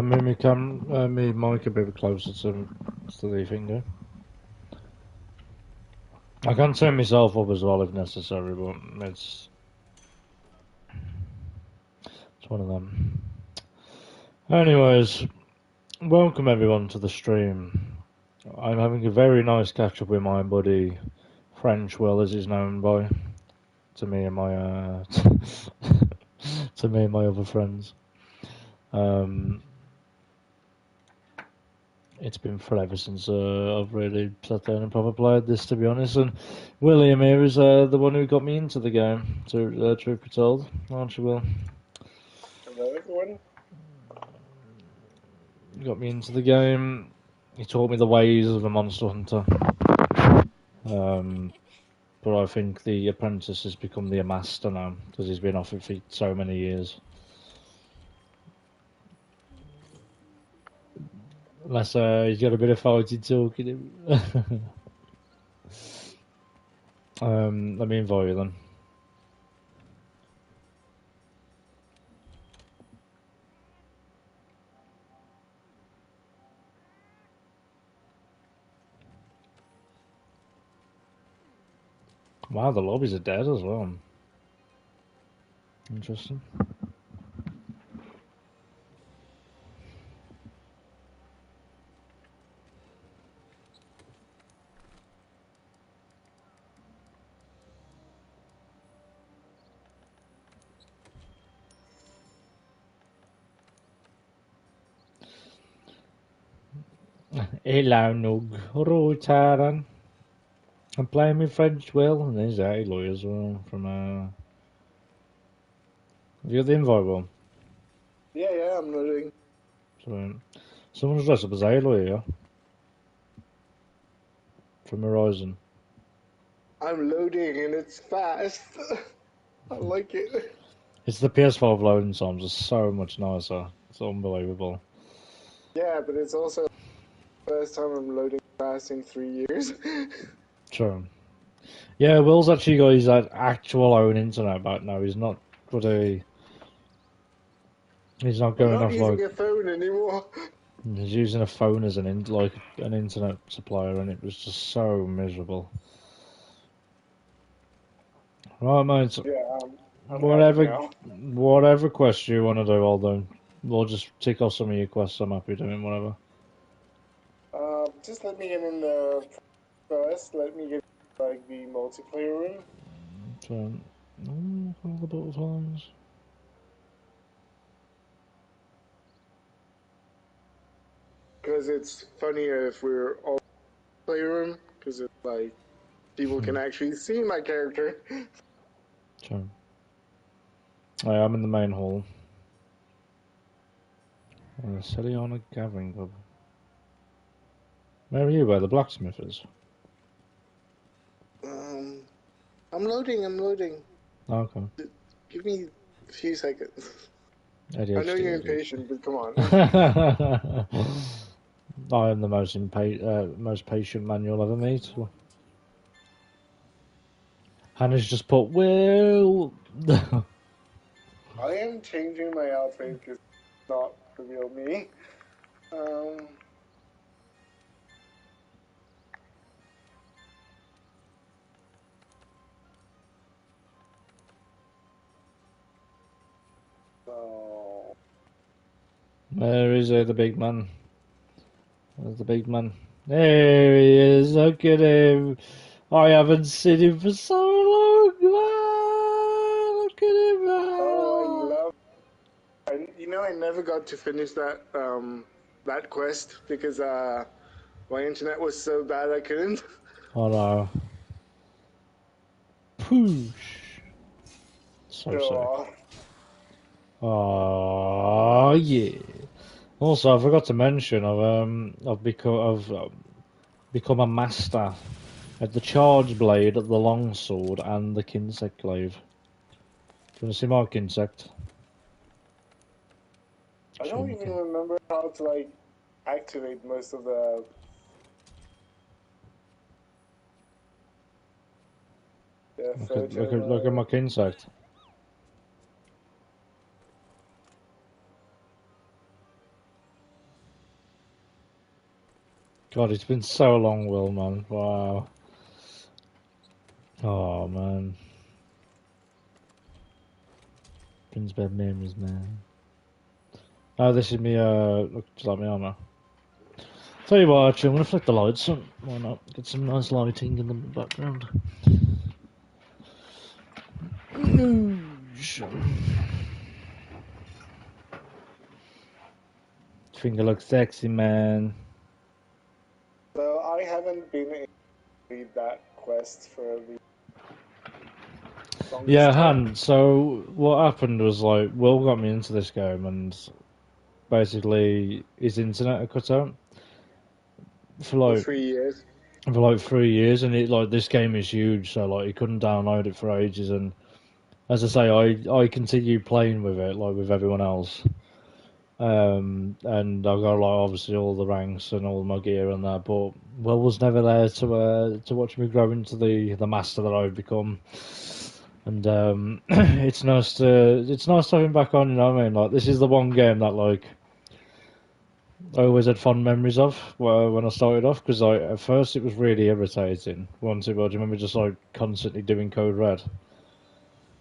move me mic a bit closer to the finger. I can turn myself up as well if necessary, but it's one of them. Anyways, welcome everyone to the stream. I'm having a very nice catch up with my buddy French Will, as he's known by to me and my to me and my other friends. It's been forever since I've really sat down and proper played this, to be honest. And William here is the one who got me into the game, truth be told, aren't you, Will? Hello, everyone. He got me into the game. He taught me the ways of a monster hunter. But I think the apprentice has become the master now because he's been off it for so many years. Unless he's got a bit of fighting talk in him. Let me invite you then. Wow, the lobbies are dead as well. Interesting. Hello, Nug. Hello, Taran. I'm playing with French Will, and there's Aloy as well from Have you got the invite, Will? Yeah, I'm loading. So, someone's dressed up as Aloy here. From Horizon. I'm loading and it's fast. I like it. It's the PS5 loading times are so much nicer. It's unbelievable. Yeah, but it's also the first time I'm loading fast in 3 years. True. Yeah, Will's actually got his actual own internet back now. He's not He's not going I'm not off using like a phone anymore. he's using a phone as an internet supplier, and it was just so miserable. Right, mate. Yeah, I'm happy now. Whatever quest you want to do, I'll do. We'll just tick off some of your quests. I'm happy doing whatever. Just let me get in the first. Let me get like the multiplayer room. So, all the butterflies. Because it's funnier if we're all in the play room. Because it's like people can actually see my character. Sure. I'm in the main hall. Celiana Gathering Club. Where are you? Where the blacksmith is? I'm loading. Oh, okay. Give me a few seconds. ADHD, I know you're impatient, but come on. I am the most patient man you'll ever meet. Hannah's just put, Will. I am changing my outfit because it's not the real me. So Where is the big man? Where's the big man? There he is. Look at him. I haven't seen him for so long. Look at him. oh, I never got to finish that that quest because my internet was so bad I couldn't. Oh no. Poosh. So sick. Oh yeah. Also, I forgot to mention I've become a master at the charge blade, at the longsword, and the kinsect glaive. Do you want to see my kinsect? I don't even remember how to like activate most of the. Look at my kinsect. God, it's been so long, Will, man. Wow. Oh, man. Brings bad memories, man. Oh, this is me, looks like me armor. Tell you what, actually, I'm gonna flick the lights on. Why not? Get some nice lighting in the background. Finger looks sexy, man. So I haven't been able to read that quest for the longest Yeah, time. Han. So what happened was like Will got me into this game, and basically his internet had cut out for For like 3 years. 3 years, and it like this game is huge, so like he couldn't download it for ages. And as I say, I continued playing with it like with everyone else. And I got like obviously all the ranks and all my gear and that, but Will was never there to watch me grow into the master that I've become. And it's nice to have him back on. You know what I mean? Like this is the one game that like I always had fond memories of when I started off, because like at first it was really irritating. Once it was, do you remember just like constantly doing Code Red?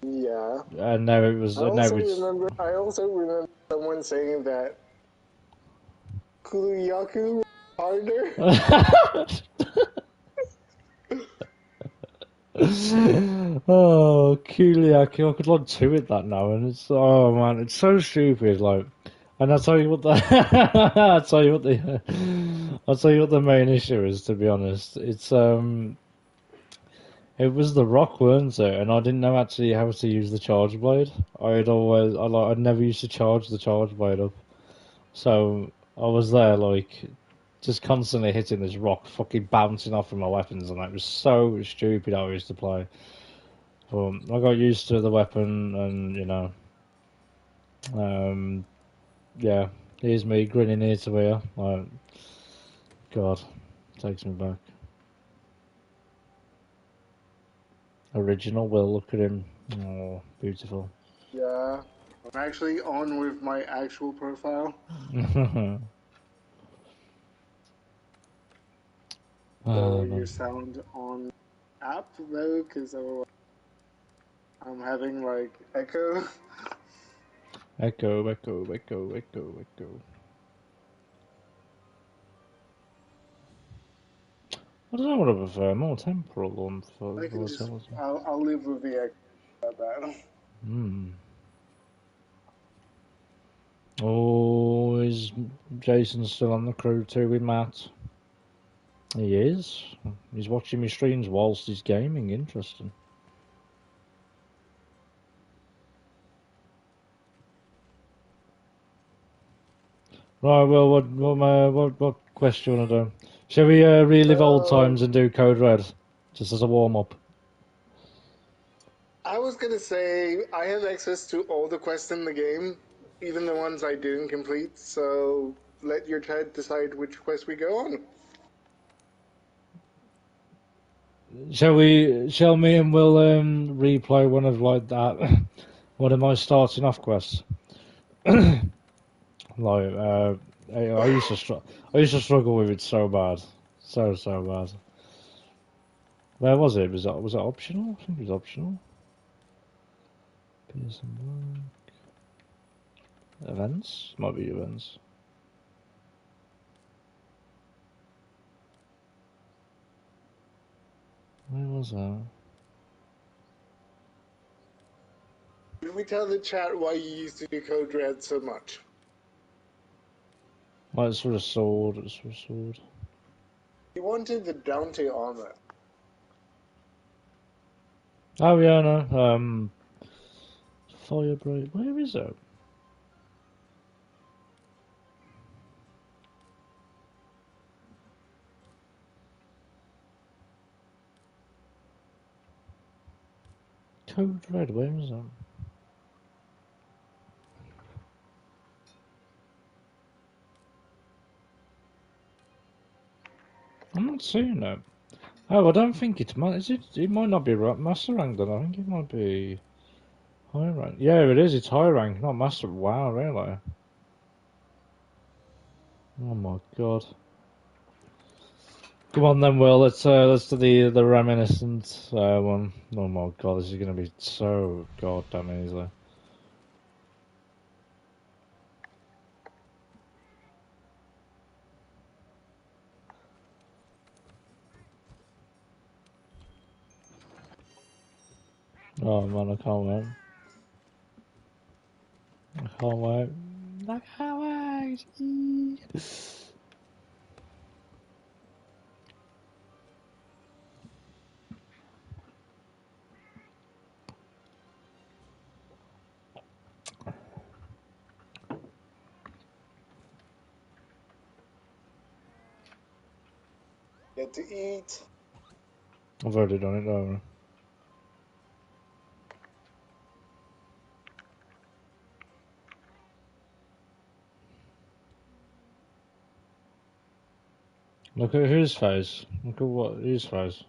Yeah. And now it was, and now it's. I also remember someone saying that Kuluyaku was harder. Oh, Kuliaki, I could like two it that now, and it's oh man, it's so stupid. Like, and I'll tell you what the I'll tell you what the main issue is. To be honest, it was the rock, weren't it? And I didn't know actually how to use the charge blade. I'd never used to charge the charge blade up, so I was there like just constantly hitting this rock, fucking bouncing off of my weapons, and it was so stupid how I used to play. But I got used to the weapon, and um, yeah, here's me grinning ear to ear. Like, God, takes me back. Original Will, look at him. Oh, beautiful. Yeah. I'm actually on with my actual profile. So you Man. sound on app though, because I'm having like echo. Echo, echo, echo, echo, echo. I don't know what I prefer, more temporal or I can just volatility. I'll live with the echo about that. Hmm. Oh, is Jason still on the crew too with Matt? He is. He's watching my streams whilst he's gaming. Interesting. Right. Well, what quest do you want to do? Shall we relive old times and do Code Red, just as a warm up? I was gonna say I have access to all the quests in the game, even the ones I didn't complete. So let your chat decide which quest we go on. Shall we? Shall me and Will replay one of like that, one of my starting off quests? Like I used to I used to struggle with it so bad, so bad. Where was it? Was it optional? I think it was optional. Pearson events might be events. Where was that? Did we tell the chat why you used to do Code Red so much? Oh, it's for a sword. It's for a sword. You wanted the Dante armor. Oh yeah, no. Fireblade. Where is it? Code Red. Where is that? I'm not seeing it. Oh, I don't think it's is it? It might not be master rank then. I think it might be high rank. Yeah, it is. It's high rank, not master. Wow, really? Oh my god. Come on then, Will. Let's do the reminiscent one. Oh my god, this is gonna be so goddamn easy. Oh man, I can't wait. I can't wait. I can't wait. Get to eat. I've already done it, haven't I? Look at his face. Look at what his face.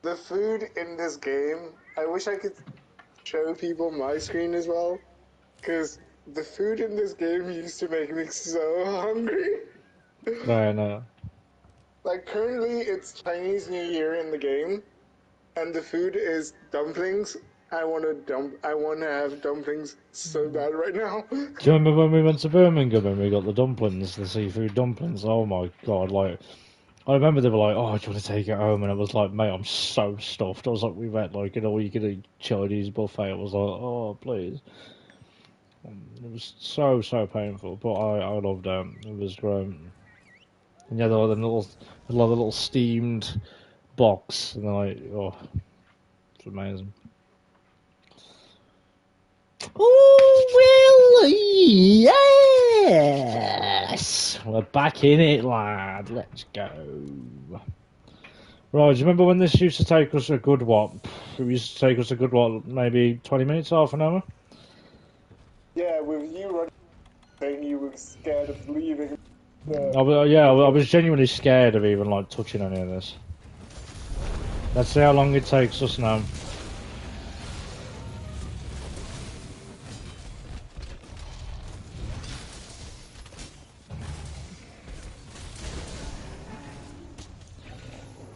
The food in this game, I wish I could show people my screen as well, because the food in this game used to make me so hungry. I know. Like currently it's Chinese New Year in the game, and the food is dumplings. I want to have dumplings so bad right now. Do you remember when we went to Birmingham and we got the dumplings, the seafood dumplings? Oh my god, like, I remember they were like, oh, do you want to take it home? And I was like, mate, I'm so stuffed. I was like, we went like an all-you-can-eat Chinese buffet. I was like, oh, please. It was so painful, but I loved it. It was great. And yeah, the little steamed box, and they're like, oh, it's amazing. Oh, well, yes! We're back in it, lad. Let's go. Right, do you remember when this used to take us a good, what? It used to take us a good, what, maybe 20 minutes, half an hour? Yeah, with you running, saying you were scared of leaving. I was genuinely scared of even, like, touching any of this. Let's see how long it takes us now.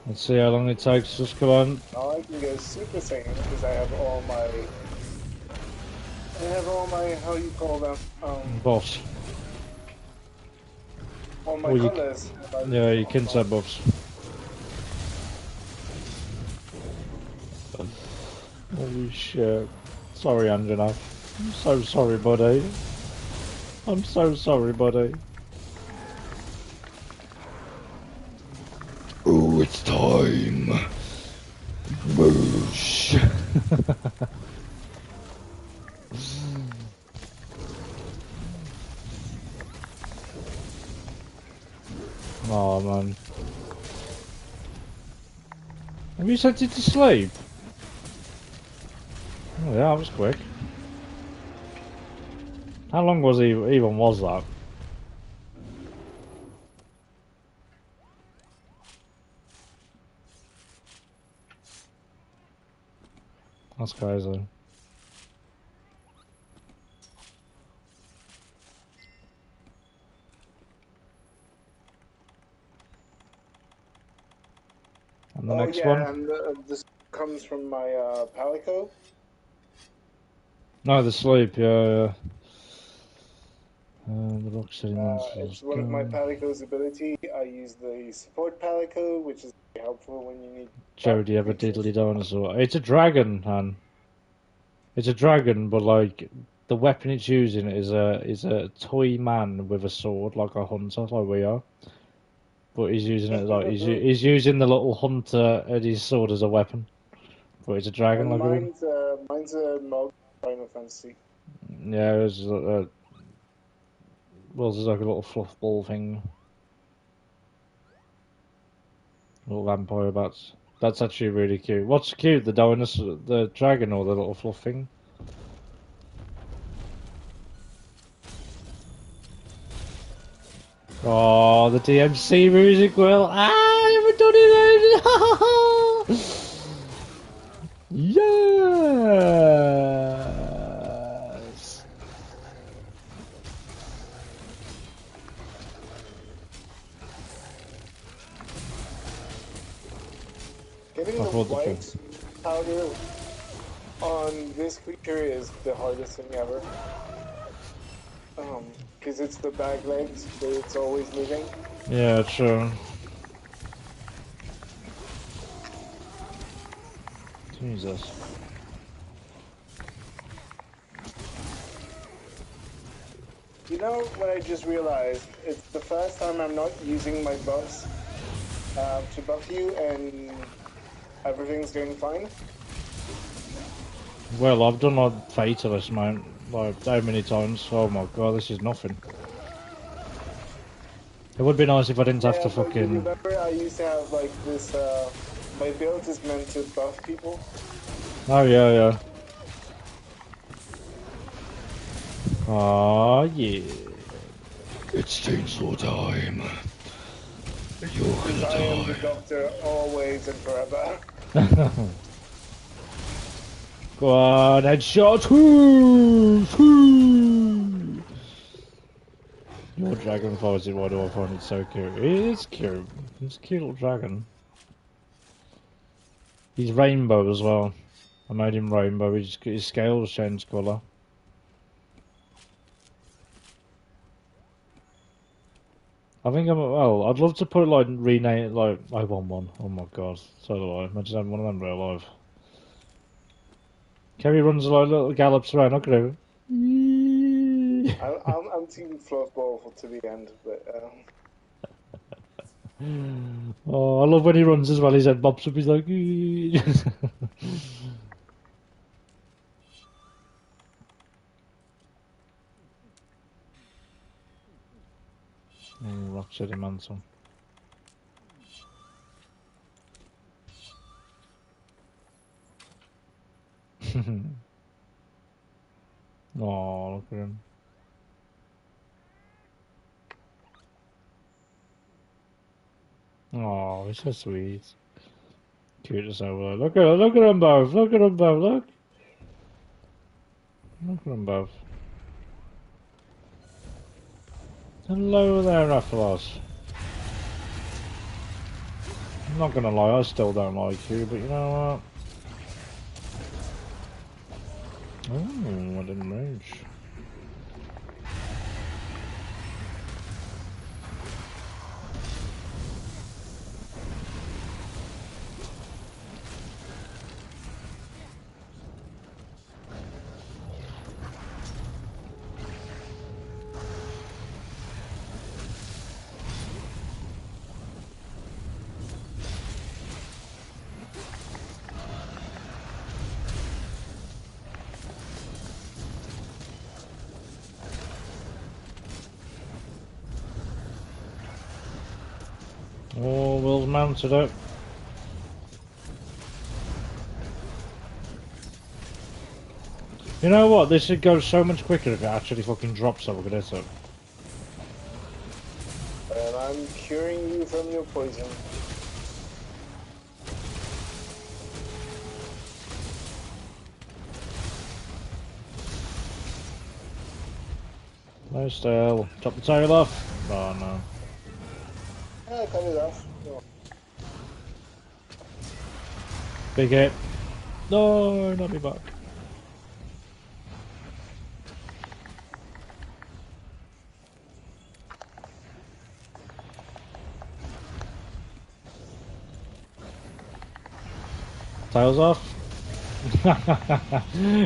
Let's see how long it takes us, come on. Now I can go Super Saiyan because I have all my, how you call them? Boss. All my colors. Yeah, you can say buffs. Holy shit. Sorry, Angela. I'm so sorry, buddy. I'm so sorry, buddy. Oh, it's time. Boosh. Oh, man. Have you sent it to sleep? Oh, yeah, that was quick. How long was he even was that? That's crazy. And the next one? And this comes from my Palico. No, the sleep, yeah. The rock sediments. It's one of my Palico's ability. I use the support Palico, which is very helpful when you need. Jody ever diddly dinosaur. It's a dragon, Han. It's a dragon, but like the weapon it's using is a toy man with a sword, like a hunter, like we are. But he's using it like he's using the little hunter and his sword as a weapon. But it's a dragon, like mine's a Mog Final Fantasy. Yeah, it's well, there's like a little fluff ball thing. Little vampire bats. That's actually really cute. What's cute, the dinosaur, the dragon, or the little fluff thing? Oh, the DMC music, Will. I haven't done it. Yes. spider on this creature is the hardest thing ever. Because it's the back legs, but it's always moving. Yeah, true. Jesus. You know what I just realized? It's the first time I'm not using my buffs to buff you, and everything's going fine. Well, I've done like Fatalist, man. Like, how many times? Oh my god, this is nothing. It would be nice if I didn't have Yeah, to but you fucking... remember I used to have like this, my build is meant to buff people. Oh, yeah, yeah. Ah, yeah. It's chainsaw time. You're Because I am the doctor always and forever. Go on, headshot! Whoo! Whoo! Your dragon fights it, why do I find it so cute? It is cute. It's a cute little dragon. He's rainbow as well. I made him rainbow, his scales change colour. I think well, I'd love to put like, rename it like, I want one. Oh my god, so do I. Imagine having one of them real life. Kerry runs like little gallops around, look at him. I'm team Fluffball to the end, but Oh, I love when he runs as well, his head bobs up, he's like... Rocksteady Manson. Oh, look at him. Oh, he's so sweet. Cute as hell. Look at them both. Look at them both. Look. Look at them both. Hello there, Raphaelos. I'm not gonna lie, I still don't like you, but you know what? Oh, I didn't rage. Oh, Will's mounted it. You know what? This would go so much quicker if it actually fucking drops so we could hit it. and I'm curing you from your poison. No still. Chop the tail off. Oh no. Yeah, cut it off. No. Big hit. No, not me back. Tails off.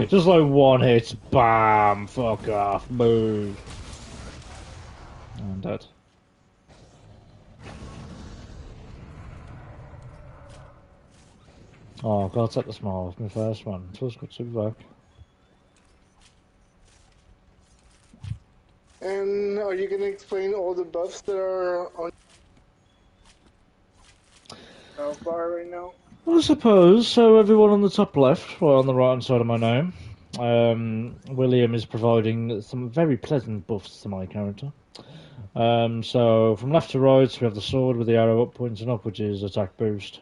Just like one hit, bam, fuck off, move. I'm dead. Oh, God, take the smile off my first one. Feels good to be back. And are you gonna explain all the buffs that are on health bar right now? I suppose. So everyone on the top left, or on the right hand side of my name, William is providing some very pleasant buffs to my character. So from left to right, we have the sword with the arrow up pointing up, which is attack boost.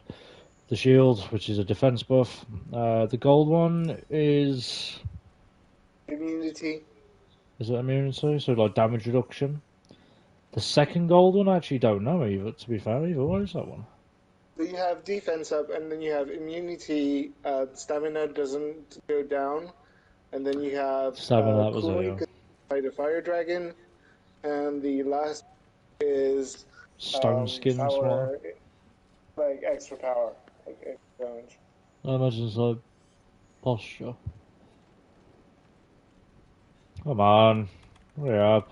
The shield, which is a defense buff. The gold one is... Immunity. Is it immunity? So like damage reduction. The second gold one, I actually don't know either, to be fair, either. What is that one? you have defense up, and then you have immunity. Stamina doesn't go down, and then you have Stamina, that was it, cooling yeah. because you fight a fire dragon, and the last is Stone skin smile. power, like extra power, like extra damage. I imagine it's like posture. Come on. Hurry up.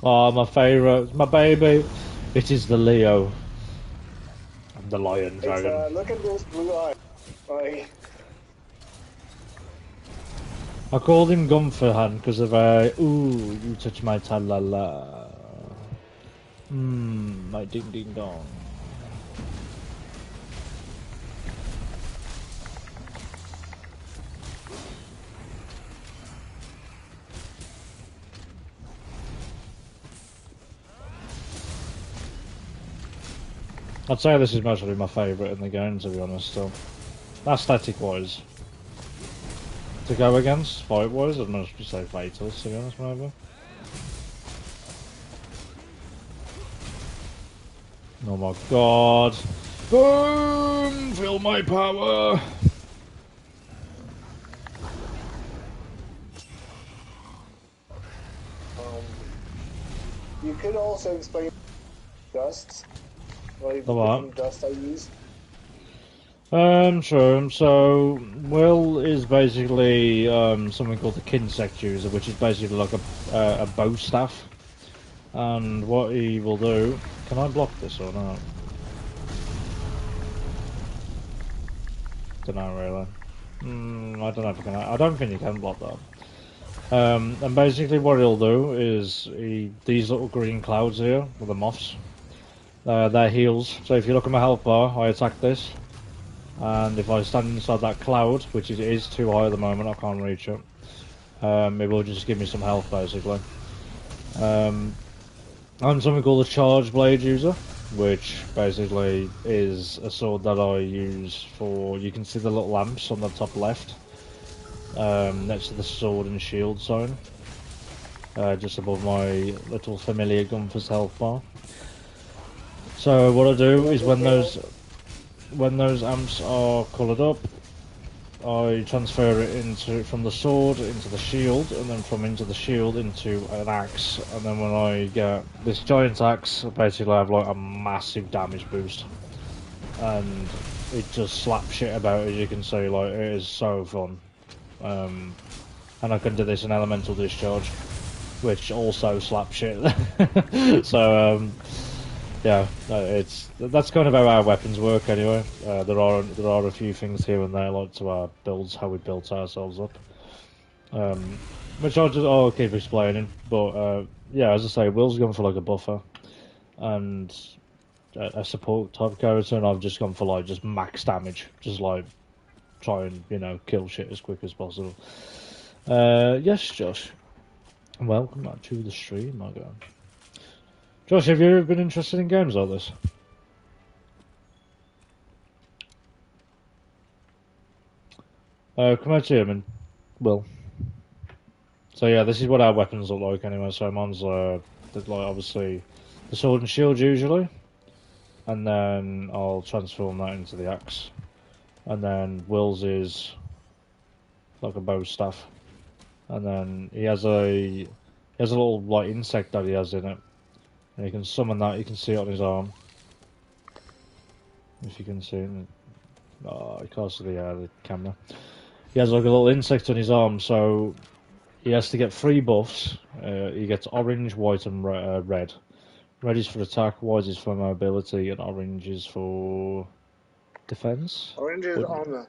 Oh, my favourite. My baby. It is the Leo. The Lion It's Dragon. look at those blue eyes. Like I called him Gunferhan because of ooh, you touch my talala. My ding ding dong. I'd say this is mostly my favourite in the game, to be honest, so. Aesthetic wise. To go against, fight wise, I'd mostly say Fatals, to be honest, maybe. Oh my god. Boom! Feel my power! you could also explain dusts, like The the what? different dust I use. Sure. So, Will is basically something called the Kinsect user, which is basically like a bow staff. And what he will do... Can I block this or not? Don't know really. I don't know if I can. I don't think you can block that. And basically what he'll do is these little green clouds here, with the moths, they're heals. So if you look at my health bar, I attack this. And if I stand inside that cloud, which is too high at the moment, I can't reach it, it will just give me some health basically. I'm something called a charge blade user, which basically is a sword that I use for, you can see the little lamps on the top left, next to the sword and shield zone, just above my little familiar Gunfer's health bar. So what I do is when those amps are coloured up, I transfer it from the sword into the shield, and then from into the shield into an axe. And then when I get this giant axe, basically I have like a massive damage boost, and it just slaps shit about, as you can see. Like, it is so fun. And I can do this in elemental discharge, which also slaps shit. So yeah, that's kind of how our weapons work anyway. There are a few things here and there, like to our builds, how we built ourselves up, which I'll keep explaining. But yeah, as I say, Will's gone for like a buffer and a support type character, and I've just gone for like just max damage, just like try and kill shit as quick as possible. Yes, Josh, welcome back to the stream, my god. Josh, have you ever been interested in games like this? Come out here, man. Will. So yeah, this is what our weapons look like anyway. So mine's like obviously the sword and shield usually, and then I'll transform that into the axe, and then Will's is like a bow staff, and then he has a little like insect that he has in it, and you can summon that. You can see it on his arm, if you can see it. Oh, you can't see the camera. He has like a little insect on his arm, so he has to get 3 buffs. He gets orange, white, and red. Red is for attack, white is for mobility, and orange is for defense. Orange is armor.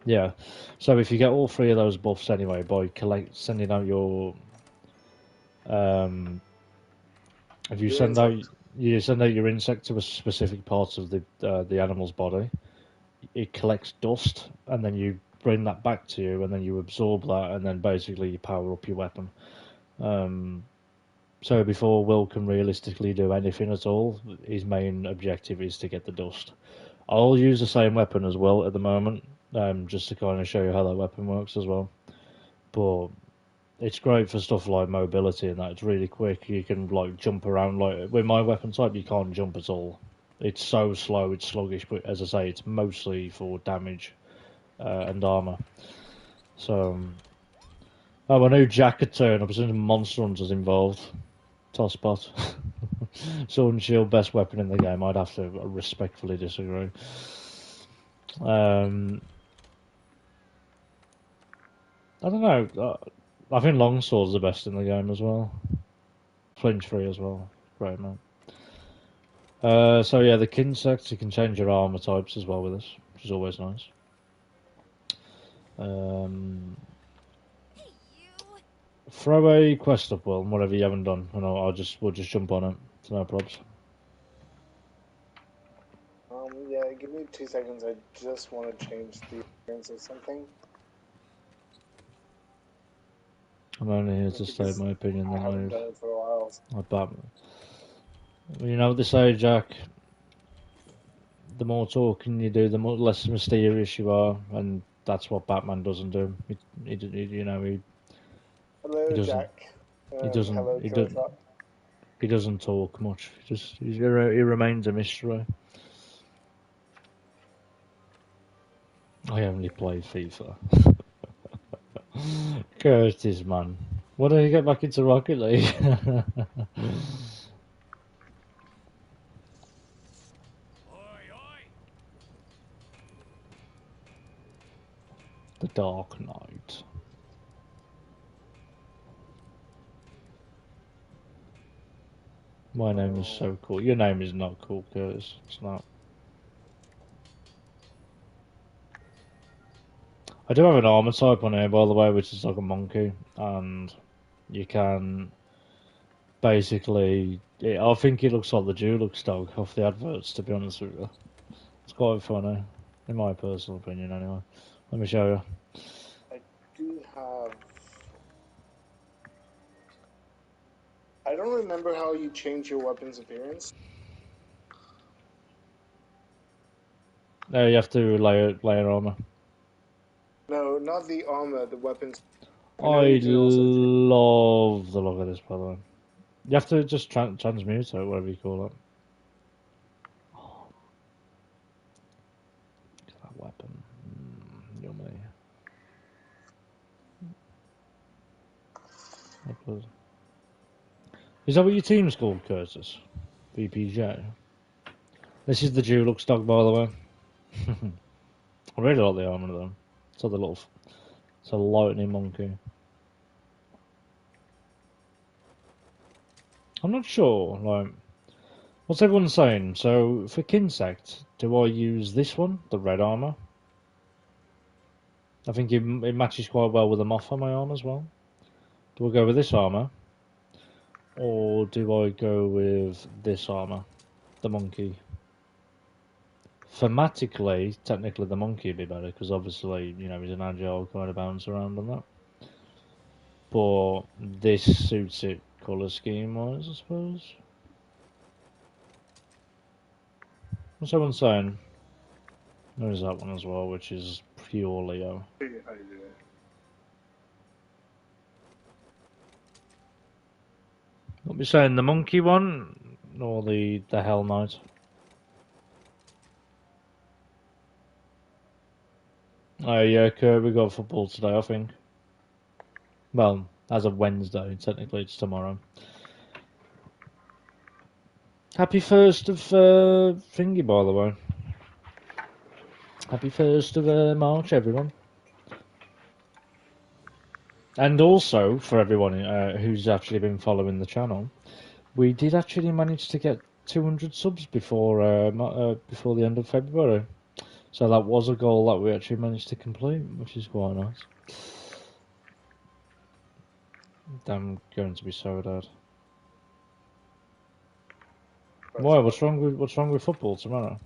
Yeah. So if you get all 3 of those buffs anyway by sending out your, if you send out your insect to a specific part of the animal's body, it collects dust, and then you bring that back to you, and then you absorb that, and then basically you power up your weapon. So before Will can realistically do anything at all, his main objective is to get the dust. I'll use the same weapon as well at the moment, just to kind of show you how that weapon works as well. But it's great for stuff like mobility and that. It's really quick. You can like jump around. Like with my weapon type, you can't jump at all. It's so slow. It's sluggish. But as I say, it's mostly for damage and armor. So, I knew Jack had turned up. As soon as Monster Hunter's involved, Tosspot. Sword and Shield, best weapon in the game. I'd have to respectfully disagree. I don't know. I think Longsword's the best in the game as well. Flinch free as well. Great, man. So yeah, the Kinsect, you can change your armor types as well with this, which is always nice. Throw a quest up, Will, whatever you haven't done, and we'll just jump on it. It's no probs. Yeah, give me 2 seconds. I just want to change the appearance of something. I'm only here to state my opinion. I haven't done it for a while. Batman. You know what they say, Jack. The more talking you do, the more less mysterious you are, and that's what Batman doesn't do. He Hello, doesn't. Jack. He doesn't. Hello, He doesn't. He doesn't talk much. He remains a mystery. I only play FIFA. Curtis, man. Why don't you get back into Rocket League? The Dark Knight. My name is so cool. Your name is not cool, Curtis. It's not. I do have an armor type on here, by the way, which is like a monkey, and you can basically. I think it looks like the Dulux dog off the adverts, to be honest with you. It's quite funny, in my personal opinion, anyway. Let me show you. I do have. I don't remember how you change your weapon's appearance. No, you have to layer armor. No, not the armor, the weapons. I love the look of this, by the way. You have to just transmute it, whatever you call it. Oh. That weapon. Yummy. Is that what your team's called, Curtis? VPJ? This is the Dulux dog, by the way. I really like the armor, though. It's a lightning monkey. I'm not sure, like, what's everyone saying? So, for Kinsect, do I use this one, the red armor? I think it matches quite well with the moth on my arm as well. Do I go with this armor? Or do I go with this armor? The monkey. Thematically, technically the monkey would be better, because obviously, you know, he's an agile kind of bounce around and that. But this suits it colour scheme-wise, I suppose. What's everyone saying? There's that one as well, which is pure Leo. What we saying, the monkey one or the Hell Knight? Oh yeah, Kirby got football today, I think. Well, as of Wednesday, technically it's tomorrow. Happy 1st of thingy, by the way. Happy 1st of March, everyone. And also, for everyone who's actually been following the channel, we did actually manage to get 200 subs before the end of February. So that was a goal that we actually managed to complete, which is quite nice. I'm going to be so dead. Why? What's wrong with football tomorrow?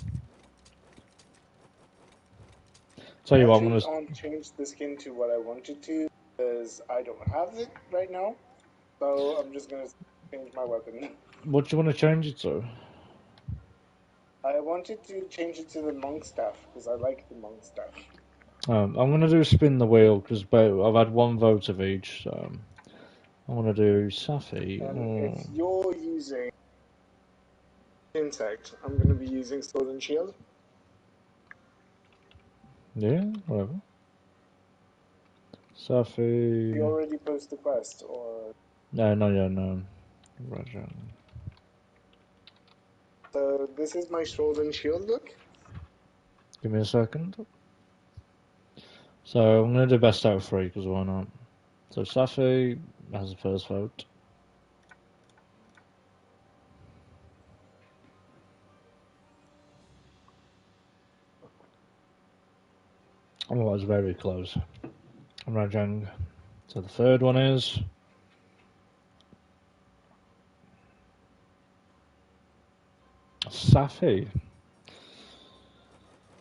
Tell you what, I'm gonna change the skin to what I wanted to, because I don't have it right now. So I'm just gonna change my weapon. What do you want to change it to? I wanted to change it to the monk staff because I like the monk staff. I'm gonna do spin the wheel because I've had one vote of each. So I'm gonna do Safi. And if you're using insect, I'm going to be using sword and shield. Yeah, whatever. You Safi. already posted the quest, or No, not yet, no. Roger. so this is my sword and shield look. Give me a second. So I'm gonna do best out of three, because why not? So Safi has the first vote. Oh, that was very close. Rajang. So the third one is Safi.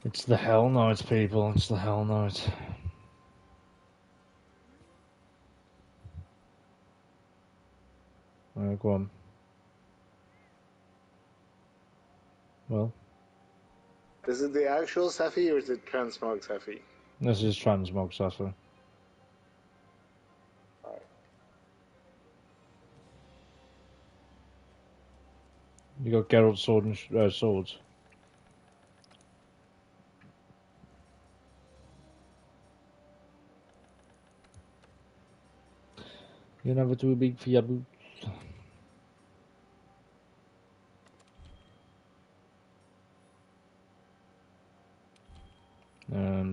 It's the Hell Knight, people. It's the Hell Knight. Go on. Well, Is it the actual Safi or is it transmog Safi? this is Transmog Safi. Alright. You got Geralt's sword and swords. You're never too big for your boots.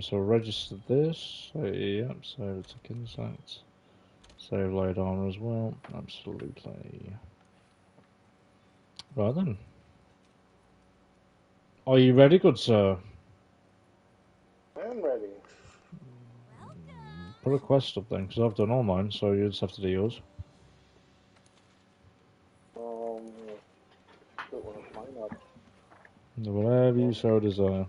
So register this. Yep, save it to Kinsight. Save light armor as well. Absolutely. Right then. Are you ready, good sir? I am ready. Put a quest up then, because I've done all mine, so you just have to do yours. Put one of mine up. Whatever you so desire.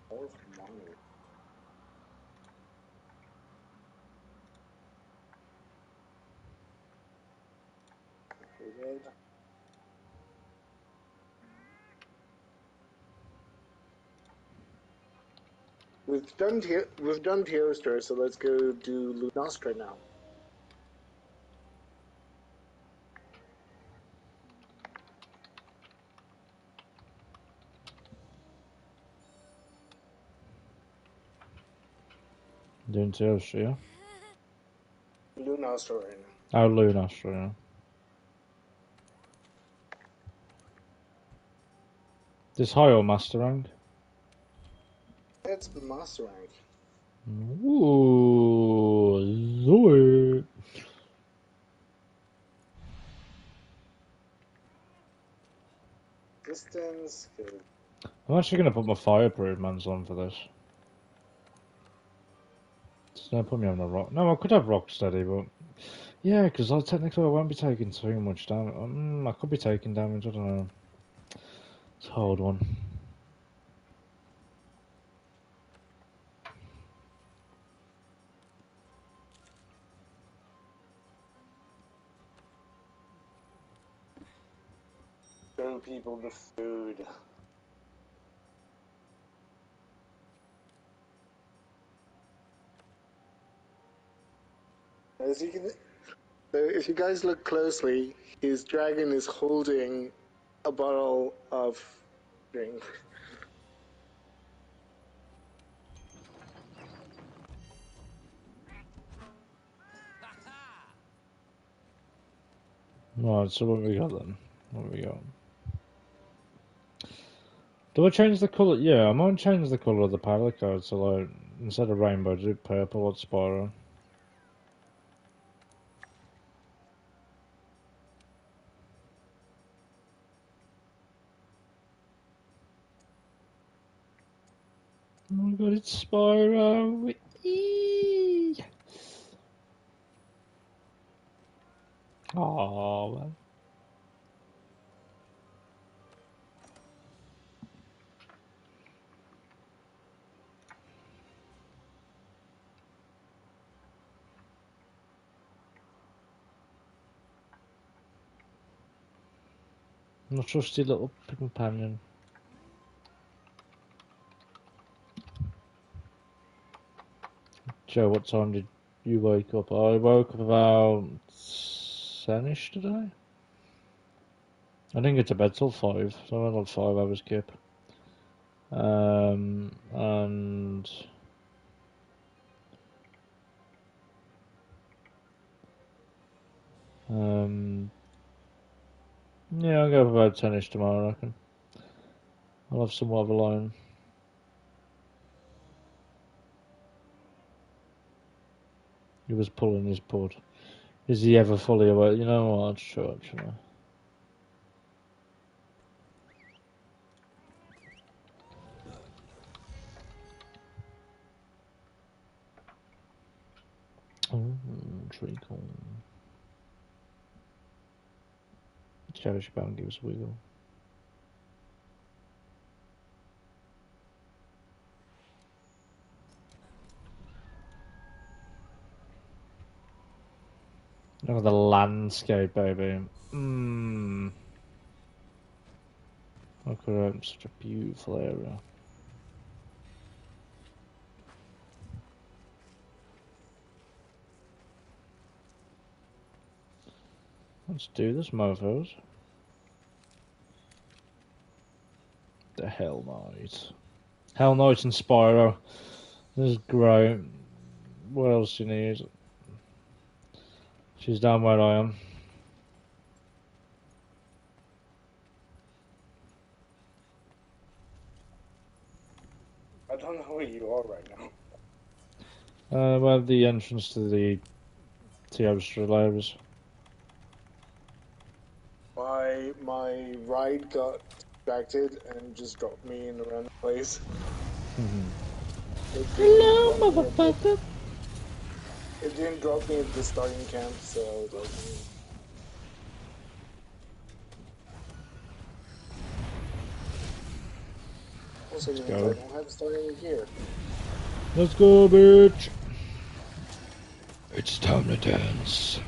Where's mine? Completed. We've done Teostra, so let's go do Lunostra now. Doing Teostra, yeah? Lunostra right now. Oh, Lunastra, yeah. This high or master rank? It's master rank. Ooh, Zoe. Distance. Good. I'm actually going to put my fireproof mans on for this. It's going to put me on a rock. No, I could have rock steady, but yeah, because technically I won't be taking too much damage. I could be taking damage. I don't know. It's a hard one. Show people the food. As you can, so if you guys look closely, his dragon is holding a bottle of drink. Right, so what have we got then? What have we got? Do I change the colour? Yeah, I might change the colour of the palette card, so like, instead of rainbow, do purple or spiral. Oh my god, it's Spyro! Eee! Oh, man. My trusty little companion. Joe, what time did you wake up? I woke up about 10ish today. I didn't get to bed till 5, so I had like 5 hours kip. And yeah, I'll go for about 10ish tomorrow, I reckon. I'll have some of a line. He was pulling his pud. Is he ever fully awake? You know what? That's true, actually. Oh, treacle. Cherish bound gives a wiggle. Look at the landscape, baby. Look at it, such a beautiful area. Let's do this, mofos. The Hell Knight. Hell Knight and Spyro. This is great. What else do you need? She's down where I am. I don't know where you are right now. Where the entrance to the Teostra is. My ride got distracted and just dropped me in a random place. Hello, motherfucker. It didn't drop me at the starting camp, so I was like, also means I don't have starting here. Let's go, bitch. It's time to dance.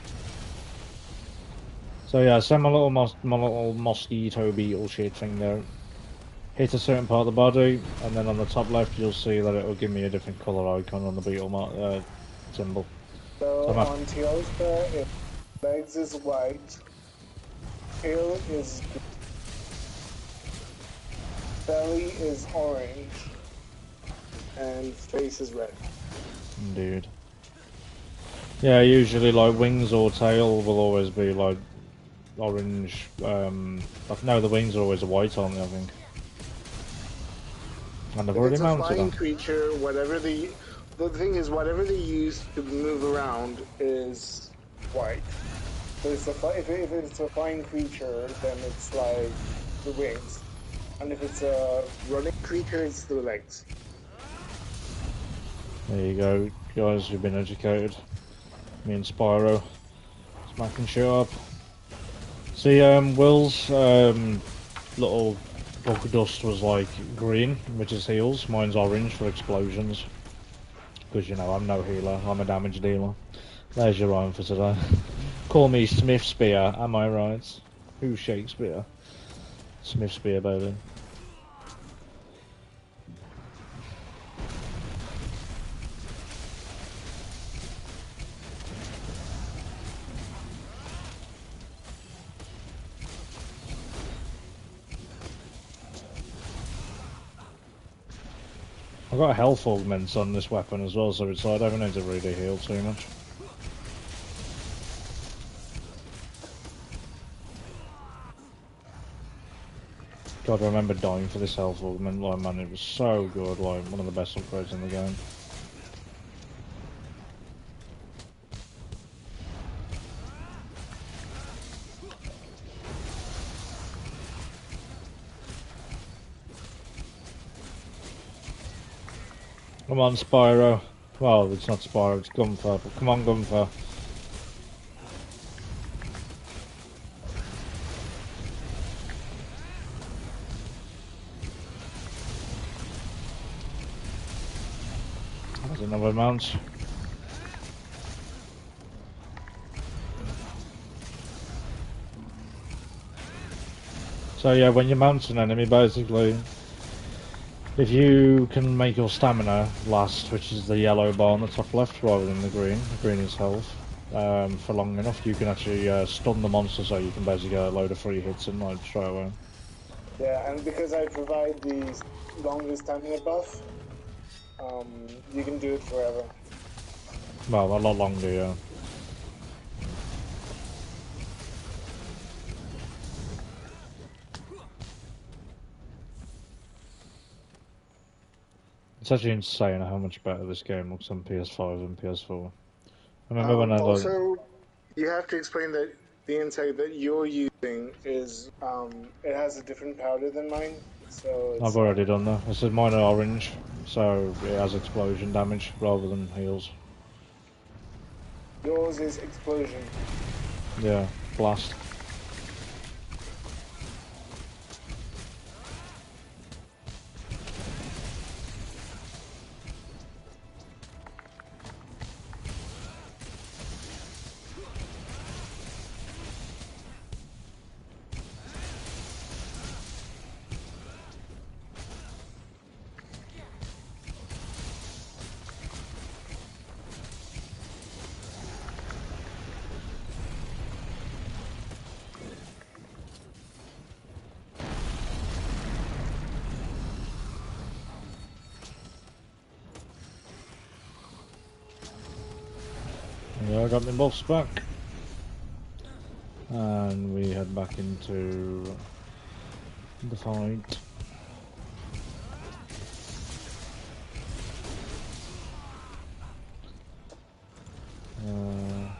So yeah, send my little mosquito beetle shit thing there. Hit a certain part of the body, and then on the top left you'll see that it will give me a different colour icon on the beetle symbol. So on Teostra, legs is white, tail is green, belly is orange, and face is red. Indeed. Yeah, usually like wings or tail will always be like orange. No, the wings are always white on me, I think. And I've already mounted them. If it's a flying creature, whatever the thing is, whatever they use to move around is white. So if it's a flying creature, then it's like the wings, and if it's a running creature, it's the legs. There you go, guys. You've been educated. Me and Spyro smacking shit up. See, Will's little bug dust was like green, which is heals. Mine's orange for explosions. Because, you know, I'm no healer, I'm a damage dealer. There's your rhyme for today. Call me Smith Spear, am I right? Who's Shakespeare? Smith Spear, baby. I've got a health augment on this weapon as well, so it's like I don't need to really heal too much. God, I remember dying for this health augment, like man, it was so good, like one of the best upgrades in the game. Come on, Spyro. Well, it's not Spyro, it's Gunfer, but come on, Gunfer. There's another mount. So yeah, when you mount an enemy, basically, if you can make your stamina last, which is the yellow bar on the top left rather than the green is health, for long enough, you can actually stun the monster, so you can basically get a load of free hits in like straight away. Yeah, and because I provide the longest stamina buff, you can do it forever. Well, a lot longer, yeah. It's actually insane how much better this game looks on PS5 and PS4. I remember when I like, Also, you have to explain that the insect that you're using is it has a different powder than mine, so I've it's already done that. This is mine are orange, so it has explosion damage rather than heals. yours is explosion. Yeah, blast. Yeah, I got my buffs back. And we head back into the fight.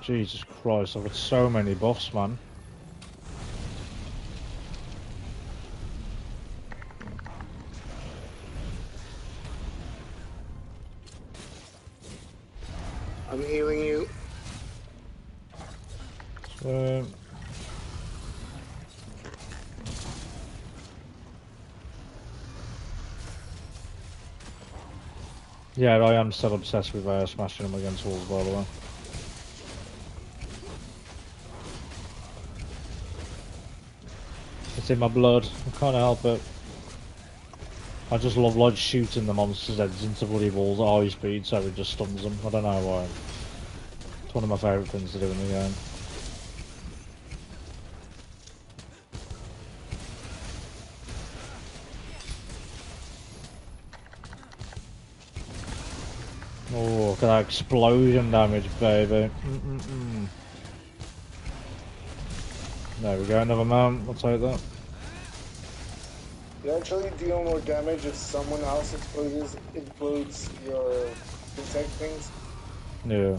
Jesus Christ, I've got so many buffs, man. I'm healing you. So, yeah, I am still obsessed with smashing them against walls, by the way. It's in my blood. I can't help it. I just love like shooting the monsters' heads into bloody walls at high speed, so it just stuns them. I don't know why. It's one of my favourite things to do in the game. Oh, look at that explosion damage, baby. There we go, another mount. I'll take that. You actually deal more damage if someone else explodes your insect things. Yeah.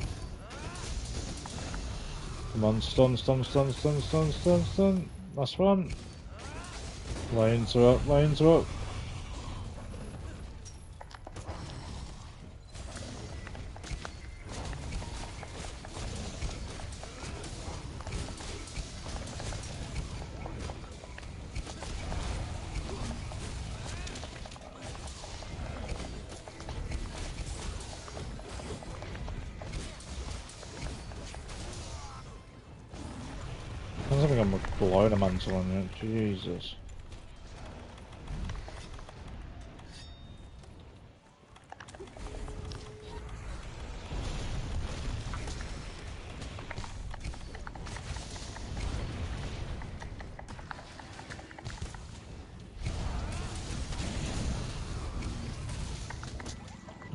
Come on, stun, stun, stun, stun, stun, stun, stun. Last one. Lay into it, lay into it. I think I'm blowing a mantle on it. Jesus.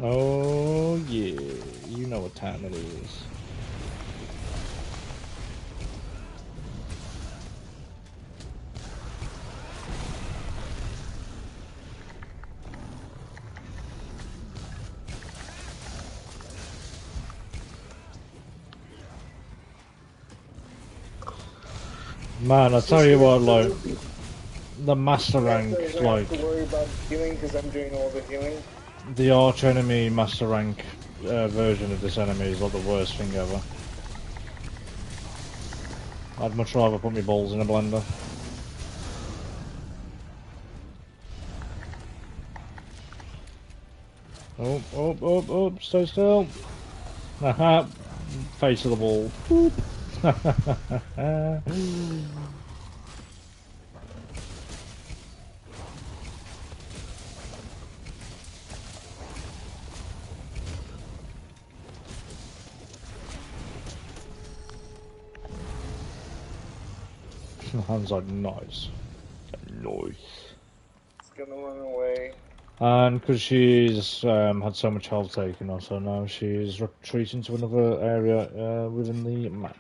Oh yeah, you know what time it is. Man, I tell you what, like, the master rank, Doesn't have like, to worry about healing because I'm doing all the healing. the arch enemy master rank version of this enemy is like the worst thing ever. I'd much rather put my balls in a blender. Oh, oh, oh, oh, stay still. Aha, face of the wall. Han's like, nice. Nice. It's gonna run away. And because she's had so much health taken off her now, she's retreating to another area within the map.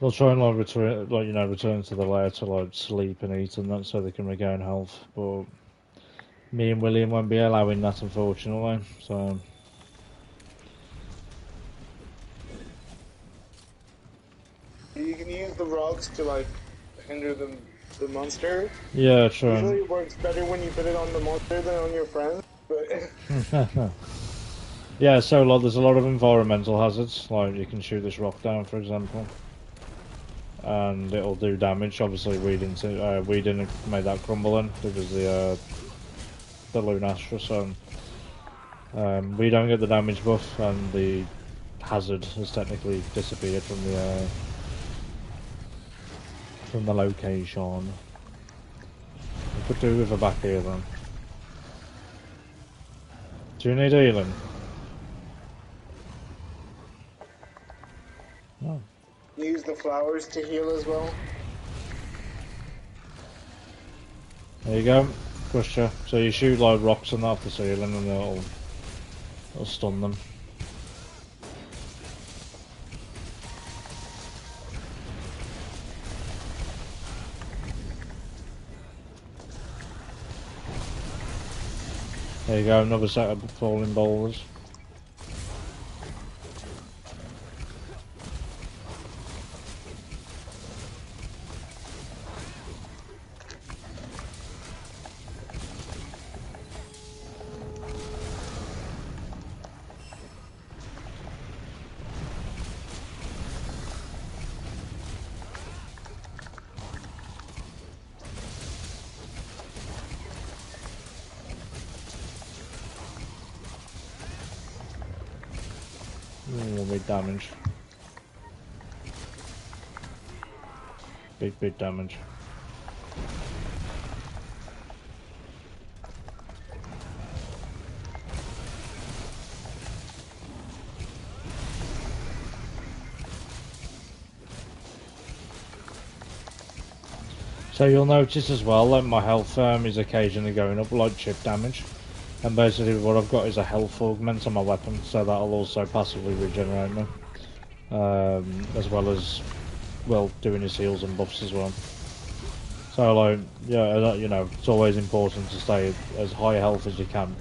They'll try and like return, return to the lair to like sleep and eat and that, so they can regain health. But me and William won't be allowing that, unfortunately. So You can use the rocks to like hinder the monster. yeah, true. Usually it works better when you put it on the monster than on your friends. But Yeah, so like, there's a lot of environmental hazards. Like you can shoot this rock down, for example, and it'll do damage. Obviously, we didn't make that crumble in. It was the Lunastra, so we don't get the damage buff, and the hazard has technically disappeared from the location. We could do with a back here then. Do you need healing? No. use the flowers to heal as well. There you go. Crushed you. So you shoot like rocks and that off the ceiling and it'll stun them. There you go, another set of falling boulders. Ooh, big damage. Big damage. So you'll notice as well that my health is occasionally going up like chip damage. And basically what I've got is a health augment on my weapon, so that'll also passively regenerate me. As well as, well, doing his heals and buffs as well. So like, yeah, it's always important to stay as high health as you can.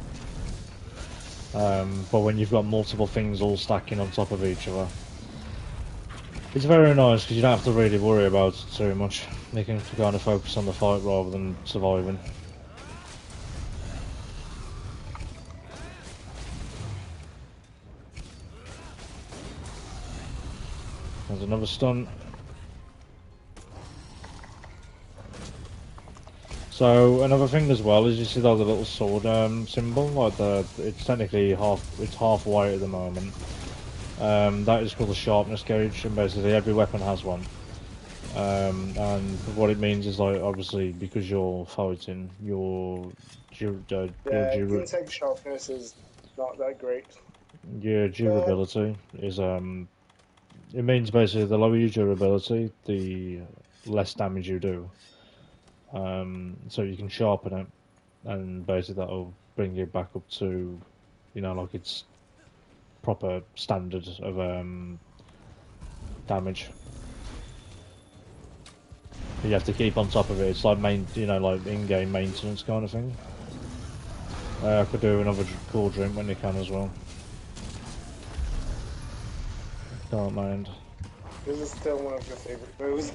But when you've got multiple things all stacking on top of each other, it's very nice because you don't have to really worry about it too much. You can kind of focus on the fight rather than surviving. There's another stun. So another thing as well is you see that the little sword symbol, like it's technically half white at the moment. That is called the sharpness gauge, and basically every weapon has one. And what it means is like obviously because you're fighting, Yeah, insect sharpness is not that great. your durability is it means basically the lower your durability, the less damage you do. So you can sharpen it, and basically that'll bring you back up to, like its proper standard of damage. But you have to keep on top of it. It's like like in-game maintenance kind of thing. I could do another cool drink when you can as well. Don't mind. This is still one of your favorite moves.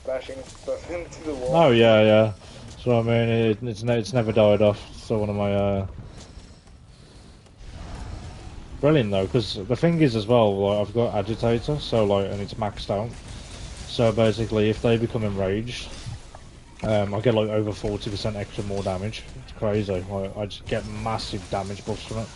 Bashing stuff into the wall. Oh yeah. So I mean, it's never died off. So one of my brilliant though, because the thing is as well, like I've got agitator, so like, and it's maxed out. So basically, if they become enraged, I get like over 40% extra more damage. It's crazy. Like, I just get massive damage buffs from it.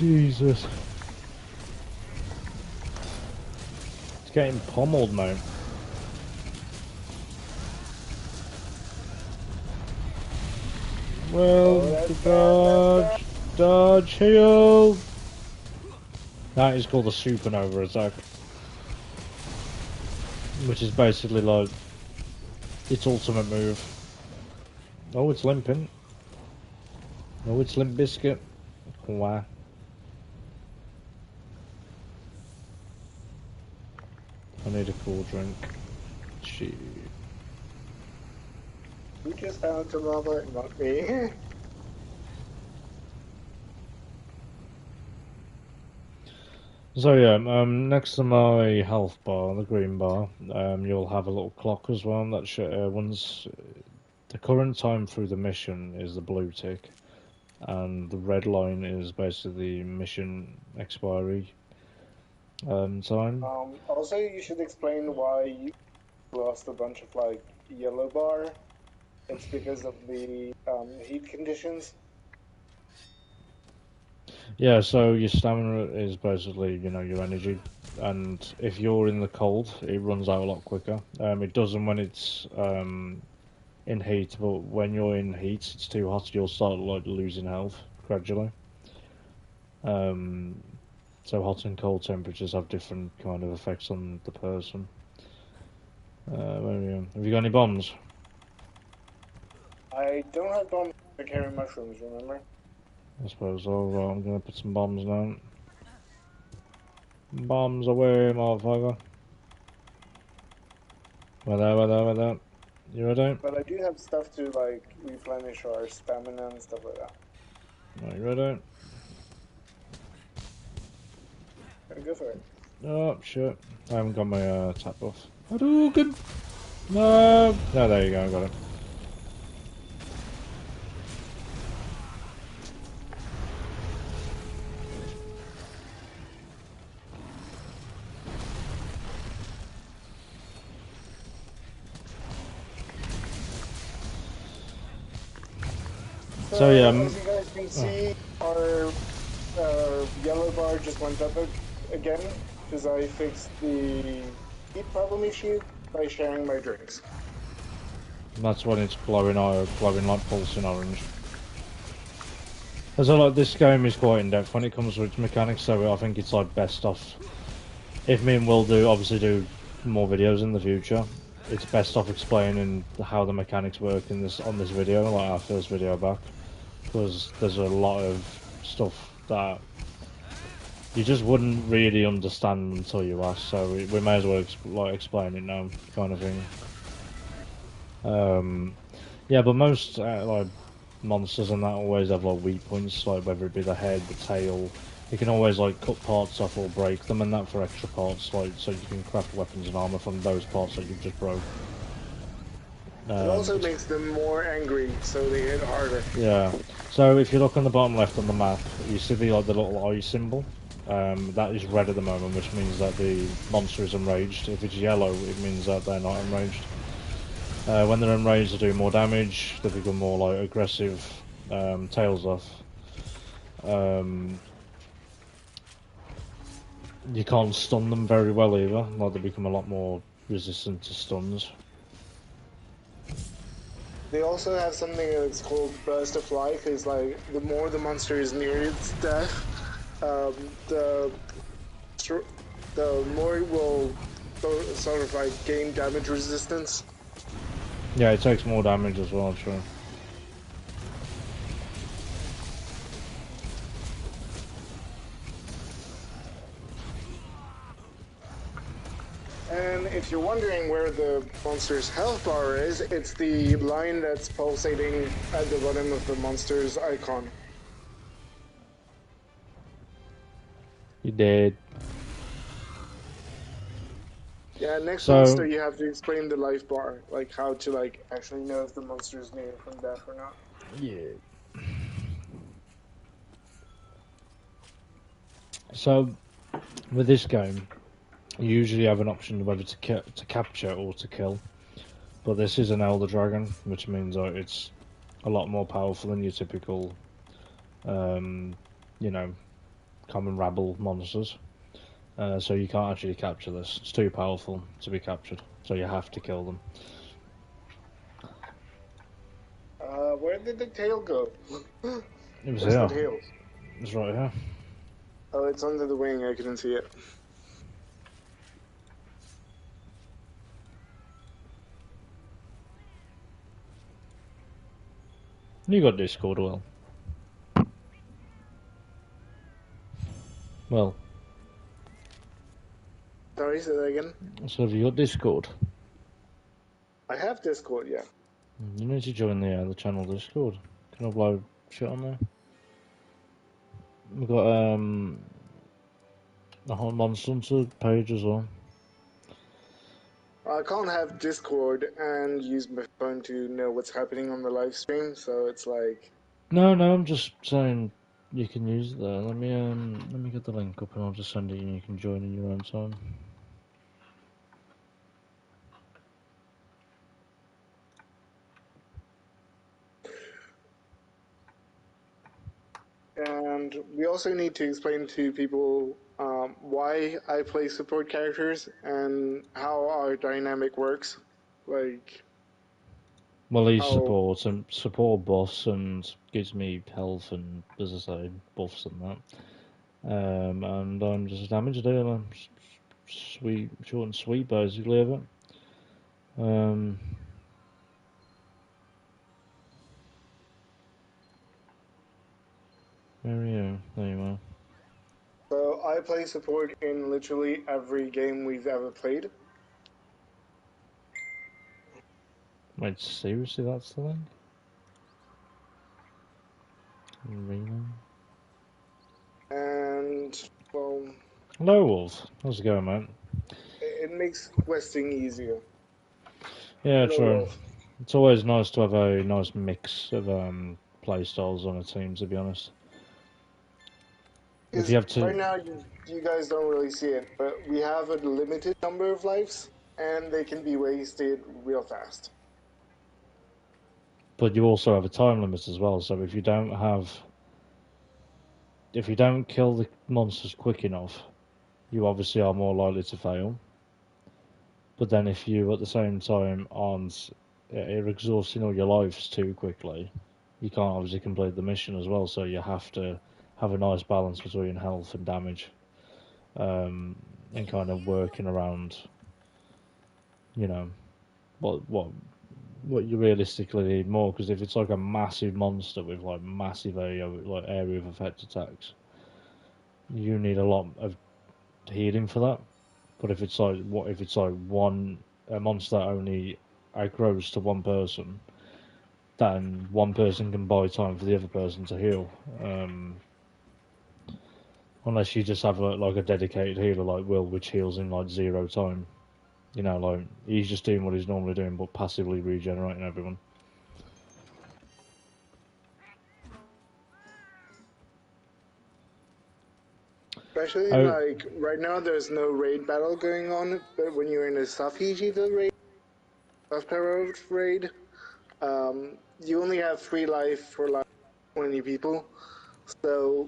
Jesus. It's getting pummeled, mate. Well, dodge, dodge, heal. That is called a supernova attack, which is basically like its ultimate move. Oh, it's limping. Oh, it's Limp Biscuit. Wow. I need a cool drink. Shit. You just found to lava, not me. So yeah, next to my health bar, the green bar, you'll have a little clock as well. That once the current time through the mission is the blue tick, and the red line is basically the mission expiry time. Also, you should explain why you lost a bunch of like yellow bar. It's because of the heat conditions. Yeah, so your stamina is basically, your energy, and if you're in the cold, it runs out a lot quicker. It doesn't when it's in heat, but when you're in heat, it's too hot, you'll start like losing health gradually. Um, so hot and cold temperatures have different kind of effects on the person. Have you got any bombs? I don't have bombs to carry mushrooms, remember? I suppose I'm gonna put some bombs down. Bombs away, motherfucker. Where that? You ready? But I do have stuff to like replenish our stamina and stuff like that. Are you ready? Go for it. Oh, shit. I haven't got my tap off. Hadouken! No! No, there you go, I got it. So yeah, as you guys can see, our yellow bar just went up again because I fixed the heat problem issue by sharing my drinks. that's when it's glowing like pulsing orange. As I like, this game is quite in depth when it comes to its mechanics, so I think it's like best off. If me and Will obviously do more videos in the future, it's best off explaining how the mechanics work on this video, like our first video back, because there's a lot of stuff that you just wouldn't really understand until you ask. So we may as well explain it now, kind of thing. Yeah, but most like monsters and that always have like weak points, like whether it be the head, the tail. You can always like cut parts off or break them, and that for extra parts, like so you can craft weapons and armor from those parts that you've just broke. It also makes them more angry, so they hit harder. Yeah. So if you look on the bottom left on the map, you see the little eye symbol. That is red at the moment, which means that the monster is enraged. If it's yellow, it means that they're not enraged. When they're enraged, they do more damage. They become more like aggressive. Tails off. You can't stun them very well either. Like they become a lot more resistant to stuns. They also have something that's called burst of life. Is like the more the monster is near its death, the more it will sort of like gain damage resistance. Yeah, it takes more damage as well, true. And if you're wondering where the monster's health bar is, it's the line that's pulsating at the bottom of the monster's icon. You dead. Yeah, next monster you have to explain the life bar, like how to like actually know if the monster is near from death or not. Yeah. So, with this game, you usually have an option whether to capture or to kill. But this is an Elder Dragon, which means that it's a lot more powerful than your typical, you know, common rabble monsters. So you can't actually capture this. It's too powerful to be captured. So you have to kill them. Where did the tail go? It was Where's the here. tail? It's right here. Oh, it's under the wing. I couldn't see it. You got Discord, Will. Well, Sorry, say that again. so have you got Discord? I have Discord, yeah. You need to join the channel Discord. Can upload shit on there. We've got a whole Monster Hunter page as well. I can't have Discord and use my phone to know what's happening on the live stream, so it's like... No, I'm just saying you can use it there. Let me get the link up and I'll just send it and you can join in your own time. And we also need to explain to people why I play support characters and how our dynamic works. Like, Well, he's how... support boss and gives me health and, as I say, buffs and that. And I'm just a damage dealer. Sweet, short and sweet, basically, of it. Where are you? There you are. So I play support in literally every game we've ever played. Wait, seriously, that's the thing? Really? And, well, Hello, Wolf. How's it going, mate? it makes questing easier. Yeah, Hello, true. Wolf. It's always nice to have a nice mix of play styles on a team, to be honest. If Because you have to, right now you guys don't really see it, but we have a limited number of lives, and they can be wasted real fast. but you also have a time limit as well. So if you don't kill the monsters quick enough, you obviously are more likely to fail. But then if you at the same time aren't exhausting all your lives too quickly, you can't obviously complete the mission as well. So you have to have a nice balance between health and damage, and kind of working around, you know, what what what you realistically need more. Because if it's like a massive monster with like massive area of effect attacks, you need a lot of healing for that. But if it's like one a monster that only outgrows to one person, then one person can buy time for the other person to heal. Unless you just have like a dedicated healer like Will, which heals in like zero time. You know, like he's just doing what he's normally doing, but passively regenerating everyone. Especially Oh, like right now, there's no raid battle going on, but when you're in a Safiji raid, Soft raid, you only have 3 life for like 20 people, so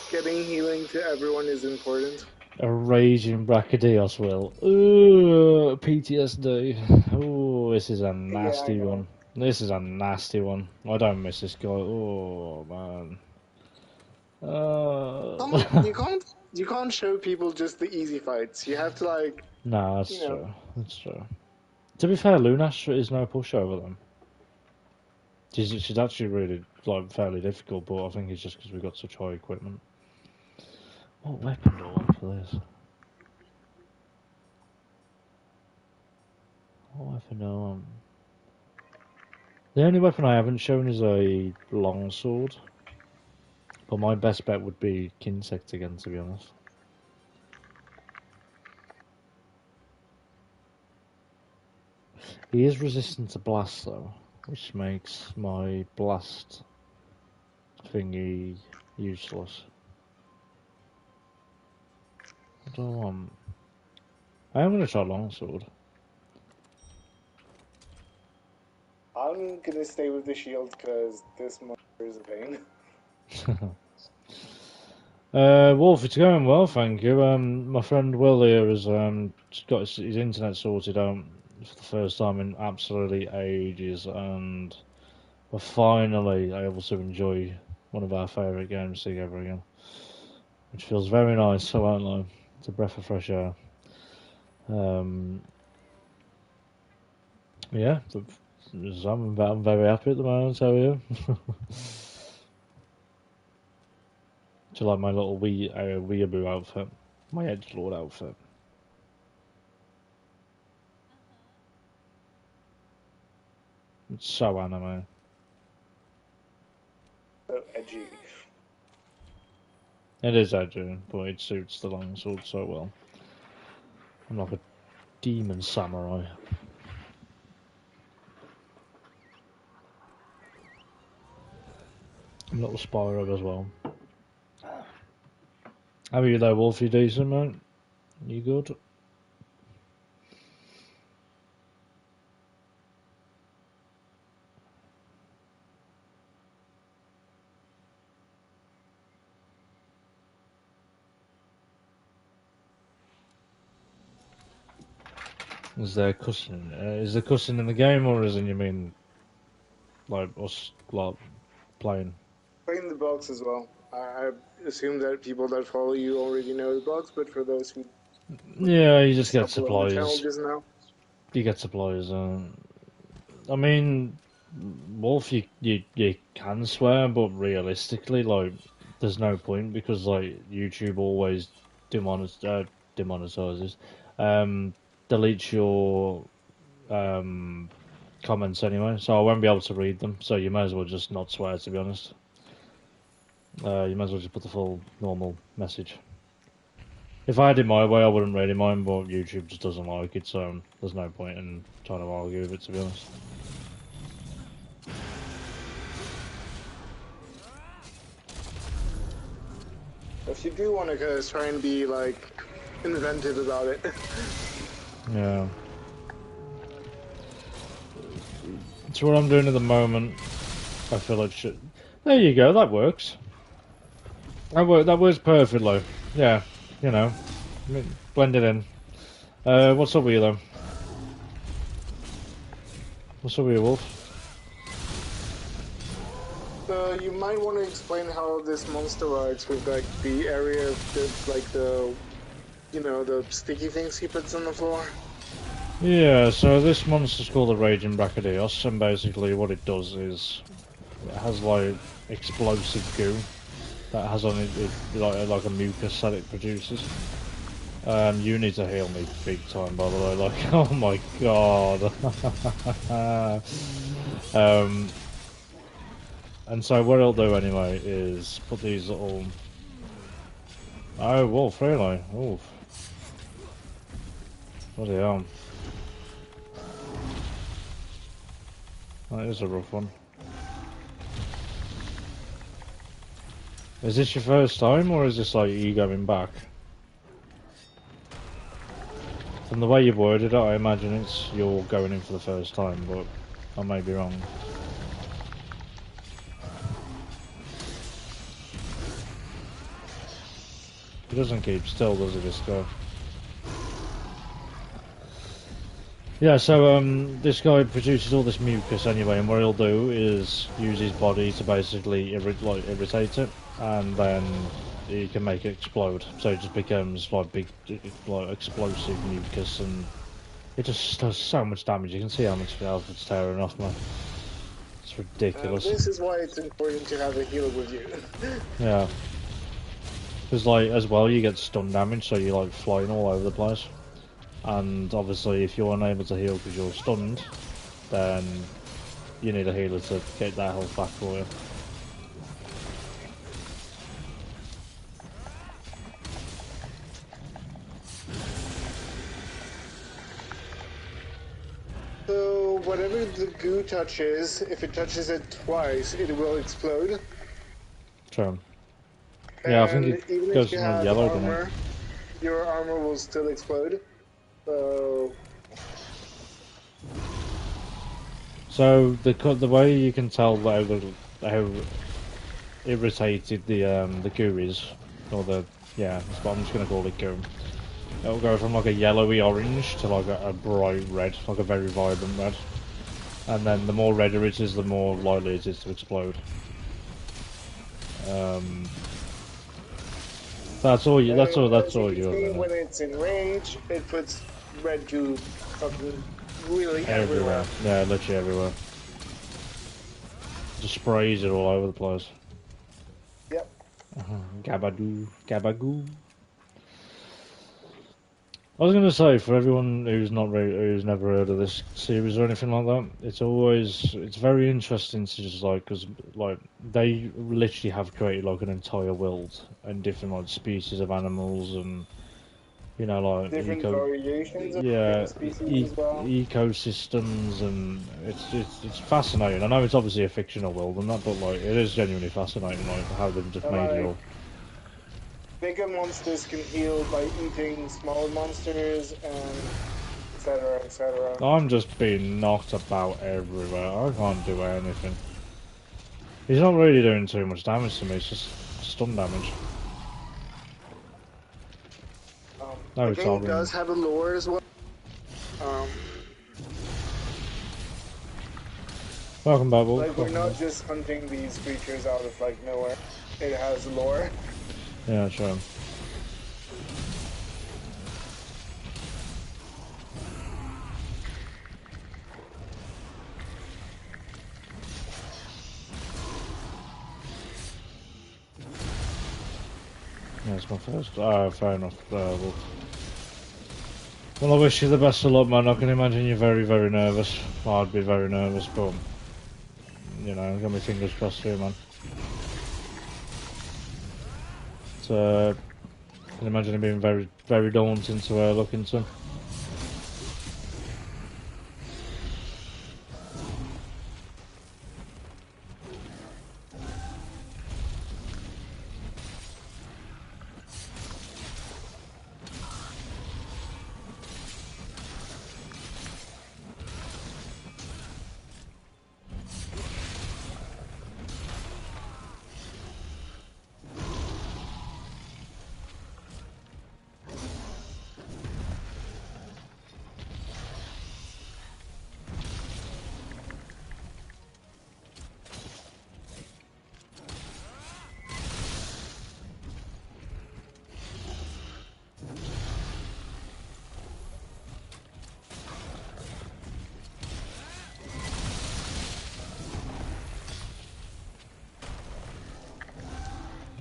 getting healing to everyone is important. a raging Brachydios, Will. Ooh, PTSD. Ooh, this is a Yeah, I nasty know. one. This is a nasty one. I don't miss this guy. Oh man. Someone, you can't show people just the easy fights. You have to like, Nah, you that's know. true. That's true. To be fair, Lunash is no pushover then. She's actually really like fairly difficult, but I think it's just because we've got such high equipment. What weapon do I want for this? What weapon do I want? The only weapon I haven't shown is a longsword, but my best bet would be Kinsect again, to be honest. He is resistant to blast though, which makes my blast thingy useless. What do I want? I am going to try longsword. I'm gonna stay with the shield because this monster is a pain. Wolf, it's going well, thank you. My friend Will here has just got his internet sorted out for the first time in absolutely ages, and we're finally able to enjoy one of our favourite games together again, which feels very nice. I won't lie, it's a breath of fresh air. Um, yeah, I'm very happy at the moment. How are you? Do you like my little weeaboo outfit? My edgelord outfit. It's so anime. So edgy. It is edgy, but it suits the longsword so well. I'm like a demon samurai. I'm a little Spyro as well. How are you there, Wolf? You decent, mate? You good? Is there cussing? Is there cussing in the game, or is it you mean like us like playing? Playing the box as well. I assume that people that follow you already know the box, but for those who Yeah, you just get stumbled on the channel supplies. just now, You get supplies. I mean, Wolf, you can swear, but realistically, like, there's no point because like YouTube always demonetizes, um, deletes your um comments anyway, so I won't be able to read them. So you may as well just not swear, to be honest. You may as well just put the full normal message. If I did my way, I wouldn't really mind, but YouTube just doesn't like it, so there's no point in trying to argue with it, to be honest. if you do want to try and be like inventive about it, Yeah. It's what I'm doing at the moment. I feel like shit. There you go, that works. That works perfectly. Yeah, you know, blend it in. What's up with you, though? What's up with you, Wolf? you might want to explain how this monster works with like the area, like the, you know, the sticky things he puts on the floor. Yeah, so this monster's called the Raging Brachydios, and basically what it does is it has like explosive goo that has on it like a mucus that it produces. You need to heal me big time, by the way. Like, oh my god. And so what it'll do anyway is put these little. Oh, wolf, really? Wolf. Bloody hell. That is a rough one. Is this your first time, or is this like you going back? From the way you've worded it, I imagine it's you're going in for the first time, but I may be wrong. He doesn't keep still, does he, this guy? Yeah, so this guy produces all this mucus anyway, and what he'll do is use his body to basically irritate it, and then he can make it explode. So it just becomes like big, like explosive mucus, and it just does so much damage. You can see how much health it's tearing off, man. It's ridiculous. This is why it's important to have a healer with you. Yeah. Because, like, as well, you get stun damage, so you're, like, flying all over the place. And, obviously, if you're unable to heal because you're stunned, then you need a healer to get that health back for you. So, whatever the goo touches, if it touches it twice, it will explode. True. Yeah, I think And even it goes if you from have yellow, doesn't it? armor, your armor will still explode. So, the way you can tell how irritated the goo is or the yeah, that's what I'm just gonna call it goo. It'll go from like a yellowy orange to like a bright red, like a very vibrant red. And then the more redder it is, the more likely it is to explode. That's all you. That's all. That's As you all can you're see, gonna. when it's in range, it puts red goo fucking really everywhere. Everywhere. Yeah, literally everywhere. Just sprays it all over the place. Yep. Gabagoo, gabagoo. I was going to say, for everyone who's never heard of this series or anything like that, it's very interesting to just like, because like they literally have created like an entire world and different like species of animals and like Different variations of yeah, different species as well. ecosystems, and it's fascinating. I know it's obviously a fictional world and that, but like it is genuinely fascinating, like how they've just And made it like all. bigger monsters can heal by eating smaller monsters and etc. etc. I'm just being knocked about everywhere. I can't do anything. He's not really doing too much damage to me. It's just stun damage. No, The it's game does orange. have a lore as well. Um, Welcome back, Wolf. like we're Welcome not back. just hunting these creatures out of like nowhere. It has lore. Yeah, sure. Yeah, it's my first. Fair enough, Wolf. Well, I wish you the best of luck, man. I can imagine you're very, very nervous. I'd be very nervous, but got my fingers crossed for you, man. So, I can imagine it being very, very daunting to look into.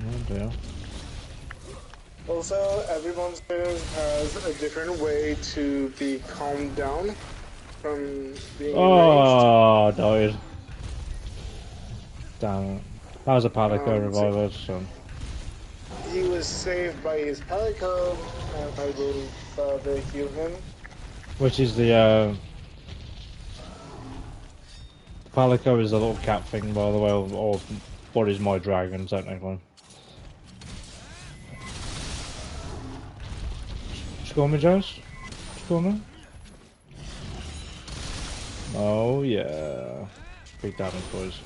Oh dear. Also, every monster has a different way to be calmed down from being enraged. Oh, died. Damn it. That was a Palico So reviver, so. he was saved by his palico, and I will further heal him. Which is Palico is the little cat thing, by the way, or what is my dragon, technically. Score me, Jones? Score me? Oh, yeah. Big damage, boys.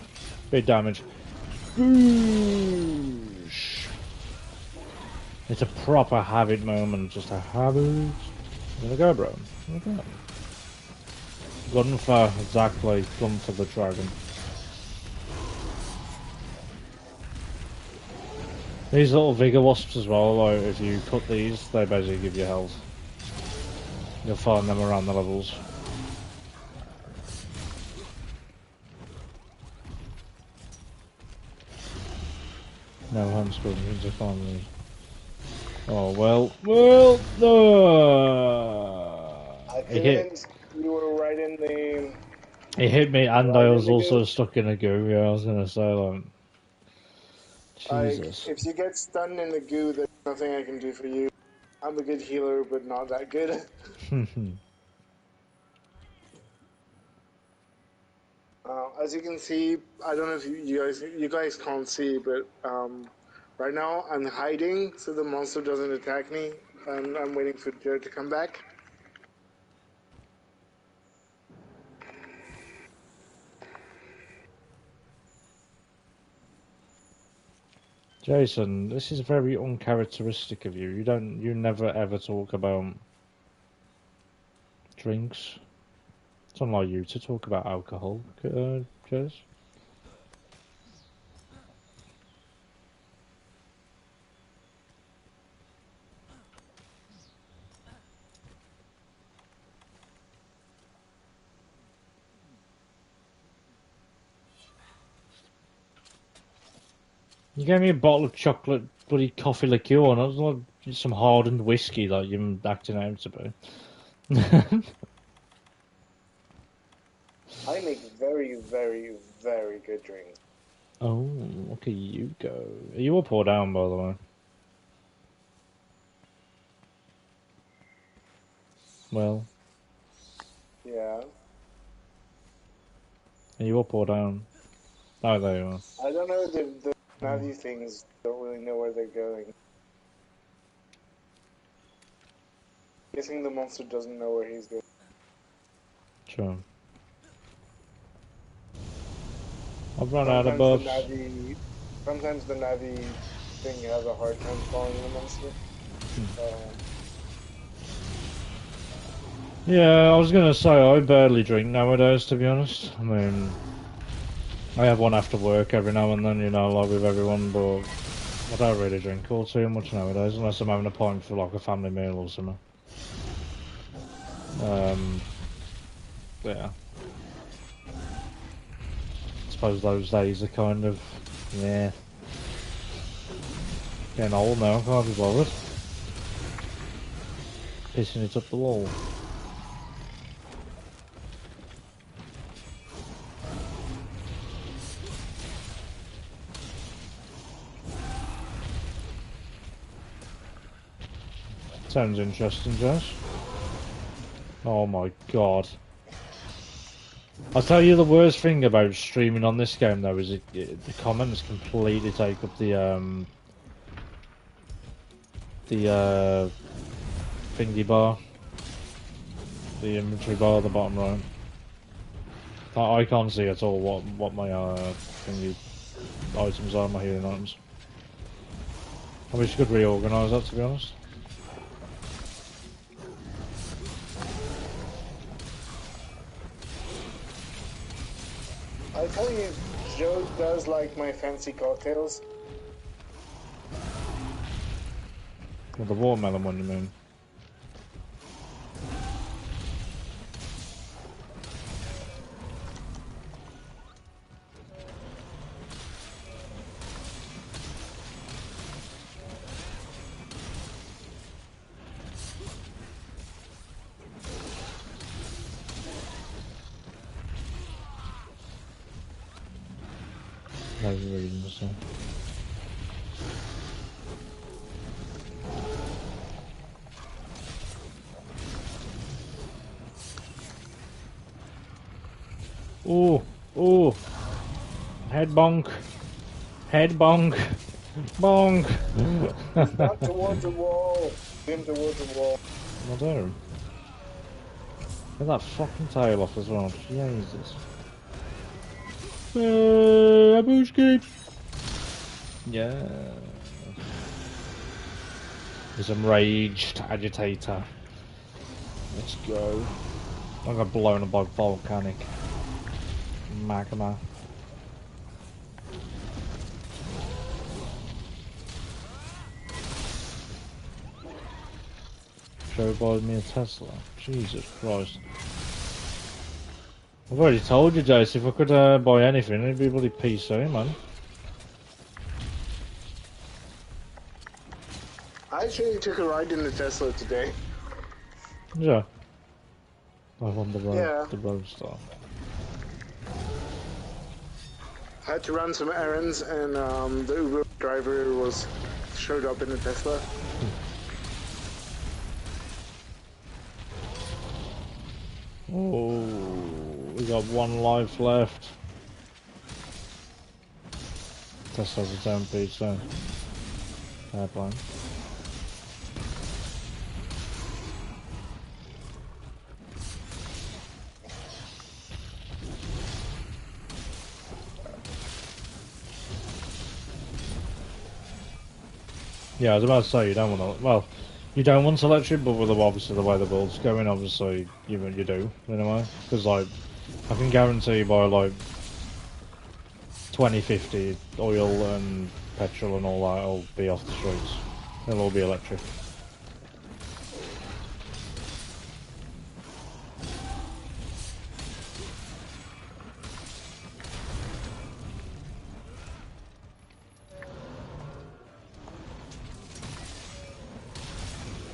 Big damage. Boosh. It's a proper habit moment, just a habit. There we go, bro. There we go. Gun for, exactly, gun for the dragon. These little Vigor Wasps as well, like, if you cut these, they basically give you health. You'll find them around the levels. No, I'm struggling to find these. Oh, I He hit. couldn't. You were right in the He hit me, and I right in was the also goo. stuck in a goo. Yeah, I was gonna say, like, Like, Jesus. if you get stunned in the goo, there's nothing I can do for you. I'm a good healer, but not that good. As you can see, I don't know if you guys can't see, but right now I'm hiding so the monster doesn't attack me, and I'm waiting for Joe to come back. Jason, this is very uncharacteristic of you. You never ever talk about drinks. It's unlike you to talk about alcohol, Jez. You gave me a bottle of chocolate bloody coffee liqueur, and I was like some hardened whiskey like you're acting out to be. I make very, very, very good drinks. Oh, look at you go. Are you up or down, by the way? Well, Yeah. are you up or down? Oh, there you are. I don't know, the Navi things don't really know where they're going. Guessing the monster doesn't know where he's going. Sure. I've run out of Sometimes the buffs. Navi, sometimes the Navi thing has a hard time following the monster. Yeah, I was gonna say I barely drink nowadays, to be honest. I mean, I have one after work every now and then, you know, like with everyone, but I don't really drink all too much nowadays, unless I'm having a pint for like a family meal or something. Yeah. I suppose those days are kind of, yeah, getting old now, can't be bothered. Pissing it up the wall. Sounds interesting, Josh. Oh my god. I'll tell you the worst thing about streaming on this game though is the comments completely take up the thingy bar, the inventory bar at the bottom right. I can't see at all what my thingy items are, my healing items. I wish you could reorganise that, to be honest. I tell you, Joe does like my fancy cocktails. Well, the watermelon one, you mean? I was reading this one. Ooh, ooh. Head bonk. Head bonk. Bonk. He's not towards the wall. Him towards the wall. I do. Get that fucking tail off as well. Jesus. Abushki. Yeah. He's enraged agitator. Let's go. I got blown up by volcanic magma. Joe bought me a Tesla. Jesus Christ. I've already told you, Jace, if I could buy anything, it'd be bloody PC, man. I actually took a ride in the Tesla today. Yeah. I want Yeah. the Roadstar. I had to run some errands, and the Uber driver showed up in the Tesla. Oh, we got one life left. Tesla's its own pizza. Airplane. Yeah, I was about to say you don't want to. Well, you don't want electric, but with obviously the way the world's going, obviously you do in a way. Because like, I can guarantee by like 2050, oil and petrol and all that will be off the streets. It'll all be electric.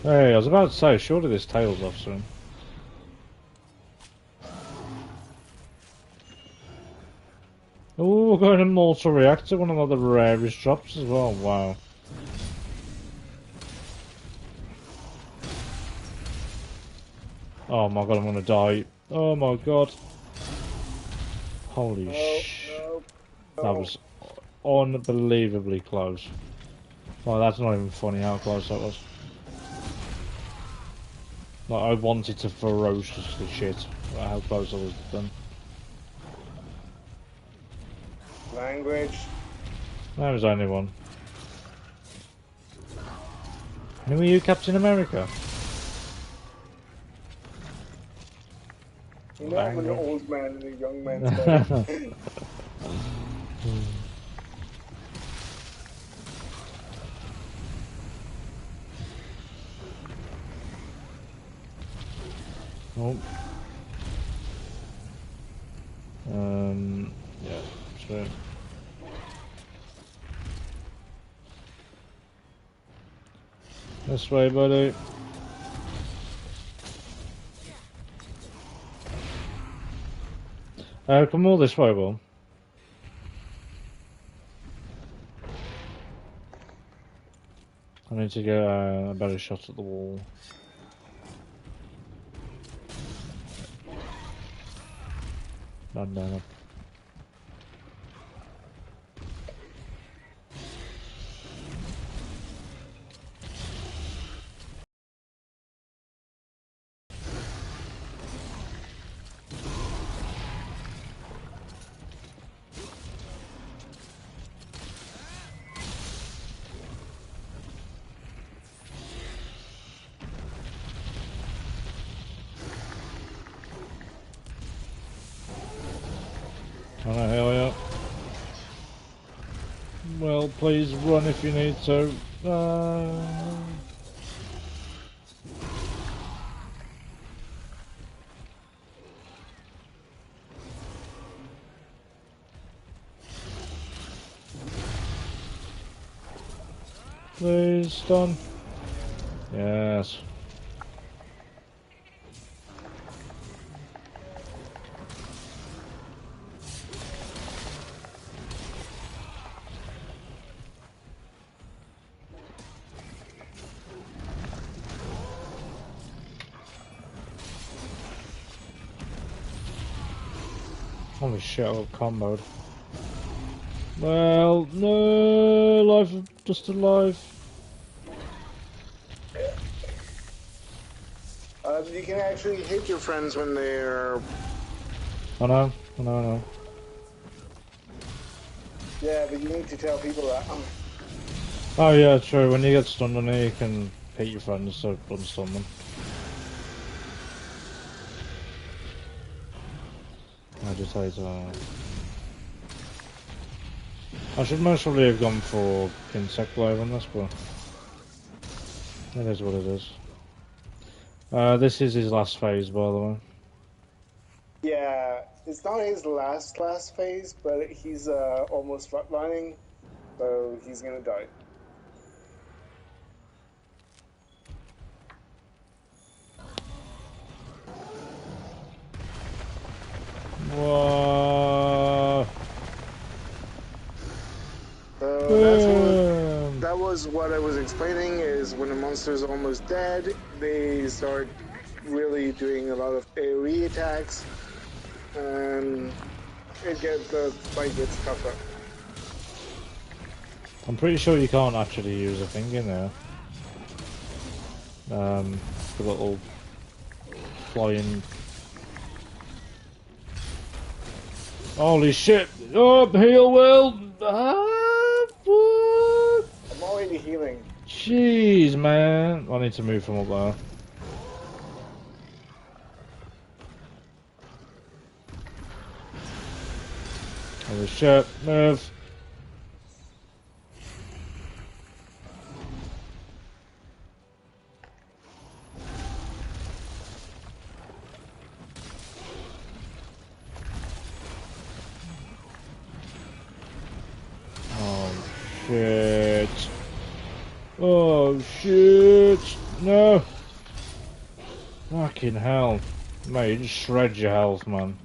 Hey, I was about to say, surely this tail's off soon. Oh, we're going to mortar reactor, one of the rarest drops as well. Wow. Oh my god, I'm gonna die. Oh my god. Holy sh... No, That was unbelievably close. Well, that's not even funny how close that was. Like, I wanted to ferociously shit about how close I was done. language. There was only one. Who are you, Captain America? You know, I'm an Language. old man in a young man's body. Oh. Yeah, sure. This way, buddy. Come all this way, Will. I need to get a better shot at the wall. God damn it. Oh no, hell yeah. Well, please run if you need to. Please, stun. Yes. Holy shit, I got comboed. Well, no, life, just alive. You can actually hit your friends when they're... I know, I know, I know. Yeah, but you need to tell people that. Oh yeah, true, when you get stunned on it, you can hit your friends to unstun them. I just hate I should most probably have gone for insect glaive on this, but it is what it is. This is his last phase, by the way. Yeah, it's not his last phase, but he's almost flatlining, so he's gonna die. Whoa. So that was what I was explaining, is when a monster is almost dead, they start really doing a lot of AoE attacks, and the fight gets tougher. I'm pretty sure you can't actually use a thing in there. The little flying... Holy shit! Oh, heal well! Ah, fuck! I'm already healing. Jeez, man. I need to move from up there. Holy shit, move. Oh shit. Oh shit. No. Fucking hell. Mate, you just shred your health, man.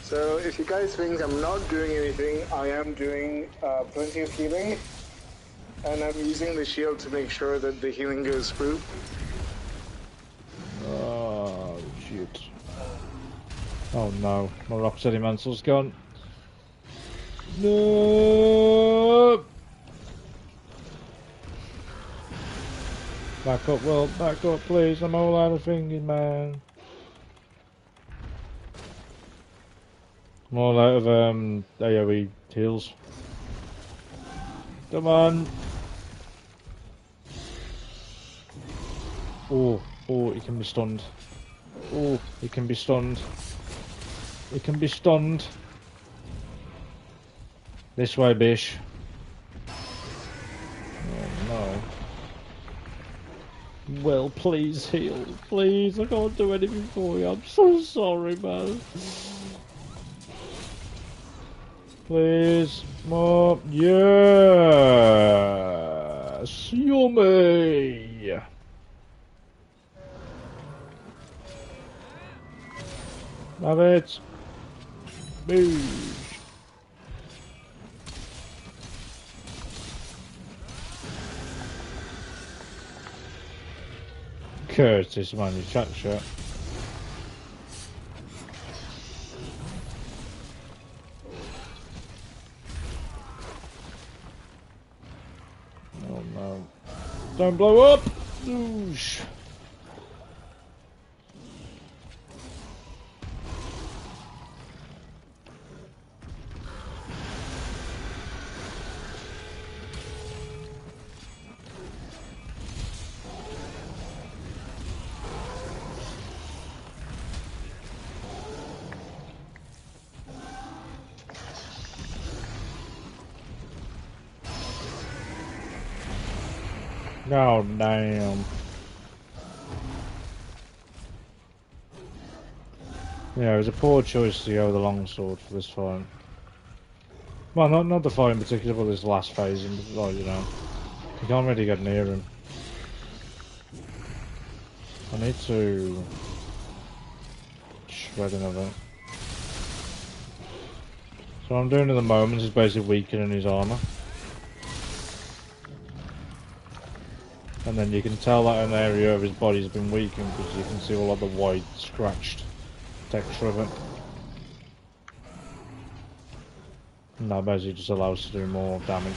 So if you guys think I'm not doing anything, I am doing plenty of healing. And I'm using the shield to make sure that the healing goes through. Oh shit. Oh no, my Rocksteady Mantle's gone. No! Back up, Will, back up, please. I'm all out of thinking, man. I'm all out of, AoE heals. Come on! Oh, he can be stunned. Oh, he can be stunned. He can be stunned. This way, bish. Oh no. Well, please heal. Please, I can't do anything for you. I'm so sorry, man. Please, more. Yes! Yummy! Have it. Move. Curtis, man, you chat shit. Oh no. Don't blow up! Oosh. Oh, damn. Yeah, it was a poor choice to go with the longsword for this fight. Well, not the fight in particular, but this last phase, and well, you know, you can't really get near him. I need to shred another. So what I'm doing at the moment is basically weakening his armor. And then you can tell that an area of his body's been weakened because you can see all of the white scratched texture of it. And that basically just allows us to do more damage.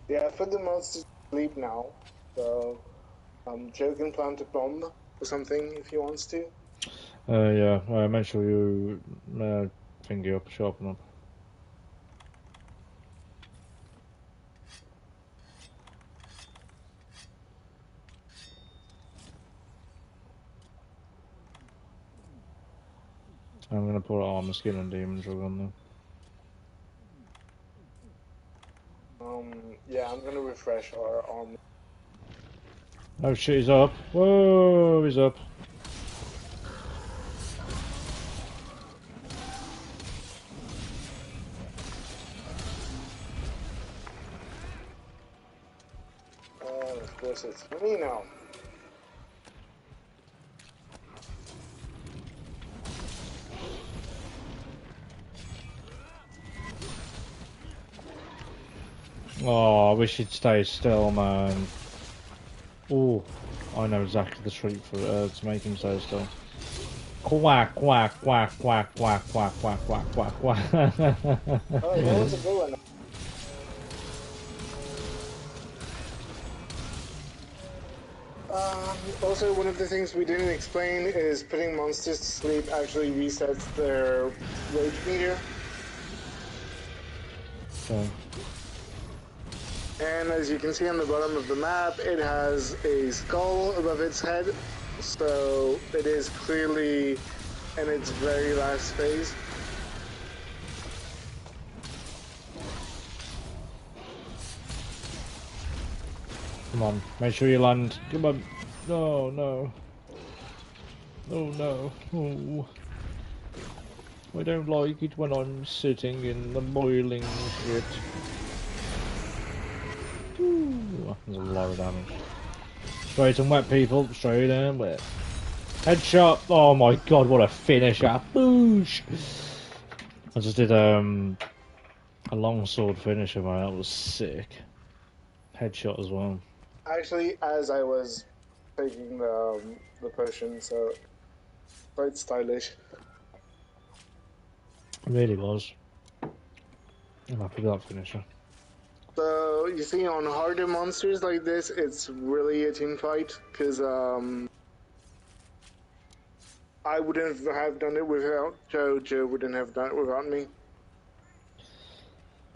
Yeah, I put the monster to sleep now. So Joe can plant a bomb or something if he wants to. Yeah, make sure you finger up, sharpen up. I'm gonna put armor, skill, and demon drug on there. Yeah, I'm gonna refresh our armor. Oh shit, he's up. Whoa, he's up. Of course, it's me now. Oh, I wish he'd stay still, man. Oh, I know exactly the treat for to make him stay still. Quack, quack, quack, quack, quack, quack, quack, quack, quack, quack. Oh, that was a good one. Also, one of the things we didn't explain is putting monsters to sleep actually resets their rage meter. So, And as you can see on the bottom of the map, it has a skull above its head, so it is clearly in its very last phase. come on, make sure you land. Come on. No, no. Oh no. Oh. I don't like it when I'm sitting in the boiling shit. Ooh, there's a lot of damage. Straight and wet, people. Straight and wet. Headshot. Oh my god, what a finisher. Boosh. I just did a longsword finisher, man. That was sick. Headshot as well. Actually, as I was taking the potion, so quite stylish. It really was. I'm happy with that finisher. So you see, on harder monsters like this, it's really a team fight because I wouldn't have done it without Joe. Joe wouldn't have done it without me.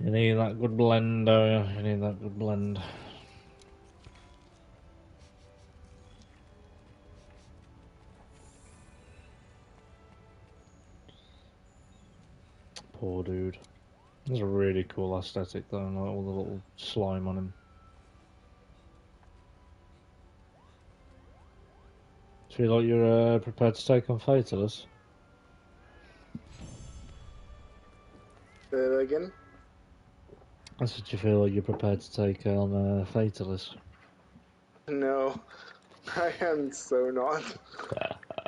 You need that good blend, oh yeah. You need that good blend. Poor dude. It's a really cool aesthetic though, like all the little slime on him. Feel like you're prepared to take on Fatalist? Say that again? I said you feel like you're prepared to take on Fatalist. No, I am so not.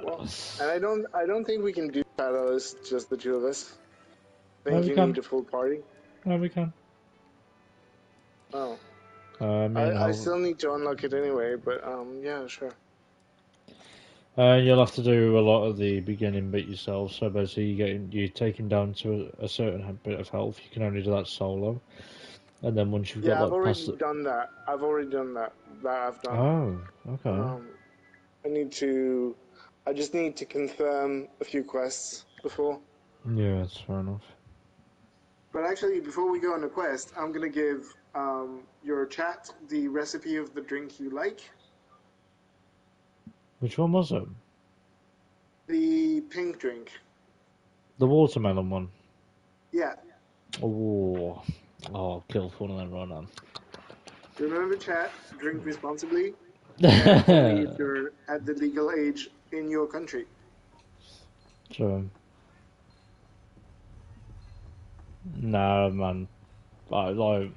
Well, and I don't think we can do Catalyst just the two of us. I No, think we you can. need a full party. No, we can. Oh, Me and I Hal. still need to unlock it anyway, but yeah, sure. You'll have to do a lot of the beginning bit yourself. So basically, you're taken down to a certain bit of health. You can only do that solo, and then once you've got Yeah, I've like past already the... done that. I've already done that. That I've done. Oh, okay. I need to. I just need to confirm a few quests before. Yeah, that's fair enough. But actually, before we go on the quest, I'm gonna give your chat the recipe of the drink you like. Which one was it? The pink drink. The watermelon one. Yeah. Oh, I'll kill for one of them right now. Remember, chat. Drink responsibly, and only if you're at the legal age in your country. So, nah, man. Like,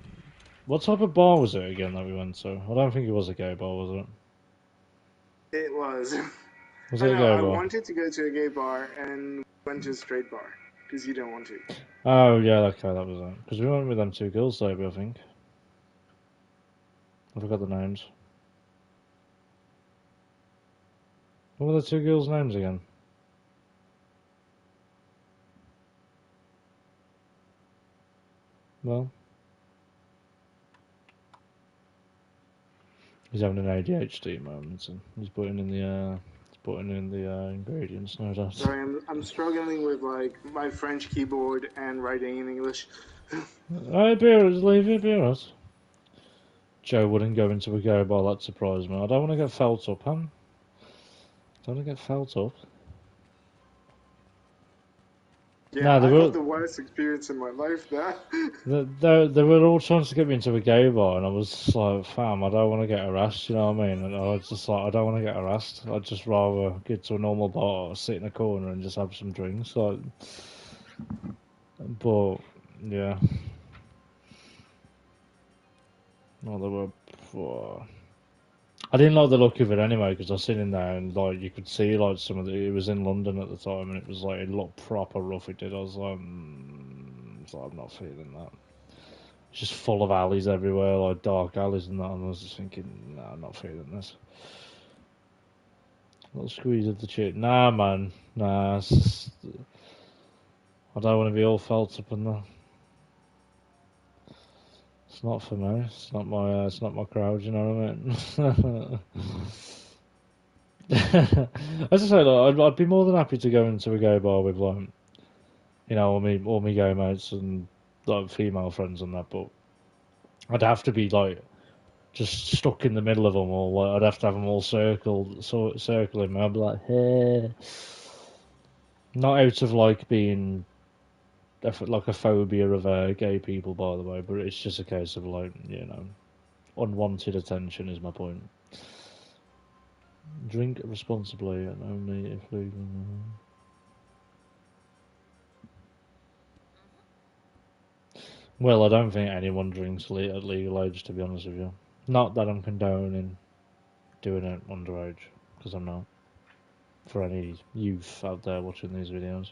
what type of bar was it again that we went to? I don't think it was a gay bar, was it? It was. Was I it a know. gay I bar? wanted to go to a gay bar and went to a straight bar because you don't want to. Oh, yeah, okay, that was it. Because we went with them two girls, maybe, I think. I forgot the names. What were the two girls' names again? Well, he's having an ADHD moment, and he's putting in the ingredients, no doubt. Sorry, I'm struggling with like my French keyboard and writing in English. Alright, Beerus, leave it, Beerus. Joe wouldn't go into a gay bar, that surprised me. I don't want to get felt up, huh? Don't want to get felt up. Yeah, No, they I had were the worst experience in my life there. they were all trying to get me into a gay bar, and I was just like, fam, I don't want to get harassed, you know what I mean? And I was just like, I don't want to get harassed. I'd just rather get to a normal bar, sit in a corner, and just have some drinks. Like, but yeah, no, they were. I didn't like the look of it anyway because I was sitting there and like you could see like some of the. It was in London at the time, and it was like it looked proper rough. It did. I was like, I'm not feeling that. It's just full of alleys everywhere, like dark alleys and that. And I was just thinking, nah, I'm not feeling this. Little squeeze of the chip. Nah, man. Nah, it's just, I don't want to be all felt up in there. It's not for me. It's not my crowd. You know what I mean? As I say, like, I'd be more than happy to go into a gay bar with like, you know, all me gay mates and like female friends and that. But I'd have to be like just stuck in the middle of them all. Like, I'd have to have them all circling me. I'd be like, hey, not out of like being like a phobia of gay people, by the way, but it's just a case of like, you know, unwanted attention is my point. Drink responsibly and only if legal. Well, I don't think anyone drinks at legal age, to be honest with you. Not that I'm condoning doing it underage, because I'm not. For any youth out there watching these videos.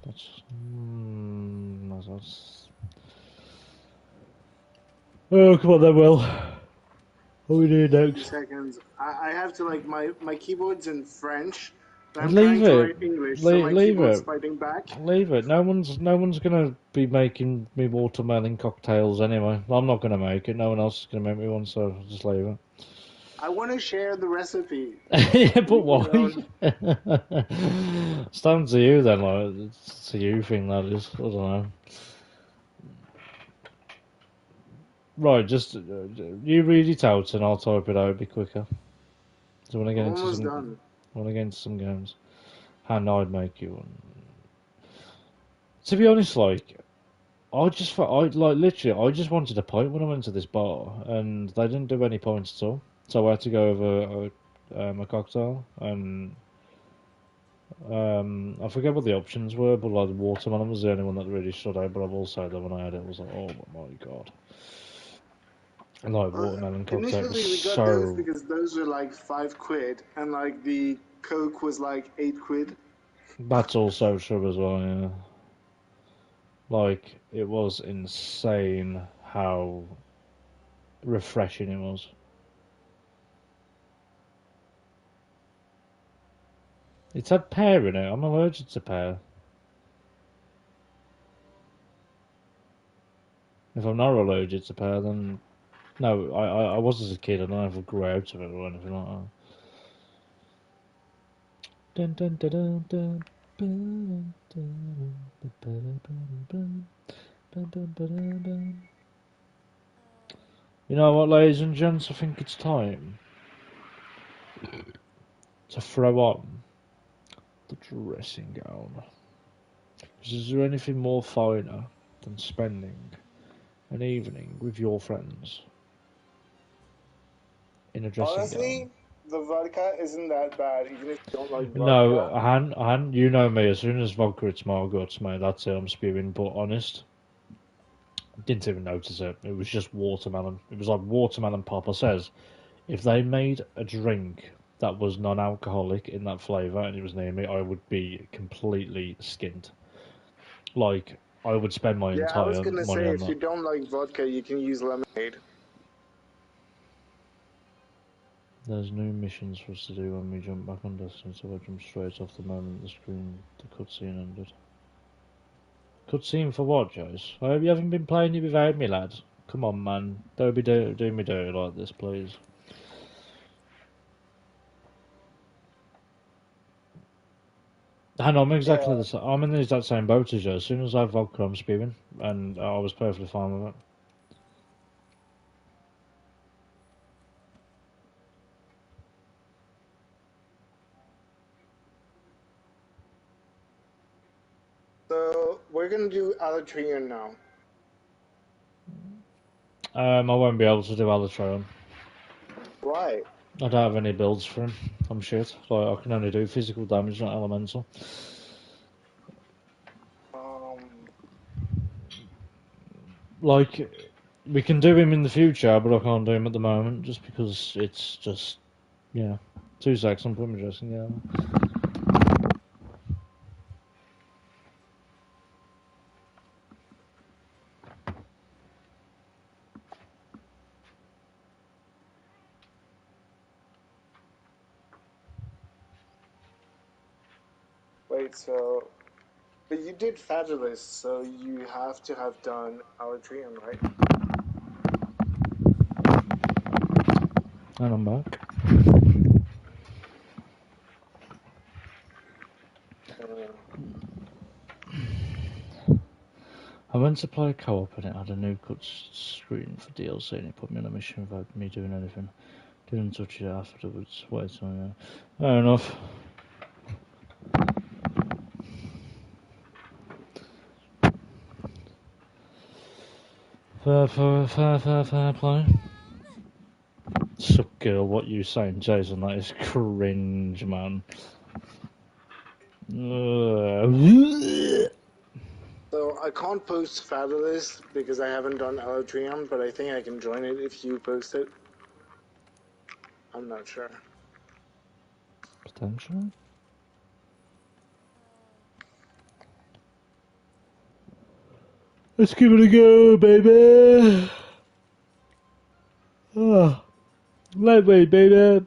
That's... Oh, come on then, Will. What are we doing next? Seconds. I have to like my keyboard's in French. But I'm Leave trying to it. write English, so my Leave keyboard's it. fighting back. Leave it. No one's gonna be making me watermelon cocktails anyway. I'm not gonna make it. No one else is gonna make me one, so just leave it. I want to share the recipe. Yeah, but Leave me why? alone. It's down to you then. Like, it's a you thing, that is. I don't know. Right, just you read it out and I'll type it out. It'd be quicker. So when I get I'm into almost done. some games, and I'd make you one. To be honest, like literally, I just wanted a pint when I went to this bar, and they didn't do any points at all. So I had to go over a cocktail, and I forget what the options were, but like watermelon was the only one that really stood out. But I've also that when I had it, I was like, oh my god. And like watermelon cocktail was Initially, we got those so. because those were like £5, and like the Coke was like £8. That's also true as well, yeah. Like, it was insane how refreshing it was. It's had pear in it. I'm allergic to pear. If I'm not allergic to pear, then no, I was as a kid. I don't know if I grew out of it or anything like that. Dun, dun, dun, dun, dun, dun, dun, dun, dun, dun, dun, dun. You know what, ladies and gents? I think it's time to throw on the dressing gown. Is there anything more finer than spending an evening with your friends in a dressing gown? Honestly, the vodka isn't that bad, even if you don't like No, vodka. you know me. As soon as vodka hits my guts, mate, that's it. I'm spewing. But honest, didn't even notice it. It was just watermelon. It was like watermelon pop. I says, if they made a drink that was non-alcoholic in that flavour and it was near me, I would be completely skint. Like, I would spend my Yeah, I was entire gonna money say on if you that. don't like vodka, you can use lemonade. There's new missions for us to do when we jump back on Destiny, so I jump straight off the moment the cutscene ended. Cutscene for what, Joyce? I hope you haven't been playing it without me, lad. Come on, man. Don't be doing me dirty like this, please. I know, I'm exactly Yeah. the same. I'm in the exact same boat as you. As soon as I have vodka, I'm spewing, and I was perfectly fine with it. So we're gonna do Alatrian now. I won't be able to do Alatron. Why? I don't have any builds for him. I'm shit. Like, I can only do physical damage, not elemental. Um. Like, we can do him in the future, but I can't do him at the moment, just because it's just, yeah. 2 seconds, I'm putting my dressing down. Wait, so but you did Fabulous, so you have to have done Alatrium, right? And I'm back. Uh, I went to play co-op and it had a new cut screen for DLC and it put me on a mission without me doing anything. Didn't touch it afterwards. Wait, yeah. Fair enough. Fair play. Suck girl, what you saying, Jason? That is cringe, man. so I can't post Fabulous because I haven't done Alatrium, but I think I can join it if you post it. I'm not sure. Potentially. Let's give it a go, baby. Oh, lightweight, baby.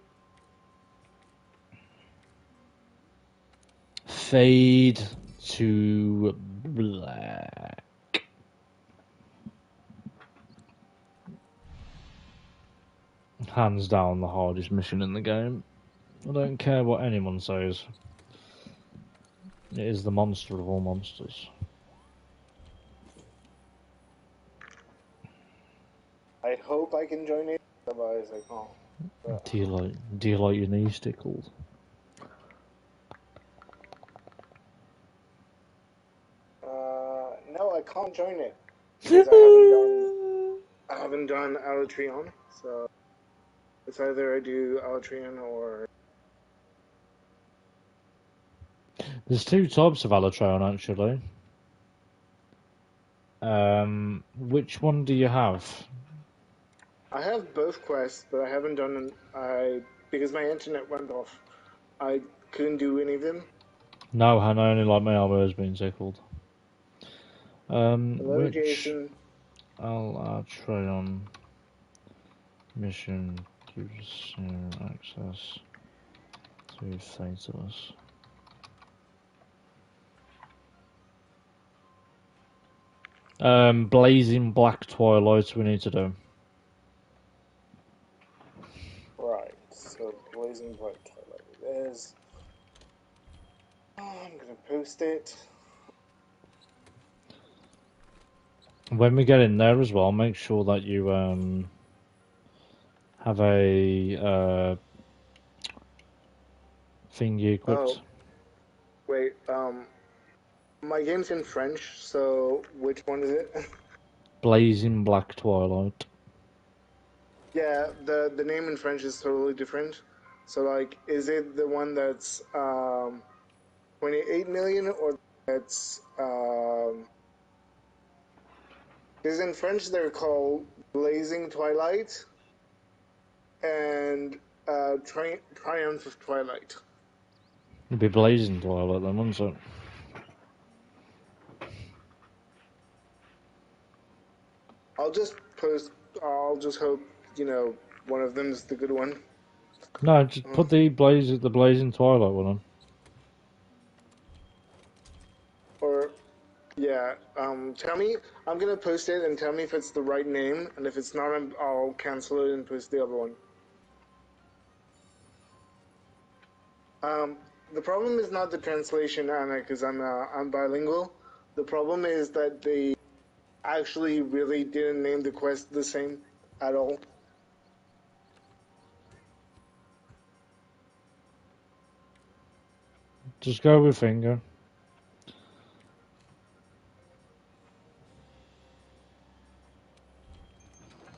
Fade to black. Hands down the hardest mission in the game. I don't care what anyone says. It is the monster of all monsters. I hope I can join it, otherwise I can't. But, Do you like your knees tickled? no, I can't join it because I haven't done Alatrion, so it's either I do Alatrion or There's 2 types of Alatron actually. Which one do you have? I have both quests, but I haven't done because my internet went off. I couldn't do any of them. No, Hannah, only like my elbow has been tickled. Hello, Which Jason. Alatron mission gives you access to Fatalist? Blazing Black Twilight we need to do. Right, so Blazing Bright Twilight it is. Oh, I'm gonna post it. When we get in there as well, make sure that you have a thingy equipped. Oh, wait, my game's in French, so which one is it? Blazing Black Twilight. Yeah, the name in French is totally different. So like, is it the one that's 28 million or that's because in French they're called Blazing Twilight and Triumph of Twilight. It'd be Blazing Twilight then, wouldn't it? I'll just post. I'll just hope one of them is the good one. No, just put the Blazing Twilight one on. Or yeah, tell me. I'm gonna post it and tell me if it's the right name, and if it's not, I'll cancel it and post the other one. Um, the problem is not the translation, Anna, because I'm bilingual. The problem is that they actually really didn't name the quest the same at all. Just go with finger.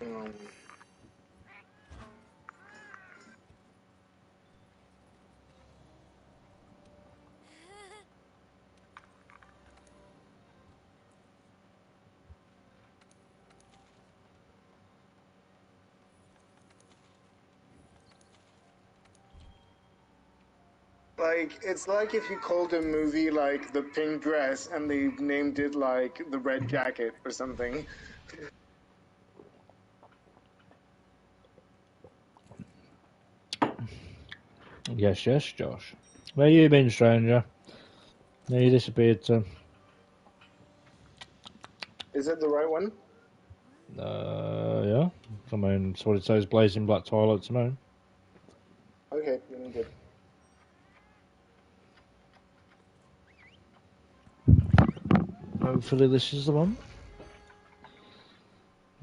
Um, Like it's like if you called a movie like The Pink Dress and they named it like The Red Jacket or something. Yes, yes, Josh. Where you been, stranger? Now you disappeared to. Is it the right one? Yeah. I mean, that's what it says, blazing black toilet to me. Okay, then good. Hopefully this is the one.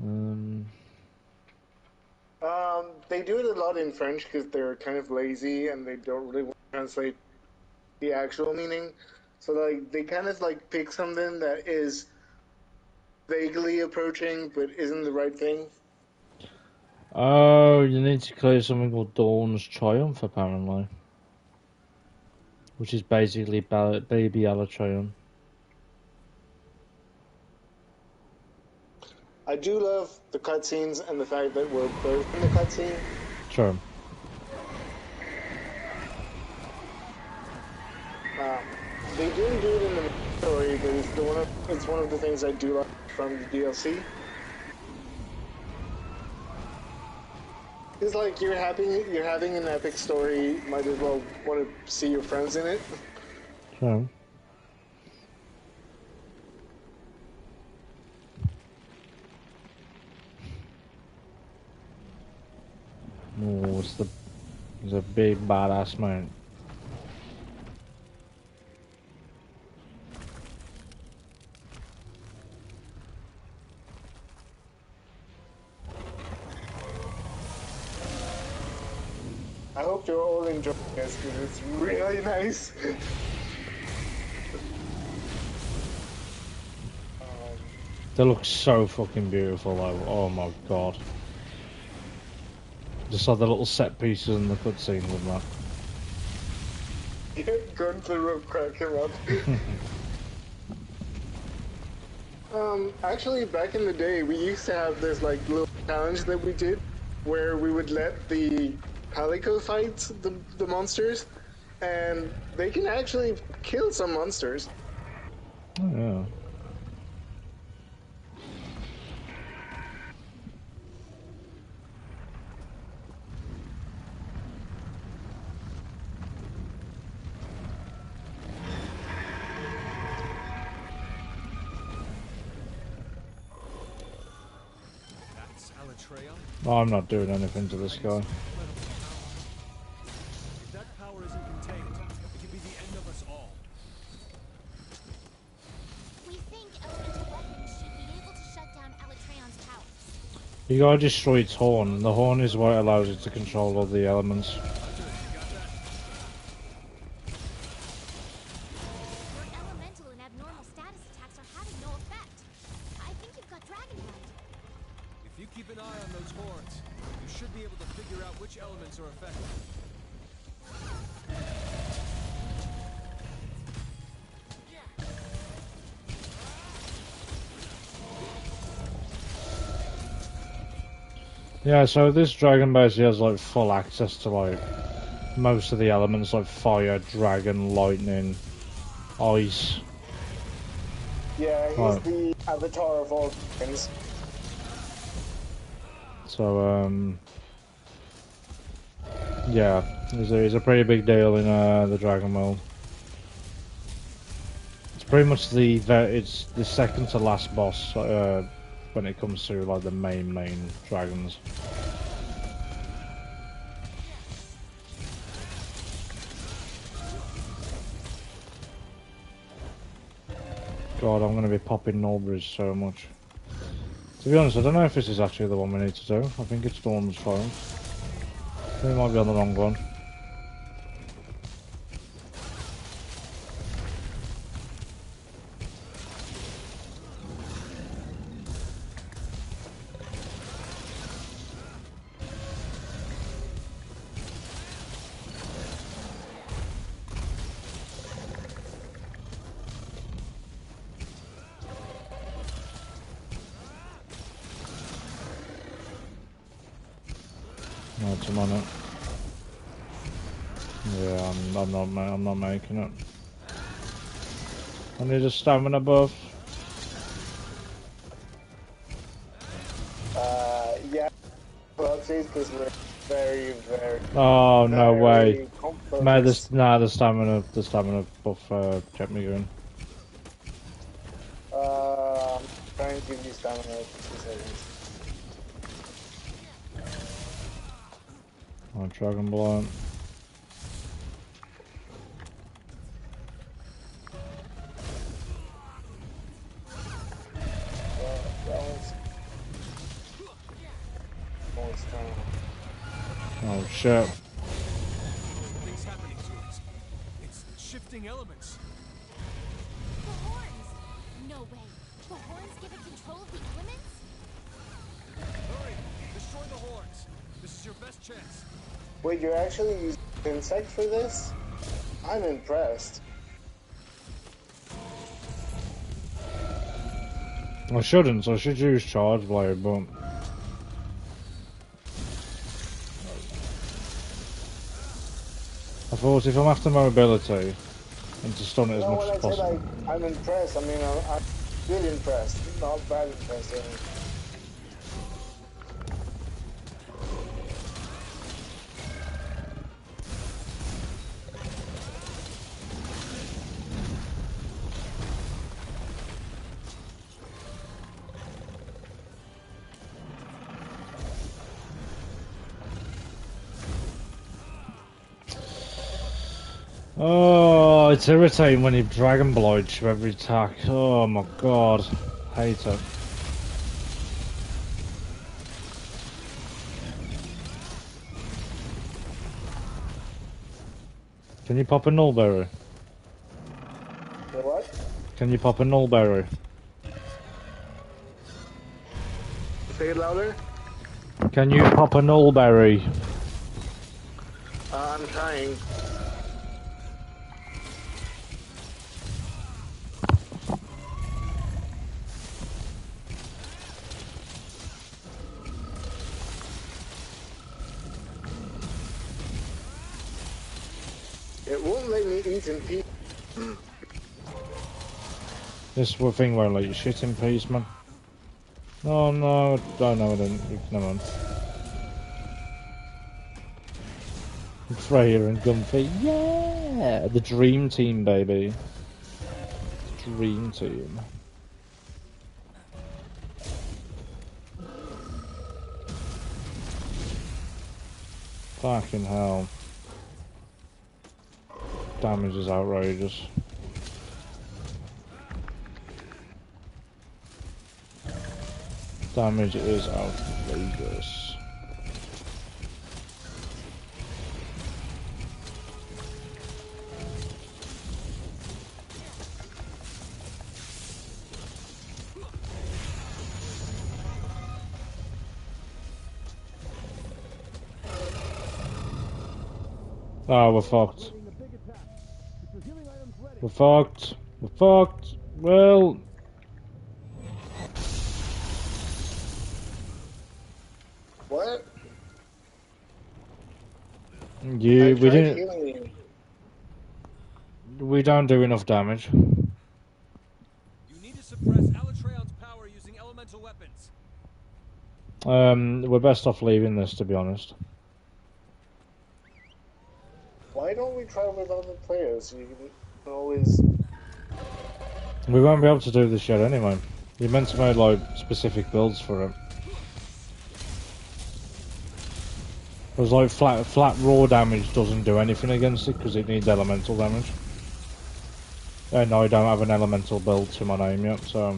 Um, They do it a lot in French because they're kind of lazy and they don't really want to translate the actual meaning. So like they kind of like pick something that is vaguely approaching but isn't the right thing. oh, you need to clear something called Dawn's Triumph, apparently. Which is basically Baby Alatrion. I do love the cutscenes and the fact that we're both in the cutscene. Sure. They didn't do it in the main story, but it's one of the things I do like from the DLC. It's like you're having an epic story, might as well want to see your friends in it. Sure. Oh, it's a big badass man. I hope you're all enjoying this because it's really nice. They look so fucking beautiful though. Oh my god. Just like the little set pieces in the cutscenes and Going through rope crack him up. Actually, back in the day, we used to have this like little challenge that we did, where we would let the Palico fight the monsters, and they can actually kill some monsters. that. Oh, yeah. Oh, I'm not doing anything to this guy. If that power isn't contained, it could be the end of us all. We think elemental weapons should be able to shut down Alatreon's powers. You gotta destroy its horn. The horn is what allows it to control all the elements. Your elemental and abnormal status attacks are having no effect. I think you've got Dragonblight. If you keep an eye on those horns, you should be able to figure out which elements are affected. Yeah, so this dragon basically has like full access to like most of the elements like fire, dragon, lightning, ice. Yeah, he's the avatar of all things. So yeah, he's a pretty big deal in the Dragon world. It's pretty much it's the second to last boss when it comes to like the main dragons. God, I'm gonna be popping Norbridge so much. To be honest, I don't know if this is actually the one we need to do. I think it's Dawn's phone. We might be on the wrong one. No, it's a minute. Yeah, I'm not making it. I need a stamina buff. Yeah, well, because we're very, very, Oh no way! very Mate, focused. the stamina buff kept me going. I'm trying to give you stamina for 2 seconds. Oh, Dragon Blind. That one's down. Oh shit! Things happening to us. It's shifting elements. The horns! No way. The horns give it control of the elements? Hurry! Destroy the horns. This is your best chance. Wait, you're actually using insect for this? I'm impressed. I shouldn't. I should use Charge Blade, but I thought if I'm after mobility and to stun it as No, much when as I say possible. like I'm impressed, I mean I'm good impressed, not bad impressed. Oh, it's irritating when you Dragon Blade you every attack. Oh my god, hate it. Can you pop a nullberry? The what? Can you pop a nullberry? Say it louder. Can you pop a nullberry? I'm trying. It won't let me eat in peace. This thing won't let you shit in peace, man. Oh no, oh no, I didn't. Never mind. Freya and Gumpy, yeah! The dream team, baby. Dream team. Fucking hell. Damage is outrageous. Damage is outrageous. Oh, we're fucked. We're fucked. We're fucked. Well, What? yeah, I we tried didn't. healing you. We don't do enough damage. You need to suppress Alatreon's power using elemental weapons. We're best off leaving this, to be honest. Why don't we try with other players? You can always. We won't be able to do this yet anyway. You're meant to make like specific builds for it. There's like flat raw damage doesn't do anything against it because it needs elemental damage. And I don't have an elemental build to my name yet, so.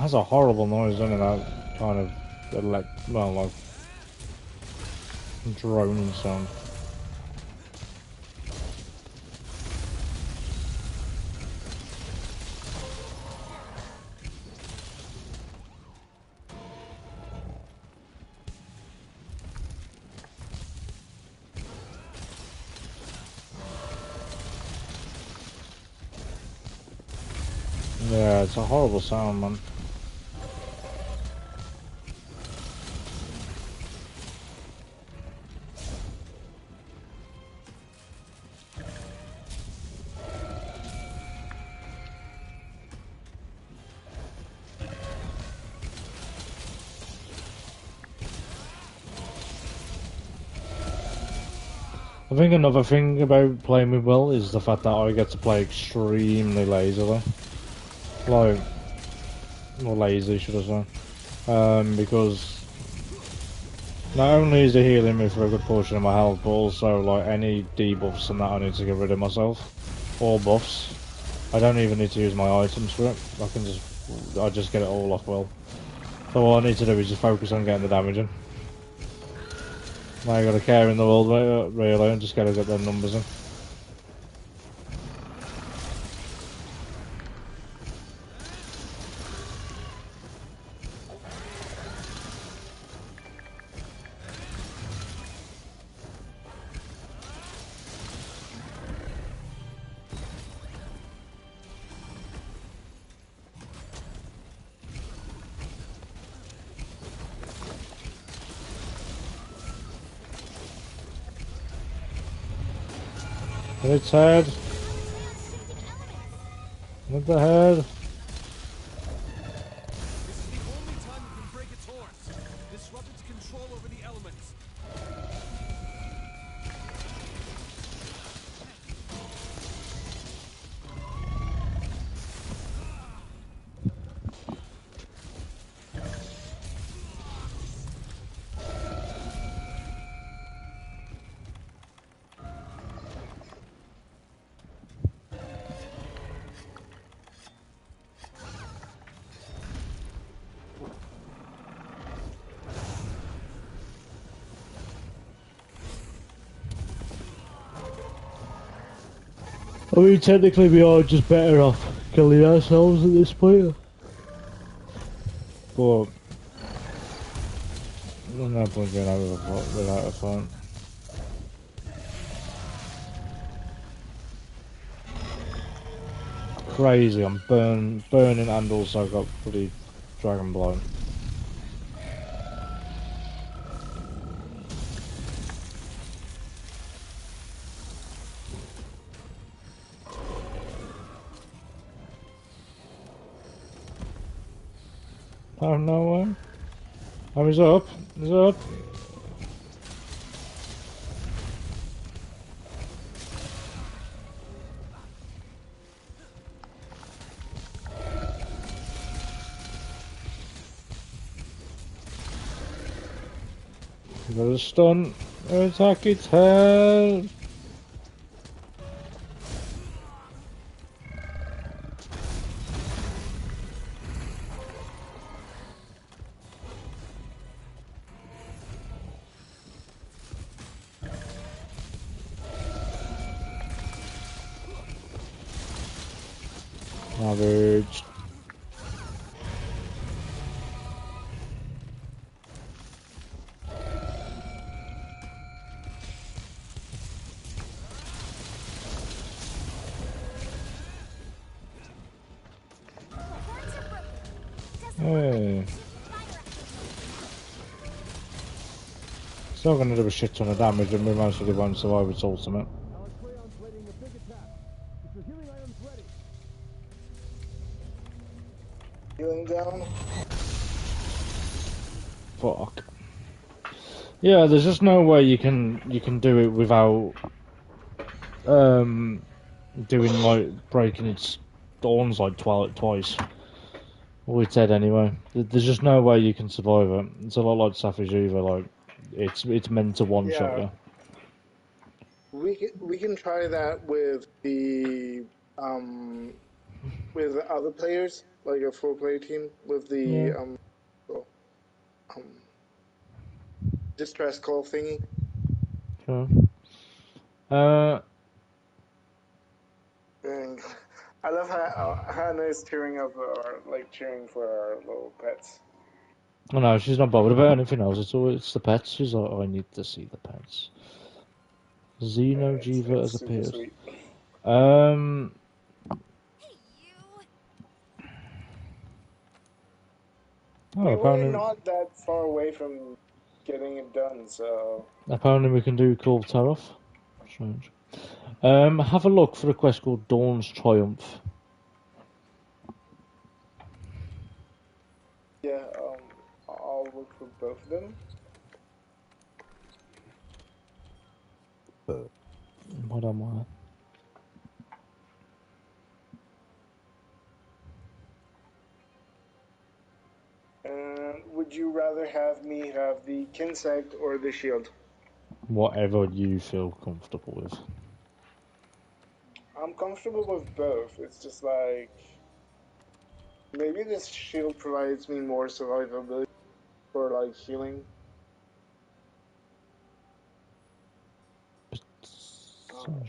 has a horrible noise, doesn't it? That kind of well, like drone sound. Yeah, it's a horrible sound, man. I think another thing about playing with Will is the fact that I get to play extremely lazily. Like, or lazy, should I say. Because not only is he healing me for a good portion of my health, but also, like, any debuffs and that I need to get rid of myself. Or buffs. I don't even need to use my items for it. I just get it all off Will. So all I need to do is just focus on getting the damage in. I ain't got a care in the world, really, and just gotta get them numbers in. Hit its head. Hit the head. This is the only time you can break its horns. Disrupt its control over the elements. I mean, technically we are just better off killing ourselves at this point. But there's no point going out without a fight. Crazy, I'm burning and also got bloody dragon blind. Oh no way. Oh, he's up. He's up. Got a stun. Attack its head. Average. Hey. Still gonna do a shit ton of damage and we mostly won't survive its ultimate. Healing down. Fuck. Yeah, there's just no way you can do it without doing like breaking its horns like twice. Or its head anyway. There's just no way you can survive it. It's a lot like Savage Eva, like it's meant to one shot you. We can try that with the with other players. like a full play team with the Yeah. well, um distress call thingy. Sure. Uh, And I love how Hannah is cheering for our little pets. I know she's not bothered about anything else. It's the pets. She's like, I need to see the pets. Xenojiva It's has super appeared. sweet. Um, Hey, you. oh, We were apparently, not that far away from getting it done, so apparently we can do Call of Taroth. Strange. Have a look for a quest called Dawn's Triumph. yeah. I'll look for both of them. What am I? And would you rather have me have the Kinsect or the shield? Whatever you feel comfortable with. I'm comfortable with both. It's just like maybe this shield provides me more survivability for like healing.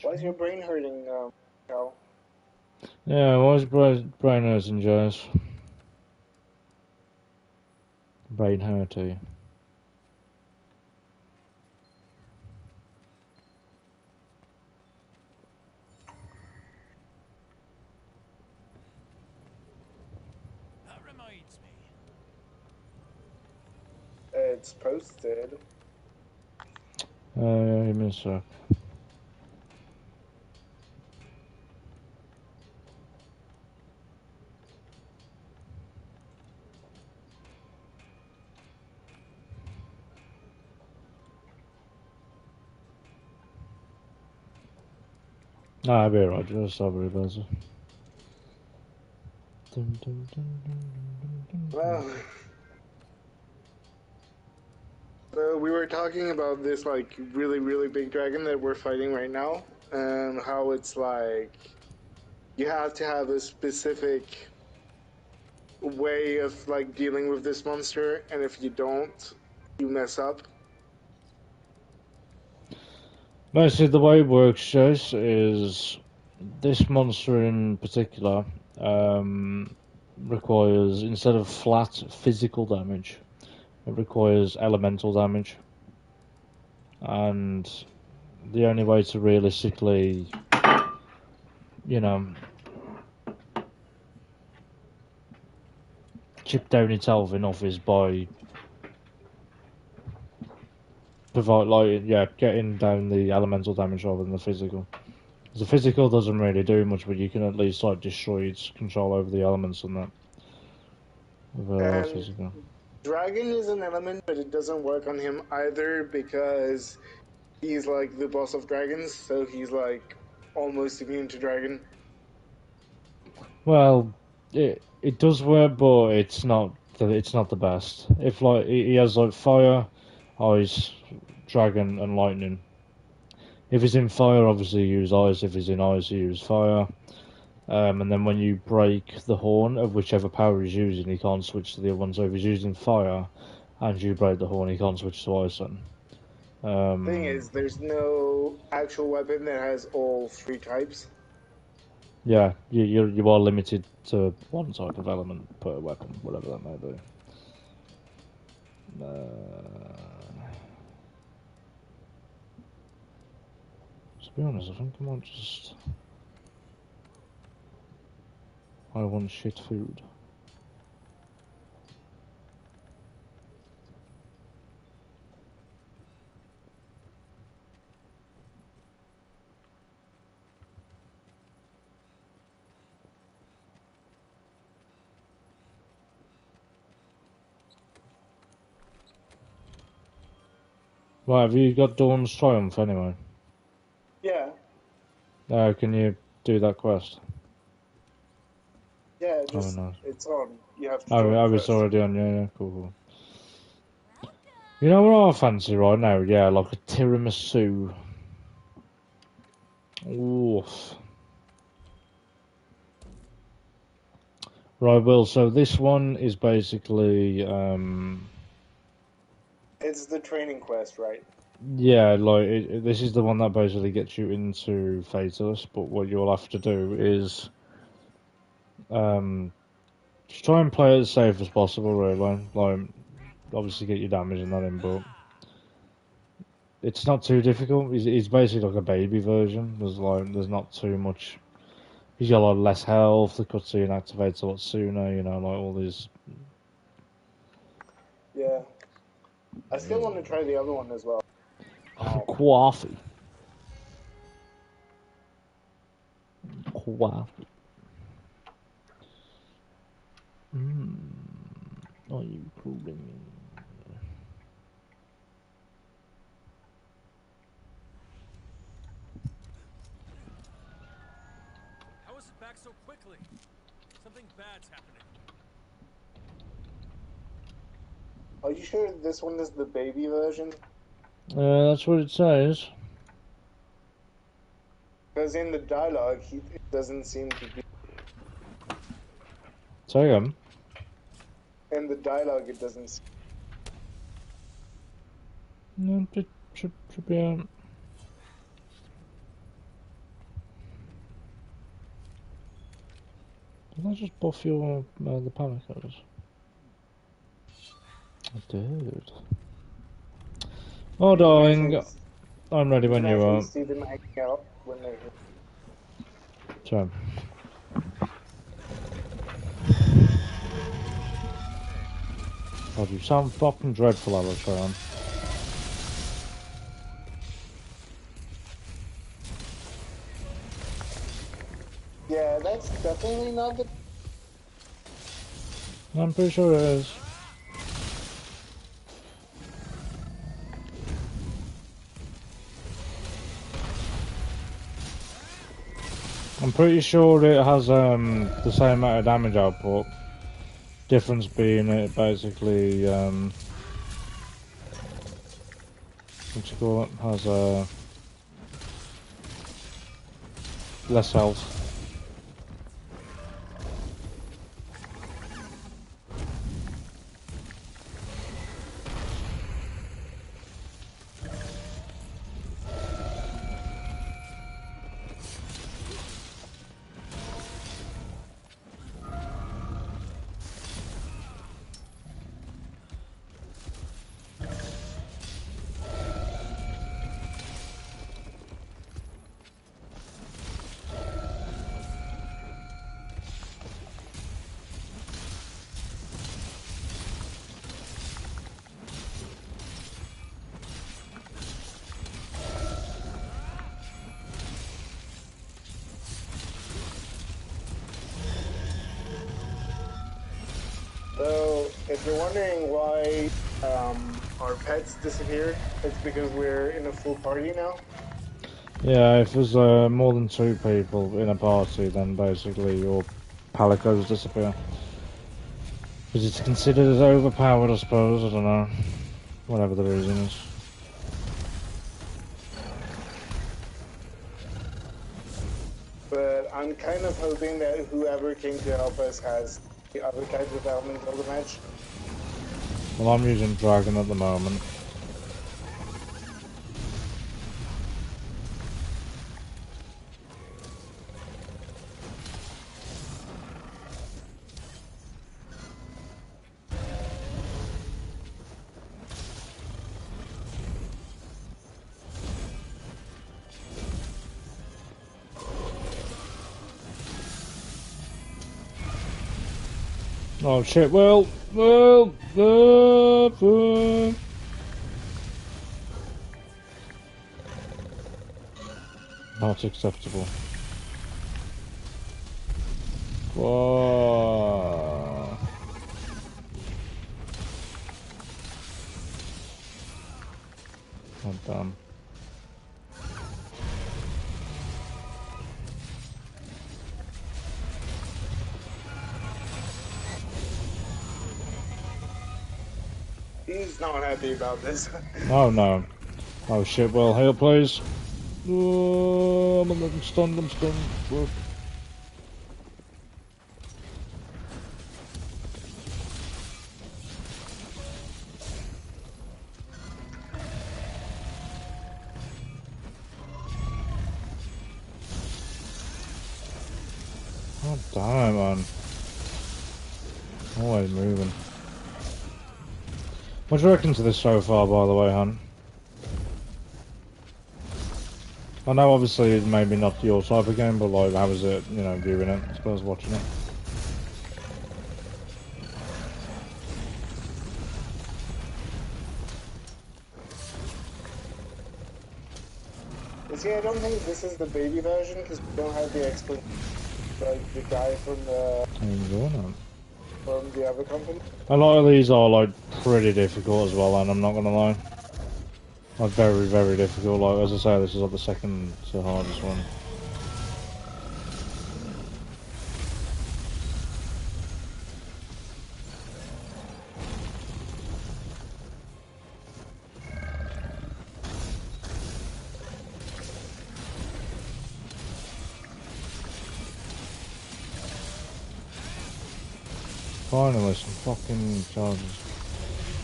Why is your brain hurting, Cal? Yeah, why is brain hurting, Jazz? Brain hurting. That reminds me. It's posted. Give me a sec. Ah, I'll be alright, just I'll be busy. Well, so we were talking about this like really, really big dragon that we're fighting right now, and how it's like you have to have a specific way of like dealing with this monster, and if you don't, you mess up. Basically, the way it works, Chase, is this monster in particular requires, instead of flat physical damage, it requires elemental damage. And the only way to realistically, you know, chip down its health enough is by getting down the elemental damage rather than the physical. The physical doesn't really do much, but you can at least like destroy its control over the elements and that. With And physical. dragon is an element, but it doesn't work on him either because he's like the boss of dragons, so he's like almost immune to dragon. Well, it does work, but it's not the best. If like he has like fire, ice, dragon, and lightning. If he's in fire, obviously you use ice. If he's in ice, you use fire. And then when you break the horn of whichever power he's using, he can't switch to the other one. So if he's using fire, and you break the horn, he can't switch to ice. Then. Thing is, there's no actual weapon that has all three types. Yeah, you are limited to one type of element per weapon, whatever that may be. To be honest, I think I might just. I want shit food. Right, have you got Dawn's Triumph anyway? Yeah, Can you do that quest? yeah, Oh, just nice. it's on. You have to Oh, join it's first. already on. Yeah, cool. You know what I fancy right now? Yeah, like a tiramisu. Oof. Right, well, so this one is basically, It's the training quest, right? yeah, like, this is the one that basically gets you into Fatalist, but what you'll have to do is, just try and play it as safe as possible, really. Like, obviously get your damage and that in, but it's not too difficult. It's basically like a baby version. There's not too much. He's got a lot less health. The cutscene activates a lot sooner. You know, like all these. Yeah. I still want to try the other one as well. Coffee. Coffee. Are you calling me? How is it back so quickly? Something bad's happening. Are you sure this one is the baby version? That's what it says. Because in the dialogue, it doesn't seem to be. Say again. In the dialogue, it doesn't seem. No, it should be out. Did I just buff your the panic codes? I did. Oh, darling, I'm ready You when can you actually are. see them acting out when they're. So. God, you sound fucking dreadful, Alatron. Yeah, that's definitely not the. I'm pretty sure it is. I'm pretty sure it has the same amount of damage output. Difference being it basically what you call it, has less health. So, if you're wondering why our pets disappeared, it's because we're in a full party now. Yeah, if there's more than 2 people in a party, then basically your palicos disappear. Because it's considered as overpowered, I suppose. I don't know. Whatever the reason is. But I'm kind of hoping that whoever came to help us has the other type of elemental damage. Well, I'm using Dragon at the moment. Oh shit, not acceptable. Whoa. God damn. He's not happy about this. Oh no. Oh shit, well, heal please. Oh, I'm stunned, I'm stunned. Whoop. God damn it, man. Always moving. What do you reckon to this so far, by the way, hon? I know obviously it's maybe not your type of game, but like, how was it, you know, viewing it, I suppose, watching it? You see, I don't think this is the baby version because we don't have the explanation, like the guy from I'm enjoying the other company. it. A lot of these are like pretty difficult as well, and I'm not gonna lie. Like very, very difficult. Like as I say, this is like the second to hardest one. Finally, some fucking charges.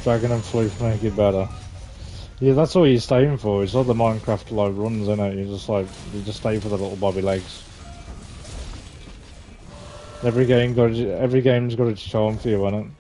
Dragon and Floof make it better. Yeah, that's all you're staying for. It's like the Minecraft like runs, isn't it? You just stay for the little bobby legs. Every game's got its charm for you, hasn't it?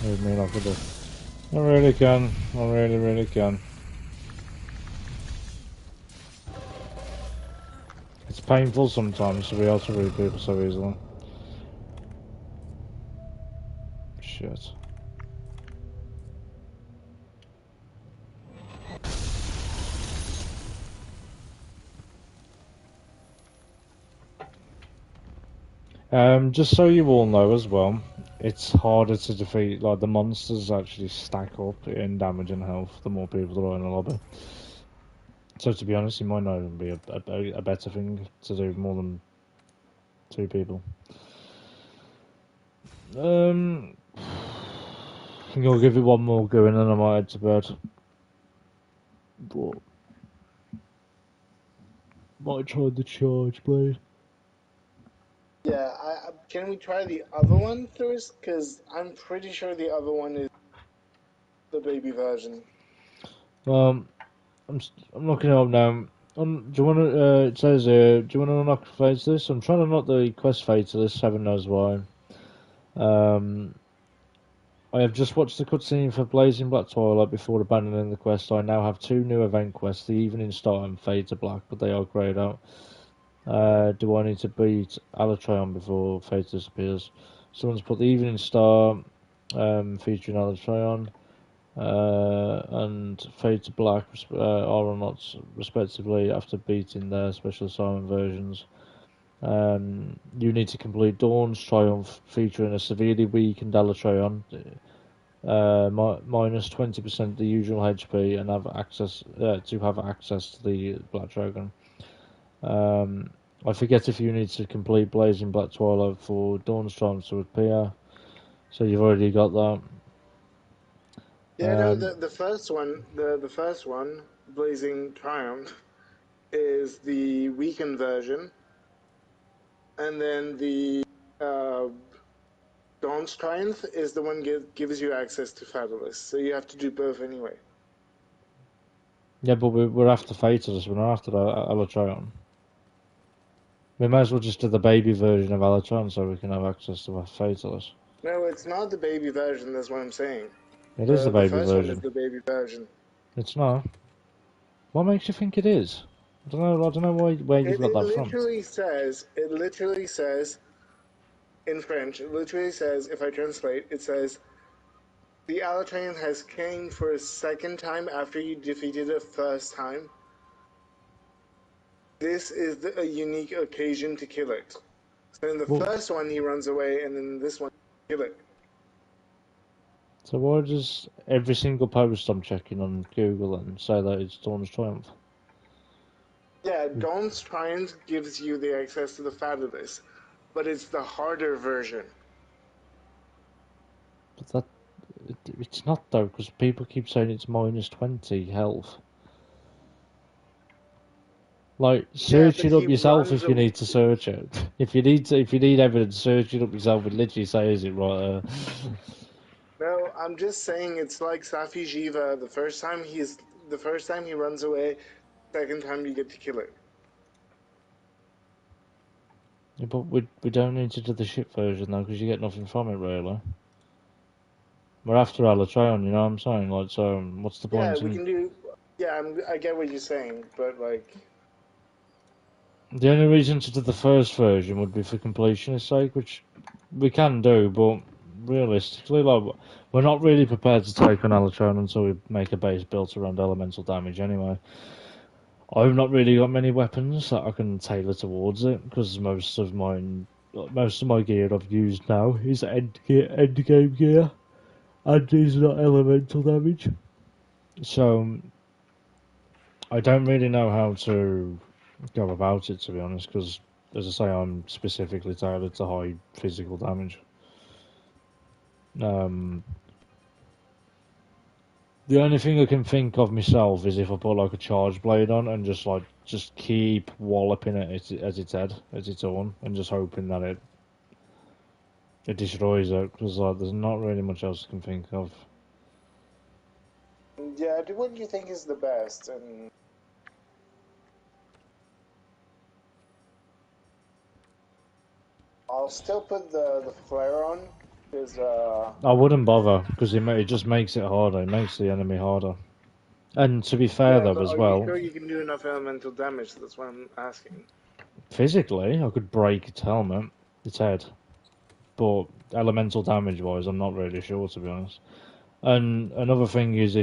Leave me like a bit. I really can. I really, really can. It's painful sometimes to be able to read people so easily. Shit. Just so you all know as well, it's harder to defeat, like the monsters actually stack up in damage and health the more people there are in the lobby. So to be honest, it might not even be a better thing to do more than 2 people. I think I'll give it one more go and then I might head to bed. But might try the charge blade. Yeah, can we try the other one first? Because I'm pretty sure the other one is the baby version. I'm looking it up now. Do you want to? It says do you want to unlock Fatalist? I'm trying to unlock the quest Fatalist. Heaven knows why. I have just watched the cutscene for Blazing Black Twilight before abandoning the quest. I now have 2 new event quests: the Evening Star and Fade to Black, but they are greyed out. Do I need to beat Alatreon before Fatalist appears? Someone's put the Evening Star, featuring Alatreon. And Fade to Black are not respectively after beating their special assignment versions. You need to complete Dawn's Triumph featuring a severely weakened Alatreon, minus 20% the usual HP, and have access to the Black Dragon. I forget if you need to complete Blazing Black Twilight for Dawn's Triumph to appear. So you've already got that. Yeah, no, the first one, the first one, Blazing Triumph, is the weakened version, and then the Dawn's Triumph is the one gives you access to Fabulous. So you have to do both anyway. Yeah, but we're after Fatalist, we're not after Alatreon. We might as well just do the baby version of Alatreon so we can have access to a Fatalist. No, it's not the baby version. That's what I'm saying. It is the The baby first one is version. the baby version. It's not. What makes you think it is? I don't know. I don't know where you've got that from. It literally says, in French, it literally says, if I translate, it says, the Alatreon has came for a second time after you defeated it first time. This is a unique occasion to kill it. So in the first one, he runs away, and in this one, kill it. So why does every single post I'm checking on Google and say that it's Dawn's Triumph? Yeah, Dawn's Triumph gives you the access to the Fabulous. but it's the harder version. But it's not though, because people keep saying it's minus 20 health. Like, Yeah, search but it up he yourself runs if you need to search it. If you need evidence, search it up yourself. It literally says it right there. No, I'm just saying it's like Safi Jiva. The first time he runs away, second time you get to kill it. Yeah, but we don't need to do the shit version though, because you get nothing from it really. We're after Alatreon, you know what I'm saying? Like, so what's the Yeah, point we in? can do. Yeah, I get what you're saying, but like, The only reason to do the first version would be for completionist sake, which we can do, but realistically, like, we're not really prepared to take on Alatron until we make a base built around elemental damage anyway. I've not really got many weapons that I can tailor towards it, because most of my gear I've used now is end game gear, and is not elemental damage. So, I don't really know how to go about it, to be honest, because, as I say, I'm specifically tailored to high physical damage. Um, the only thing I can think of myself is if I put like a charge blade on and just keep walloping it as its head, as its own, and just hoping that it destroys it, because like, there's not really much else I can think of. yeah, do what you think is the best, and I'll still put the flare on because I wouldn't bother, because it just makes it harder, it makes the enemy harder. And to be fair yeah, though, but as are you well, sure you can do enough elemental damage? That's what I'm asking. physically, I could break its helmet, its head, but elemental damage wise, I'm not really sure, to be honest. And another thing is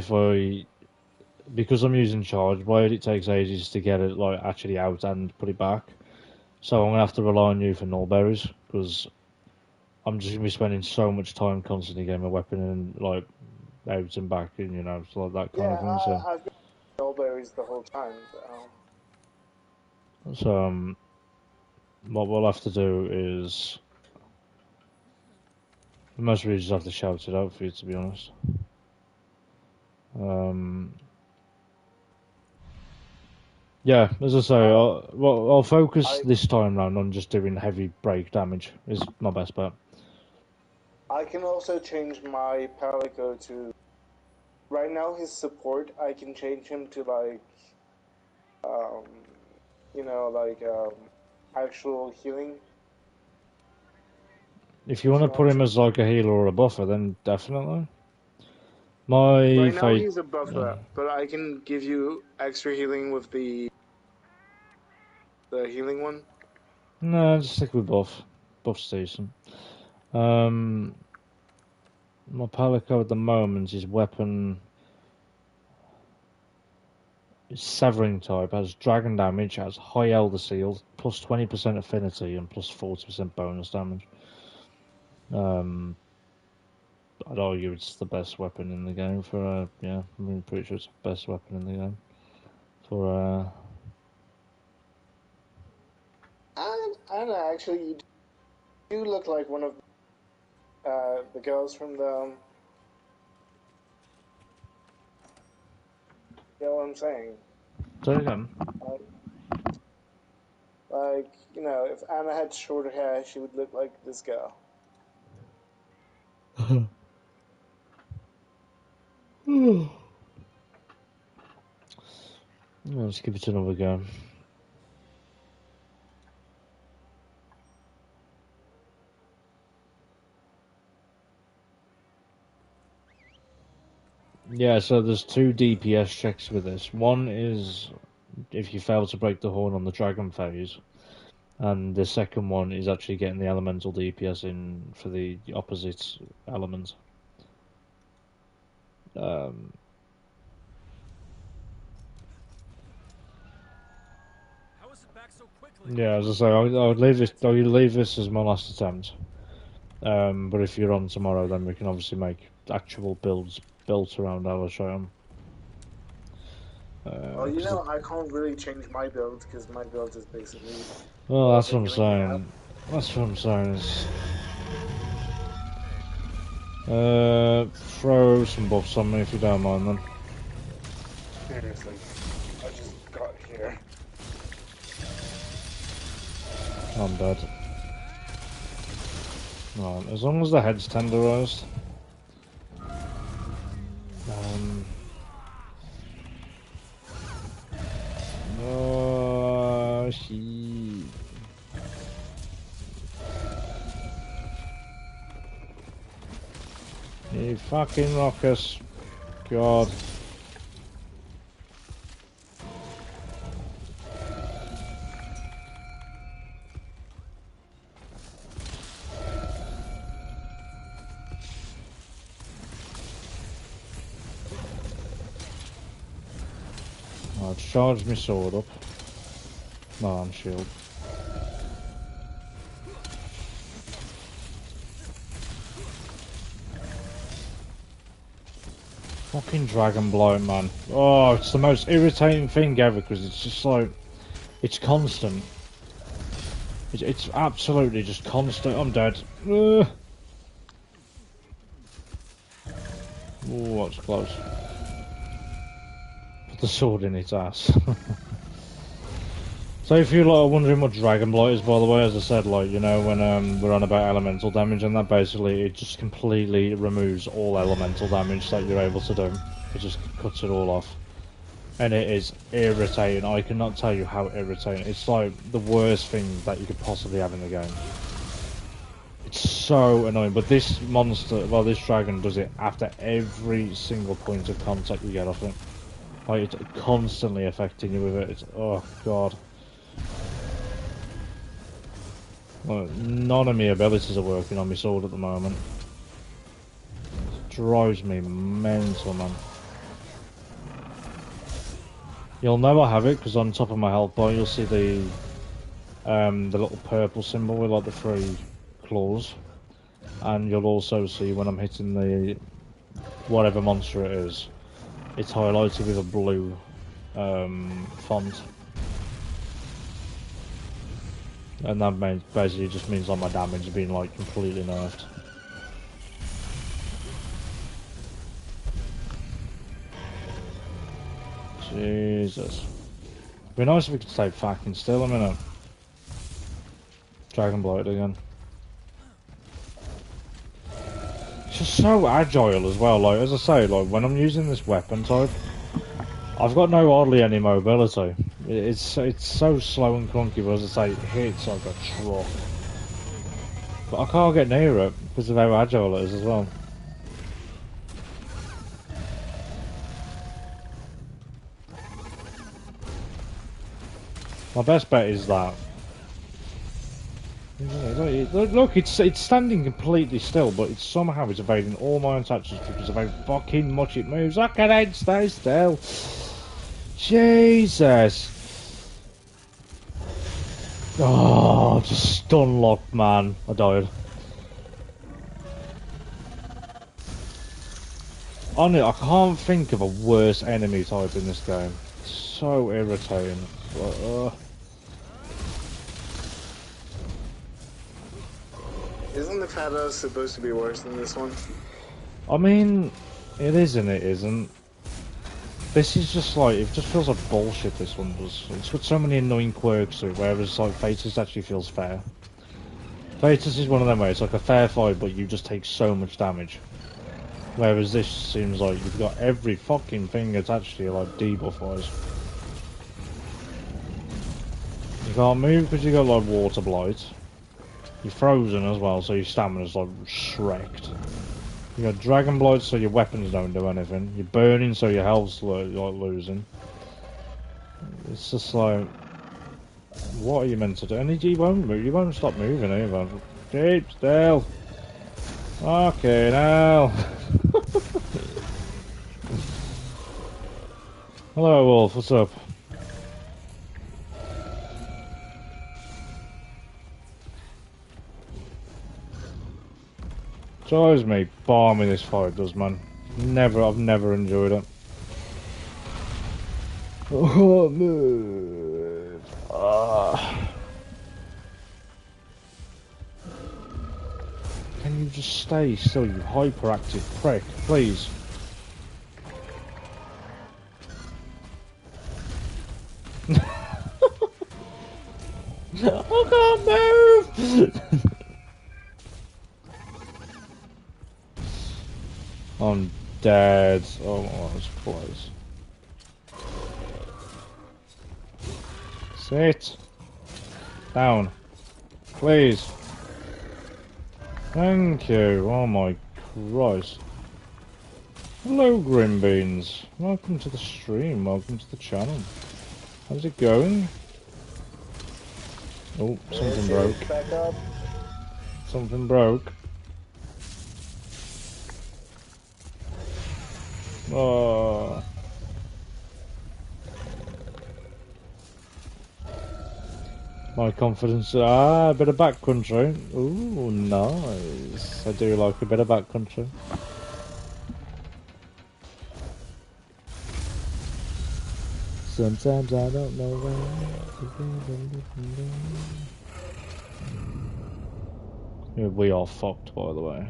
because I'm using charge blade, it takes ages to get it like actually out and put it back. So I'm gonna have to rely on you for null berries, because I'm just gonna be spending so much time constantly getting my weapon and like out and back, and it's like that kind Yeah, of thing. So I've been strawberries the whole time. so what we'll have to do is we must really just have to shout it out for you, to be honest. Um, Yeah, as I say, I'll focus I this time round on just doing heavy break damage. Is my best bet. I can also change my Palico to right now his support. I can change him to like um like actual healing. If you You want see to what I'm put him saying? as like a healer or a buffer, then definitely. My Right now fate. he's a buffer, but I can give you extra healing with the healing one. No, just stick with buff. Buff's decent. Um, my Palico at the moment is weapon is severing type, has dragon damage, has high elder seal, plus 20% affinity and plus 40% bonus damage. Um, I'd argue it's the best weapon in the game for yeah, I'm pretty sure it's the best weapon in the game for I don't know. Actually, you do look like one of the girls from the. You know what I'm saying? so again. Like, if Anna had shorter hair, she would look like this girl. Let's give it another go. Yeah, so there's two DPS checks with this. One is if you fail to break the horn on the dragon phase, and the second one is actually getting the elemental DPS in for the opposite element. Um, How is it back so quickly? yeah, as I say, I would leave this as my last attempt. But if you're on tomorrow, then we can obviously make actual builds built around our show. Well, I can't really change my build because my build is basically Well, all that's the what I'm healing I have. saying. That's what I'm saying. Throw some buffs on me if you don't mind then. Seriously. I just got here. I'm dead. Right, as long as the head's tenderized. Oh, shit. You fucking rockers. God. I'll charge my sword up. No, I'm shield. Fucking dragon blight, man. Oh, it's the most irritating thing ever because it's just like, it's constant. It's absolutely just constant. I'm dead. Ooh, that's close. Put the sword in its ass. So if you're like wondering what dragon blight is, by the way, as I said, like, you know, when we're on about elemental damage and that, basically it just completely removes all elemental damage that you're able to do. It just cuts it all off. And it is irritating. I cannot tell you how irritating. It's like the worst thing that you could possibly have in the game. It's so annoying. But this monster, well, this dragon does it after every single point of contact you get off it. Like, it's constantly affecting you with it. It's, oh god. Well, none of my abilities are working on my sword at the moment. It drives me mental, man. You'll know I have it because on top of my health bar you'll see the little purple symbol with like the 3 claws, and you'll also see when I'm hitting the whatever monster it is, it's highlighted with a blue font, and that basically just means like my damage is being like completely nerfed. Jesus. It'd be nice if we could stay fucking still a minute. Dragon Blight again. It's just so agile as well, like, as I say, like, when I'm using this weapon type, I've got hardly any mobility. It's so slow and clunky, but as I say, it hits like a truck. But I can't get near it because of how agile it is as well. My best bet is that. Look, it's standing completely still, but it's somehow it's evading all my attacks because of how fucking much it moves. I can't stay still. Jesus. Oh, just stun locked, man. I died. Honestly, I can't think of a worse enemy type in this game. It's so irritating. Isn't the Fata supposed to be worse than this one? I mean, it is and it isn't. This is just like, it just feels like bullshit, this one does. It's got so many annoying quirks to it, whereas like Fatus actually feels fair. Fatus is one of them where it's like a fair fight, but you just take so much damage. Whereas this seems like you've got every fucking thing attached to you, like debuff-wise. You can't move because you got like water blight. You're frozen as well, so your stamina's like shreked. You got dragon blight, so your weapons don't do anything. You're burning, so your health's like losing. It's just like, what are you meant to do? And he won't move. You won't stop moving either. Keep still. Okay, now. Hello, Wolf. What's up? Drives me balmy this fight does, man. I've never enjoyed it. Oh, move. Can you just stay still, you hyperactive prick, please? I can't move! I'm dead. Oh, that was close. Sit. Down. Please. Thank you. Oh my Christ. Hello, Grim Beans. Welcome to the stream. Welcome to the channel. How's it going? Oh, something broke. Back up. Something broke. Oh. My confidence. Ah, a bit of backcountry. Ooh, nice. I do like a bit of backcountry. Sometimes I don't know where. We are fucked, by the way.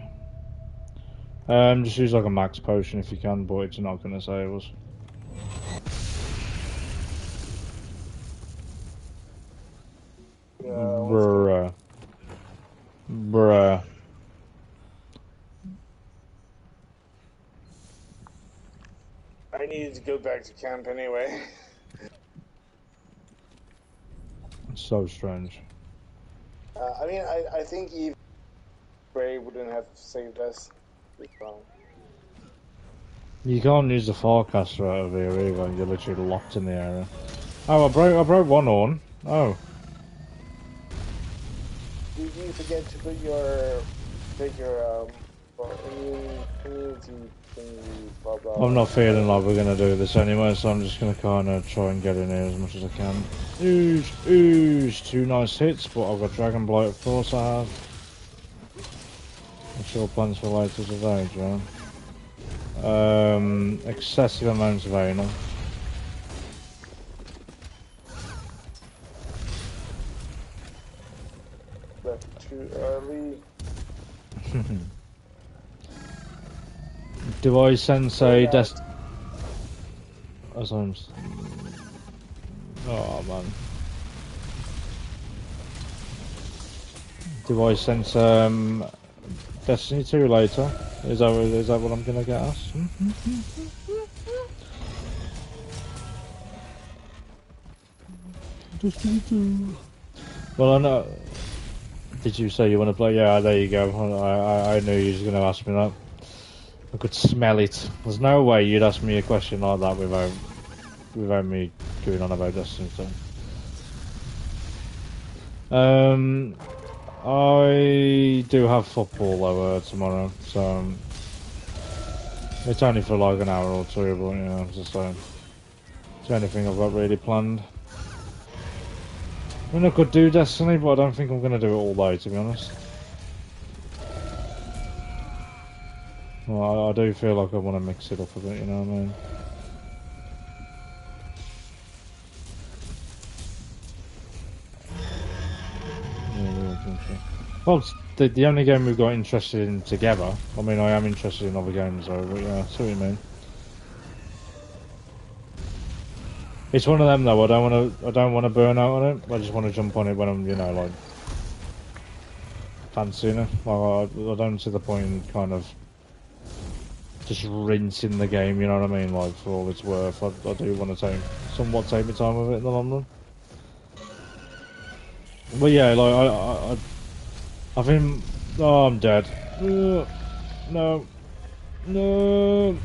Just use like a max potion if you can, but it's not gonna save us. Bruh. Bruh. I needed to go back to camp anyway. It's so strange. I mean, I think even Bray wouldn't have saved us. You can't use the forecaster out of here either, you're literally locked in the area. Oh, I broke one horn. Oh. Did you forget to put your immunity thingy, blah blah? I'm not feeling like we're gonna do this anyway, so I'm just gonna kinda try and get in here as much as I can. Oosh, 2 nice hits, but I've got Dragon Blight, of course I have. What's your plans for later today, John? Excessive amounts of anal. Left too early. Do I sensei dest? As I'm. Oh man. Do I sense Destiny 2 later? Is that what I'm gonna get asked? Destiny 2. Well, I know. Did you say you want to play? Yeah, there you go. I knew you was gonna ask me that. I could smell it. There's no way you'd ask me a question like that without me going on about Destiny 2. I do have football though tomorrow, so it's only for like an hour or two, but you know, it's the only thing I've got really planned. I mean, I could do Destiny, but I don't think I'm going to do it all day, to be honest. Well, I do feel like I want to mix it up a bit, you know what I mean? Well, the only game we've got interested in together. I mean, I am interested in other games though, but yeah, I see what you mean. It's one of them though. I don't want to burn out on it. I just want to jump on it when I'm, you know, like fancying it. Like, I don't see the point in kind of just rinsing the game. You know what I mean? Like for all it's worth, I do want to somewhat take my time with it in the long run. But yeah, like I think. Oh, I'm dead. No. Oh.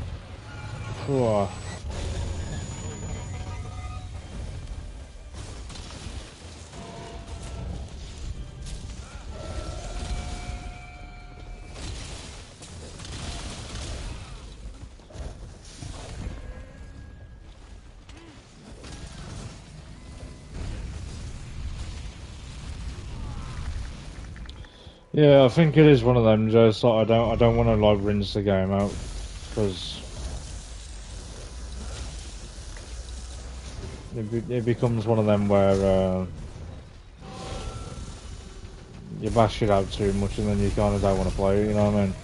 Yeah, I think it is one of them. Just like I don't want to like rinse the game out because it becomes one of them where you bash it out too much and then you kind of don't want to play it, you know what I mean?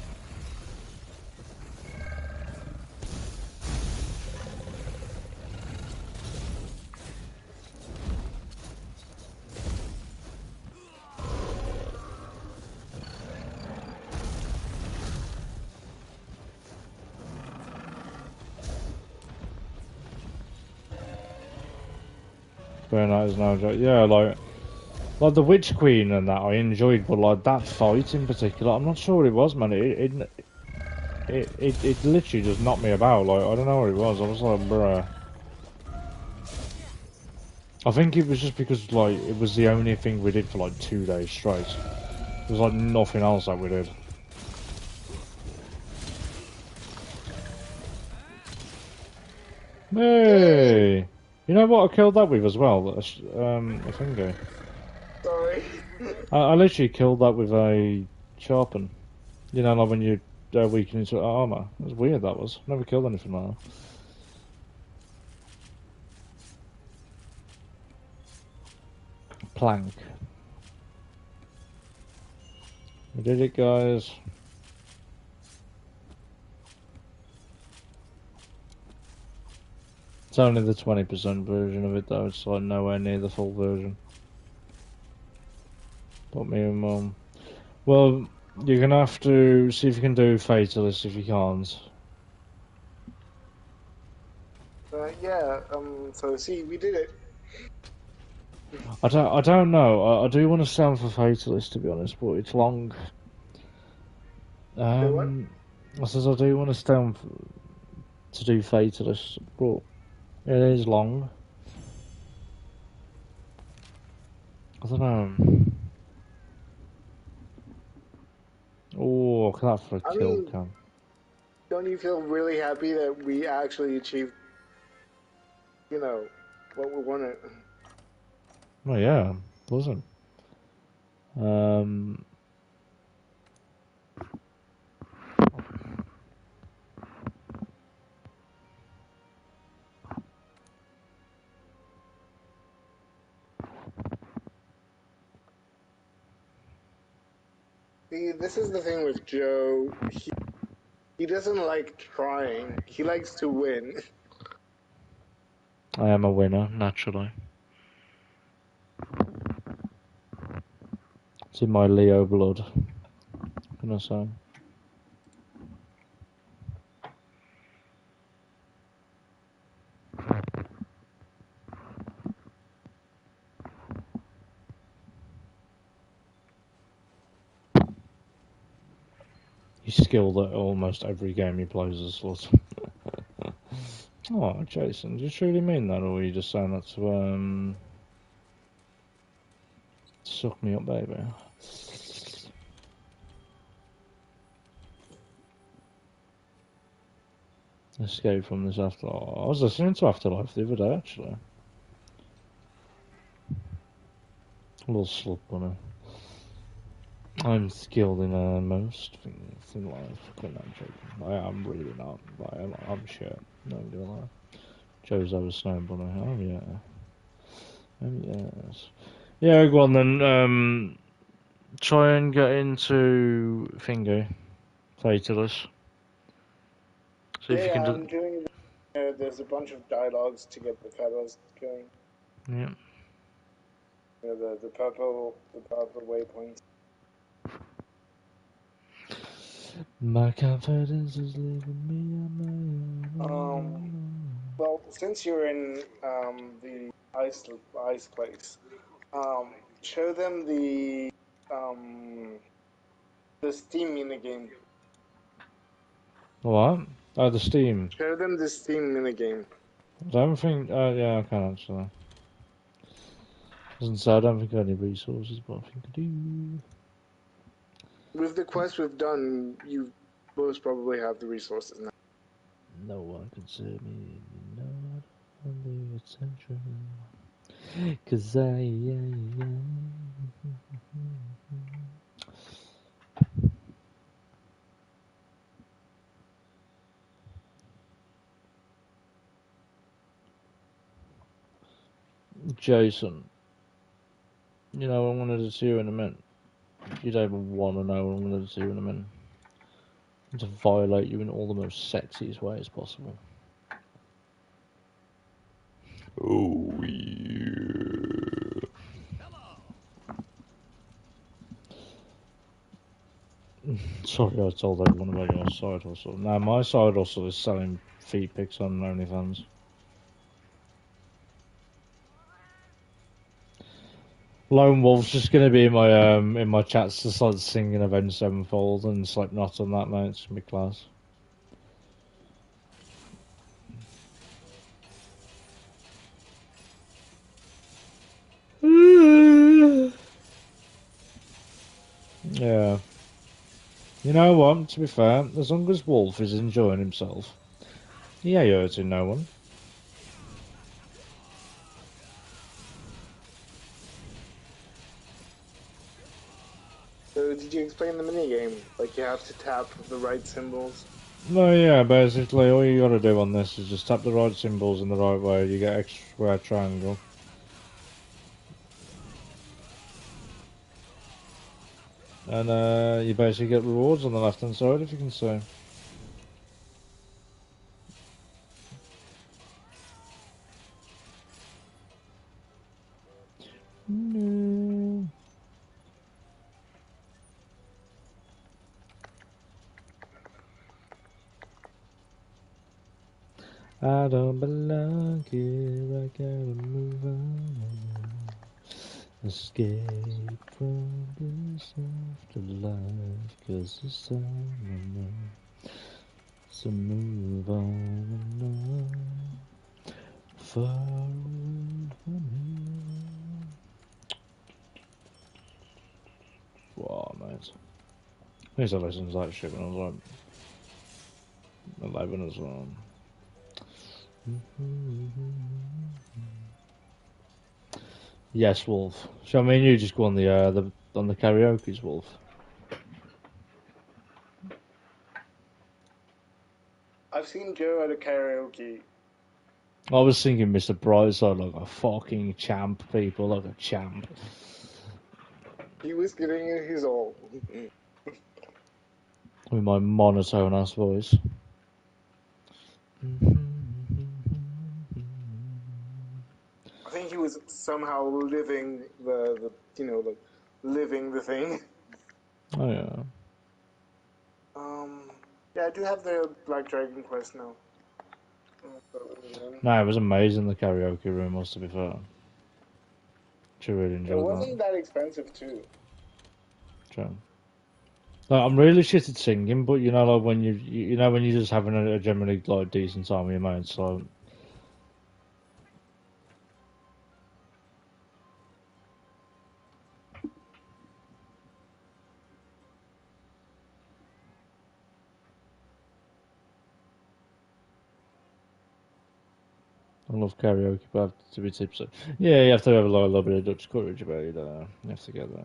Very nice, no joke. Yeah, like the Witch Queen and that I enjoyed, but like that fight in particular, I'm not sure what it was, man. It literally just knocked me about. Like I don't know what it was. I was like, bruh. I think it was just because like it was the only thing we did for like 2 days straight. There was like nothing else that we did. Hey, you know what I killed that with as well? A finger. Sorry. I literally killed that with a sharpen. You know, like when you weaken into armor. It was weird. That was. Never killed anything like that. Plank. We did it, guys. It's only the 20% version of it, though. It's like nowhere near the full version. But me and Mum. Well, you're gonna have to see if you can do Fatalist if you can't. Yeah. So see, we did it. I don't know. I do want to stand for Fatalist to be honest, but it's long. Say what? I says I do want to stand to do Fatalist, but it is long. I don't know. Oh, look at that for a I kill mean, cam. don't you feel really happy that we actually achieved, what we wanted? Oh yeah, wasn't. Um, See, this is the thing with Joe. He doesn't like trying. He likes to win. I am a winner naturally. It's in my Leo blood. What can I say? He's skilled at almost every game he plays as slut. Oh, Jason, do you truly mean that, or are you just saying that to suck me up, baby? Escape from this after. I was listening to Afterlife the other day, actually. A little slut bunny. I'm skilled in most things in life. I'm not joking. I am really not. I'm shit. Don't give a lie. Joe's over snow bunny. Oh yeah. Oh yes. Yeah, go on then. Try and get into Finger. Fatalist. See if you can Yeah, do. I'm doing. There's a bunch of dialogues to get the fellas going. Yeah. The purple waypoints. My confidence is leaving me on Um, well, since you're in the ice place, show them um the Steam minigame. What? Oh, the Steam. Show them the Steam minigame. I don't think. Yeah, I can actually. Doesn't say I don't think I have any resources, but I think I do. With the quest we've done, you most probably have the resources now. No one can save me, not on the attention. Cause Jason, you know, I wanted to see you in a minute. You don't even want to know what I'm going to do in a minute. To violate you in all the most sexiest ways possible. Oh yeah. Sorry, I told everyone about your side hustle. No, my side hustle is selling feet pics on OnlyFans. Lone Wolf's just gonna be in my chats just like singing Avenged Sevenfold and Slipknot on that, mate. It's gonna be class. Yeah. You know what? To be fair, as long as Wolf is enjoying himself, he ain't hurting no one. So did you explain the minigame? Like you have to tap the right symbols? No, yeah, basically all you gotta do on this is just tap the right symbols in the right way, you get X square triangle. And you basically get rewards on the left hand side, if you can see. No. I don't belong here, I gotta move on. Escape from this afterlife, 'cause it's time enough. So move on and on, far away from here. Wow, mate. I used to listen to that shit when I was like 11 as well. Yes, Wolf. So I mean, you just go on the karaoke's, Wolf. I've seen Joe at a karaoke. I was singing Mr. Brightside like a fucking champ, people, like a champ. He was giving it his all. With my monotone ass voice. I think he was somehow living the like living the thing. Oh yeah. Yeah, I do have the Black Dragon quest now. No, it was amazing, the karaoke room was, to be fair. She really It enjoyed that. wasn't that expensive too. True. Like, I'm really shit at singing, but you know, like when you know when you're just having a generally like decent time with your mates, so I love karaoke, but I have to be tipsy. Yeah, you have to have like, a little bit of Dutch courage about it. You have to get that.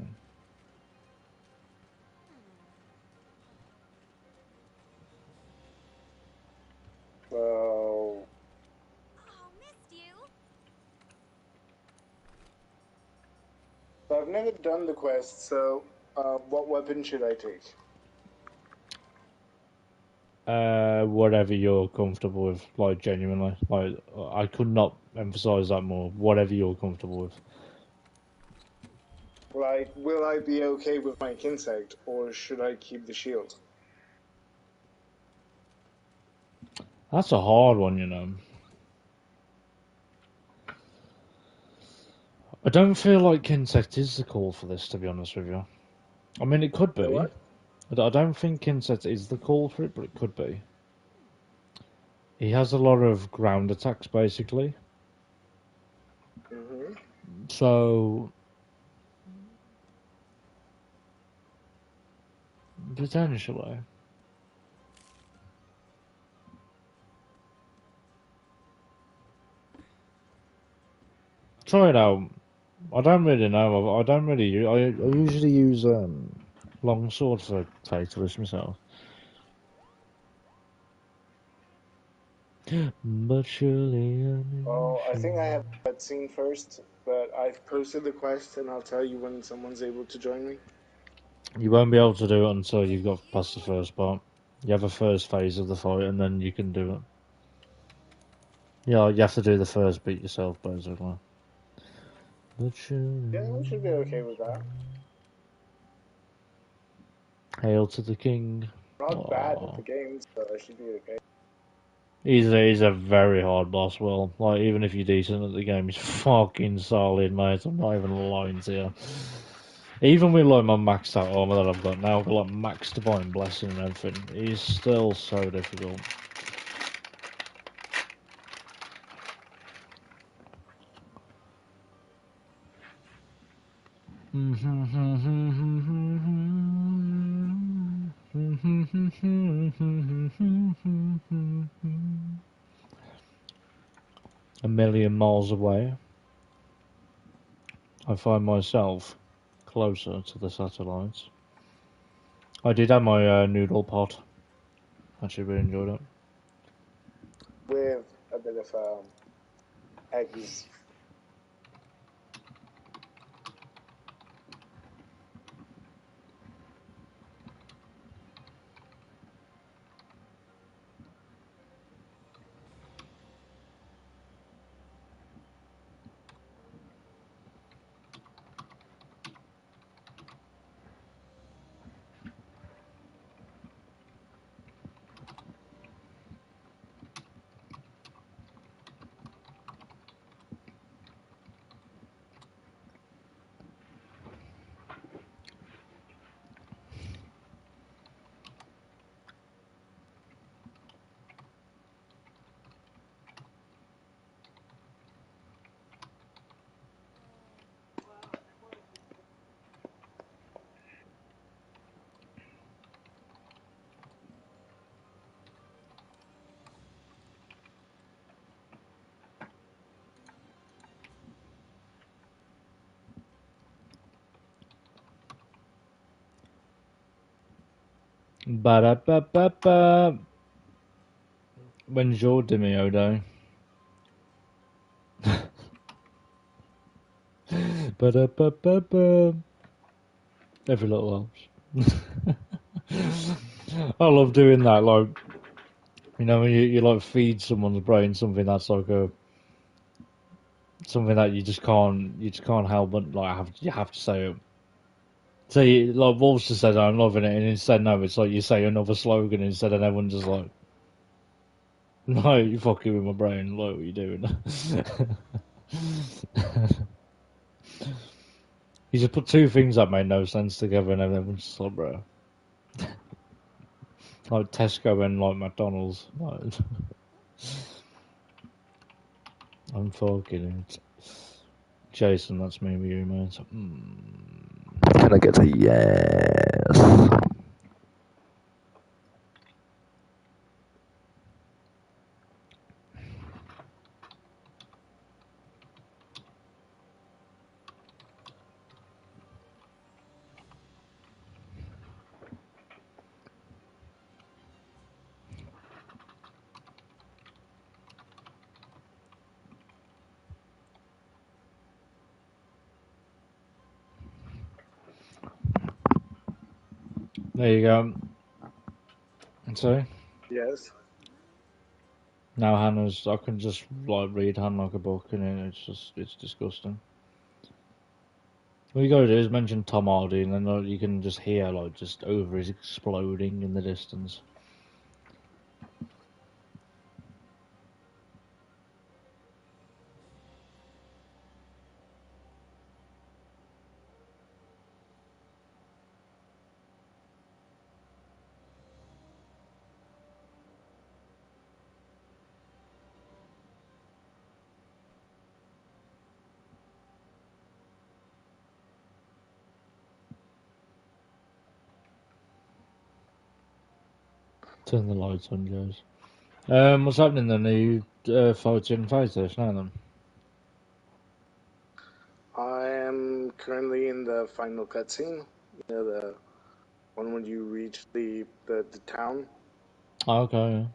So, Oh, missed you. I've never done the quest. So, what weapon should I take? Whatever you're comfortable with, like genuinely, like I could not emphasize that more. Whatever you're comfortable with. Like, will I be okay with my insect, or should I keep the shield? That's a hard one, you know. I don't feel like insect is the call for this, to be honest with you. I mean, it could The be. what? I don't think insect is the call for it, but it could be. He has a lot of ground attacks, basically. Mm-hmm. So potentially. Try it out. I don't really know. I don't really. I usually use longsword for fatalist myself. But surely I'm Oh, I think I have that scene first, but I've posted the quest, and I'll tell you when someone's able to join me. You won't be able to do it until you've got past the first part. You have a first phase of the fight, and then you can do it. Yeah, you have to do the first beat yourself, basically. But Yeah, we should be okay with that. hail to the king. Not bad at Aww. the game, so I should be okay. He's a very hard boss. Well, like even if you're decent at the game, he's fucking solid, mate. I'm not even lying to you. Even with like my maxed out armor that I've got now, I've got like max divine blessing and everything. He's still so difficult. A million miles away, I find myself closer to the satellites. I did have my noodle pot. Actually, really enjoyed it. With a bit of eggs. Ba-da-ba-ba-ba. When's your Demio day? Ba-da-ba-ba-ba. Every little helps. I love doing that, like, you know, when you like feed someone's brain something that's like a something that you just can't help but like you have to say it. So like Wolves just said I'm loving it, and instead no, it's like you say another slogan instead, and everyone's just like, no, you fucking with my brain. Like, what are you doing? You just put two things that made no sense together, and everyone's just like, bro, like Tesco and like McDonald's. Like, I'm fucking it. Jason, that's me with you, mate. Can I get a yes? There you go. Sorry. Yes. Now Hannah's, I can just like read Hannah like a book, and it's disgusting. All you gotta do is mention Tom Hardy, and then like, you can just hear like just ovaries exploding in the distance. Turn the lights on, Joes. What's happening then? Are you fighting fighters now then? I am currently in the final cutscene. You know, the one when you reach the town. Oh, okay, yeah.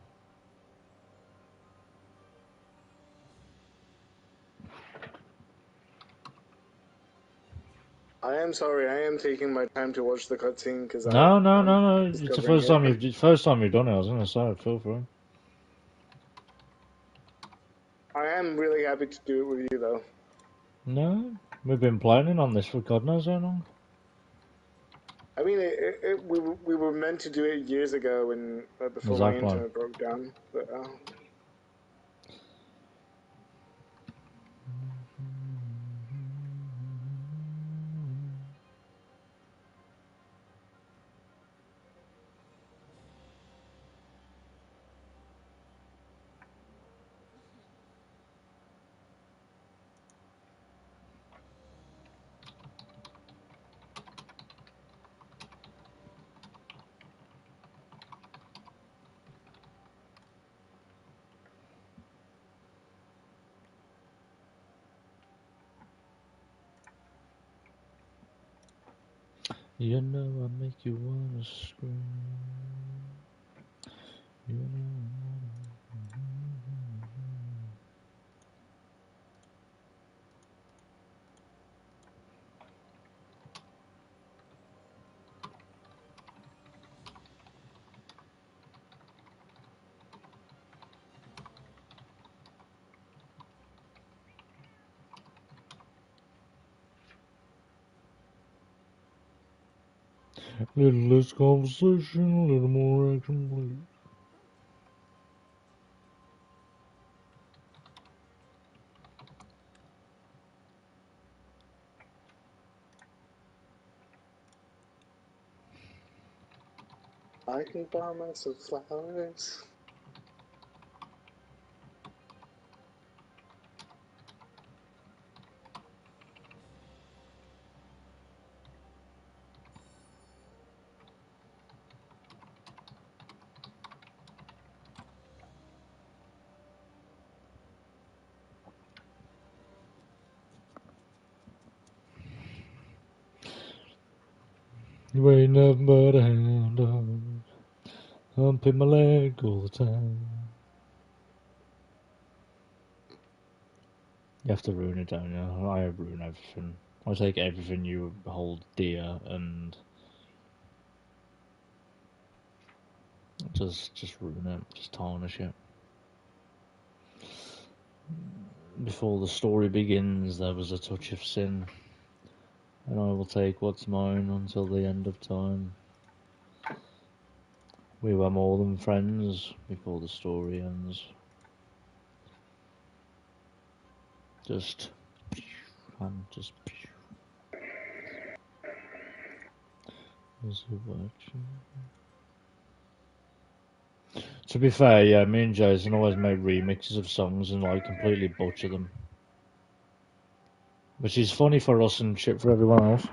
I am sorry. I am taking my time to watch the cutscene because No, I'm It's the discovering it. first time you've done it. I was gonna say, feel free. I am really happy to do it with you, though. No, we've been planning on this for God knows how long. I mean, we were meant to do it years ago when before my Exactly. internet broke down. But You know I make you wanna scream. You know. Little less conversation, a little more action, please. I can buy myself flowers. You ain't nothing but a hound dog. Humping my leg all the time. You have to ruin it, don't you? I ruin everything. I take everything you hold dear and just ruin it, just tarnish it. Before the story begins, there was a touch of sin, and I will take what's mine until the end of time. We were more than friends before the story ends. Just and just as a virtue. To be fair, yeah, me and Jason always make remixes of songs and like completely butcher them, which is funny for us and shit for everyone else.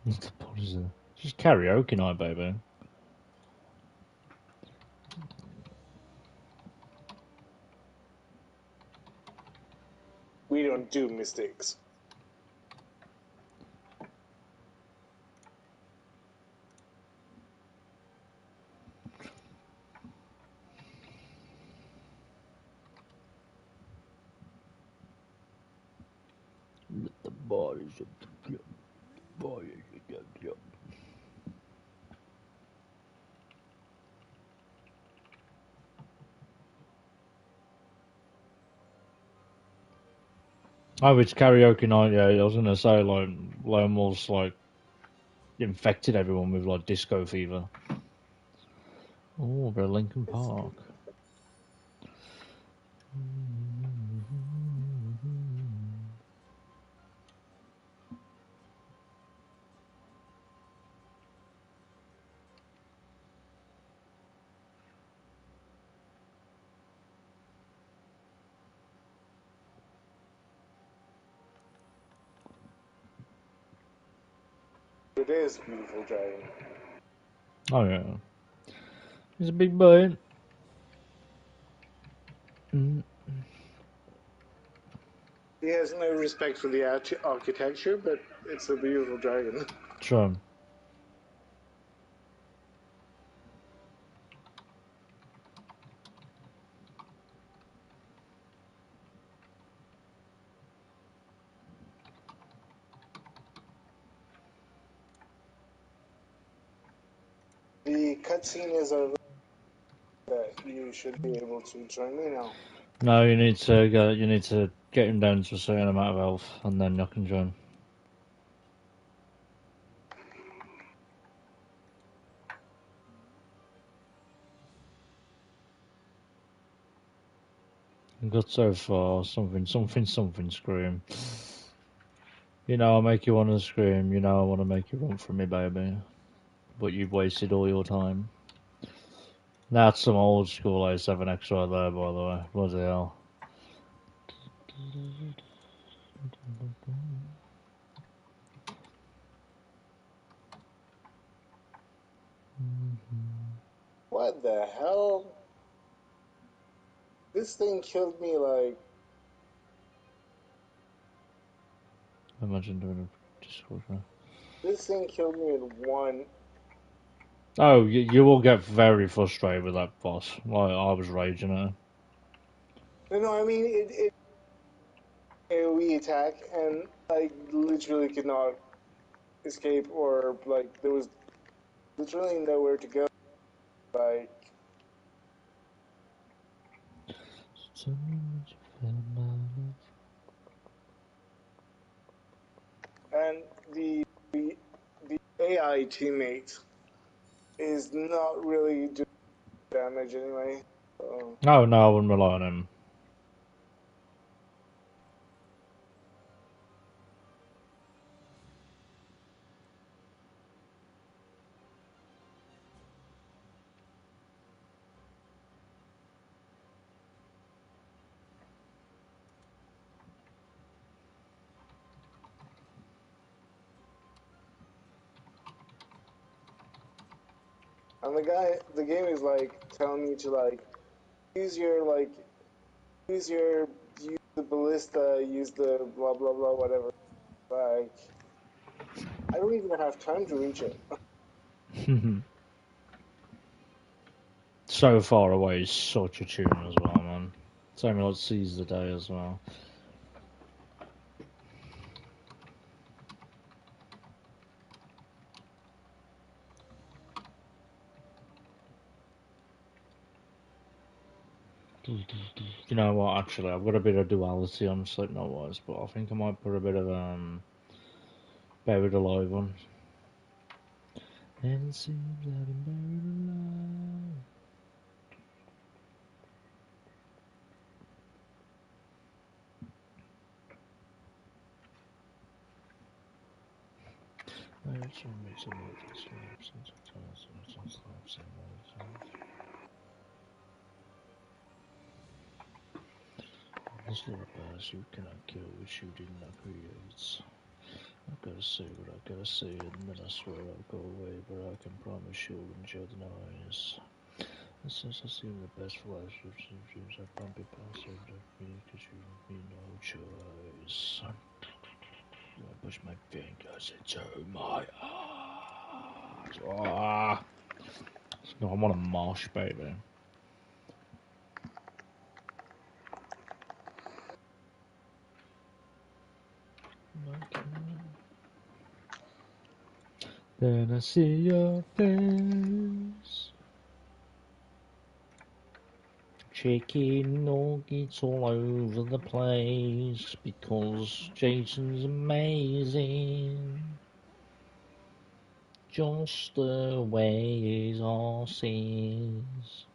What the fuck is it? Just karaoke night, baby. We don't do mistakes. Let the bodies of the club, bodies of the club. Oh, it's karaoke night. Yeah, I was gonna say like Lone Wolf's like infected everyone with like disco fever. Oh, they're Lincoln Park. It is beautiful, dragon. Oh yeah, he's a big boy. Mm, He has no respect for the architecture, but it's a beautiful dragon. 'True. cutscene is over. That you should be able to join me now. No, you need to get him down to a certain amount of health, and then you can join. Got so far, something scream. You know I make you want to scream, you know I want to make you run from me, baby. But you've wasted all your time. That's some old school A7X right there, by the way. Bloody hell. What the hell? This thing killed me like. Imagine doing a Discord. This thing killed me in one. Oh, you will get very frustrated with that boss. Like, I was raging at it. No, I mean it AoE attack and I literally could not escape or like there was literally nowhere to go. Like and the AI teammate is not really doing damage anyway. So. No, I wouldn't rely on him. And the game is like telling me to like use your use the ballista, use the blah blah blah whatever. Like I don't even have time to reach it. So far away is such a tune as well, man. Same like Seize the Day as well. You know what? Actually, I've got a bit of duality on Slipknot wise, but I think I might put a bit of Buried Alive on. And it seems that I'm buried alive. This little birds you cannot kill, which you did not create. I gotta say what I gotta say, and then I swear I'll go away, but I can promise you'll enjoy the noise. And since I see the best flash of dreams, I bump it past me, cause you have me no choice. I push my fingers into my eyes. Ah, I want a mosh, baby. Then I see your face. Chicken nuggets all over the place because Jason's amazing. Just the way his arse is.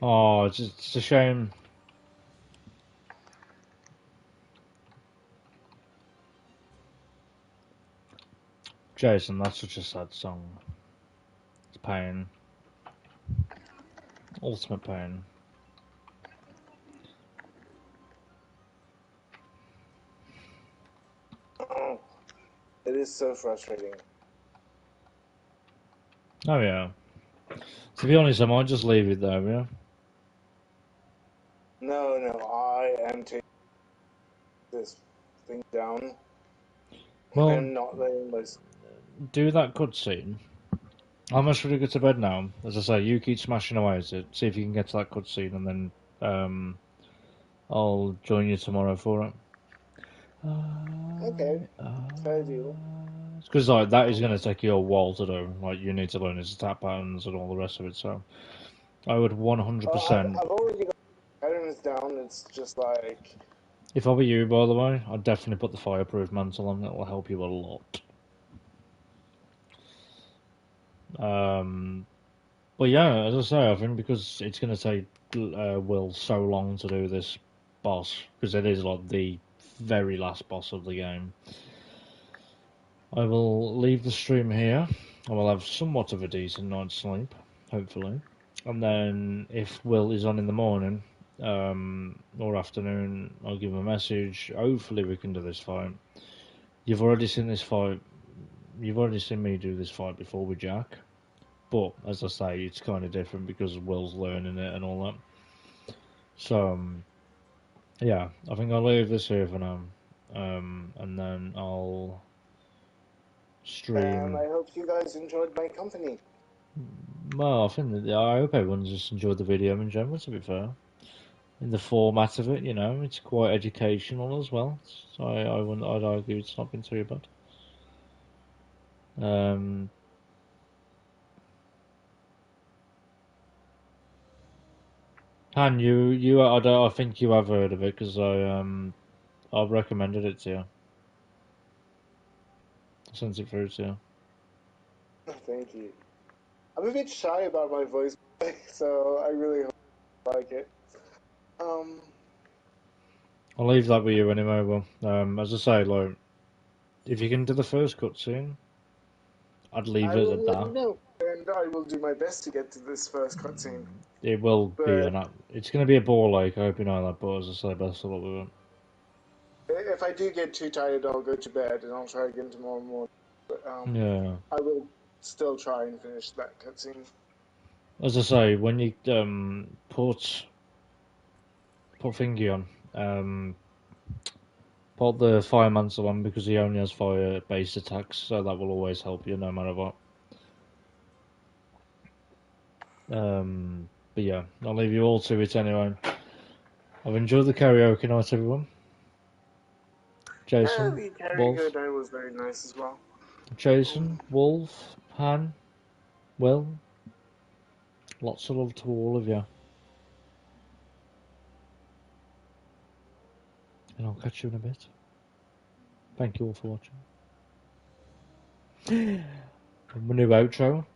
Oh, it's a shame. Jason, that's such a sad song. It's pain. Ultimate pain. It is so frustrating. Oh yeah. To be honest, I might just leave it there, yeah? No, I am taking this thing down. Well, I'm not letting my. do that cutscene. I must really go to bed now. As I say, you keep smashing away at it. See if you can get to that cutscene, and then I'll join you tomorrow for it. Okay, fair deal. Because like that is going to take you a while to do. Like you need to learn his attack patterns and all the rest of it. So I would 100%. I've already got patterns down. It's just like If I were you, by the way, I'd definitely put the fireproof mantle on. That will help you a lot. But yeah, as I say, I think because it's going to take Will so long to do this boss, because it is like the very last boss of the game. I will leave the stream here. I will have somewhat of a decent night's sleep, hopefully. And then if Will is on in the morning or afternoon, I'll give him a message. Hopefully we can do this fight. You've already seen this fight. You've already seen me do this fight before with Jack. But, as I say, it's kind of different because Will's learning it and all that. So, yeah, I think I'll leave this here for now. And then I'll and stream. I hope you guys enjoyed my company. Well, I think that I hope everyone's just enjoyed the video in general. To be fair, in the format of it, you know, it's quite educational as well. So I wouldn't, I'd argue it's not been too bad. Um, Han, I think you have heard of it because I've recommended it to you. I sent it through to you. Thank you. I'm a bit shy about my voice, so I really hope you like it. I'll leave that with you anyway. Well, as I say, like, if you can do the first cutscene, I'd leave I it will at let you that. know, and I will do my best to get to this first cutscene. It will be But it's going to be a ball ache. I hope you know that. But as I say, best of luck with it. if I do get too tired, I'll go to bed and I'll try again tomorrow morning. But Yeah. I will still try and finish that cutscene. As I say, when you put Thingy on, put the fire mantle on because he only has fire based attacks, so that will always help you no matter what. But yeah, I'll leave you all to it anyway. I've enjoyed the karaoke night, everyone. Yeah, Jason, the karaoke Wolf, night was very nice as well. Jason, Wolf, Han, Will. Lots of love to all of you, and I'll catch you in a bit. Thank you all for watching. My new outro.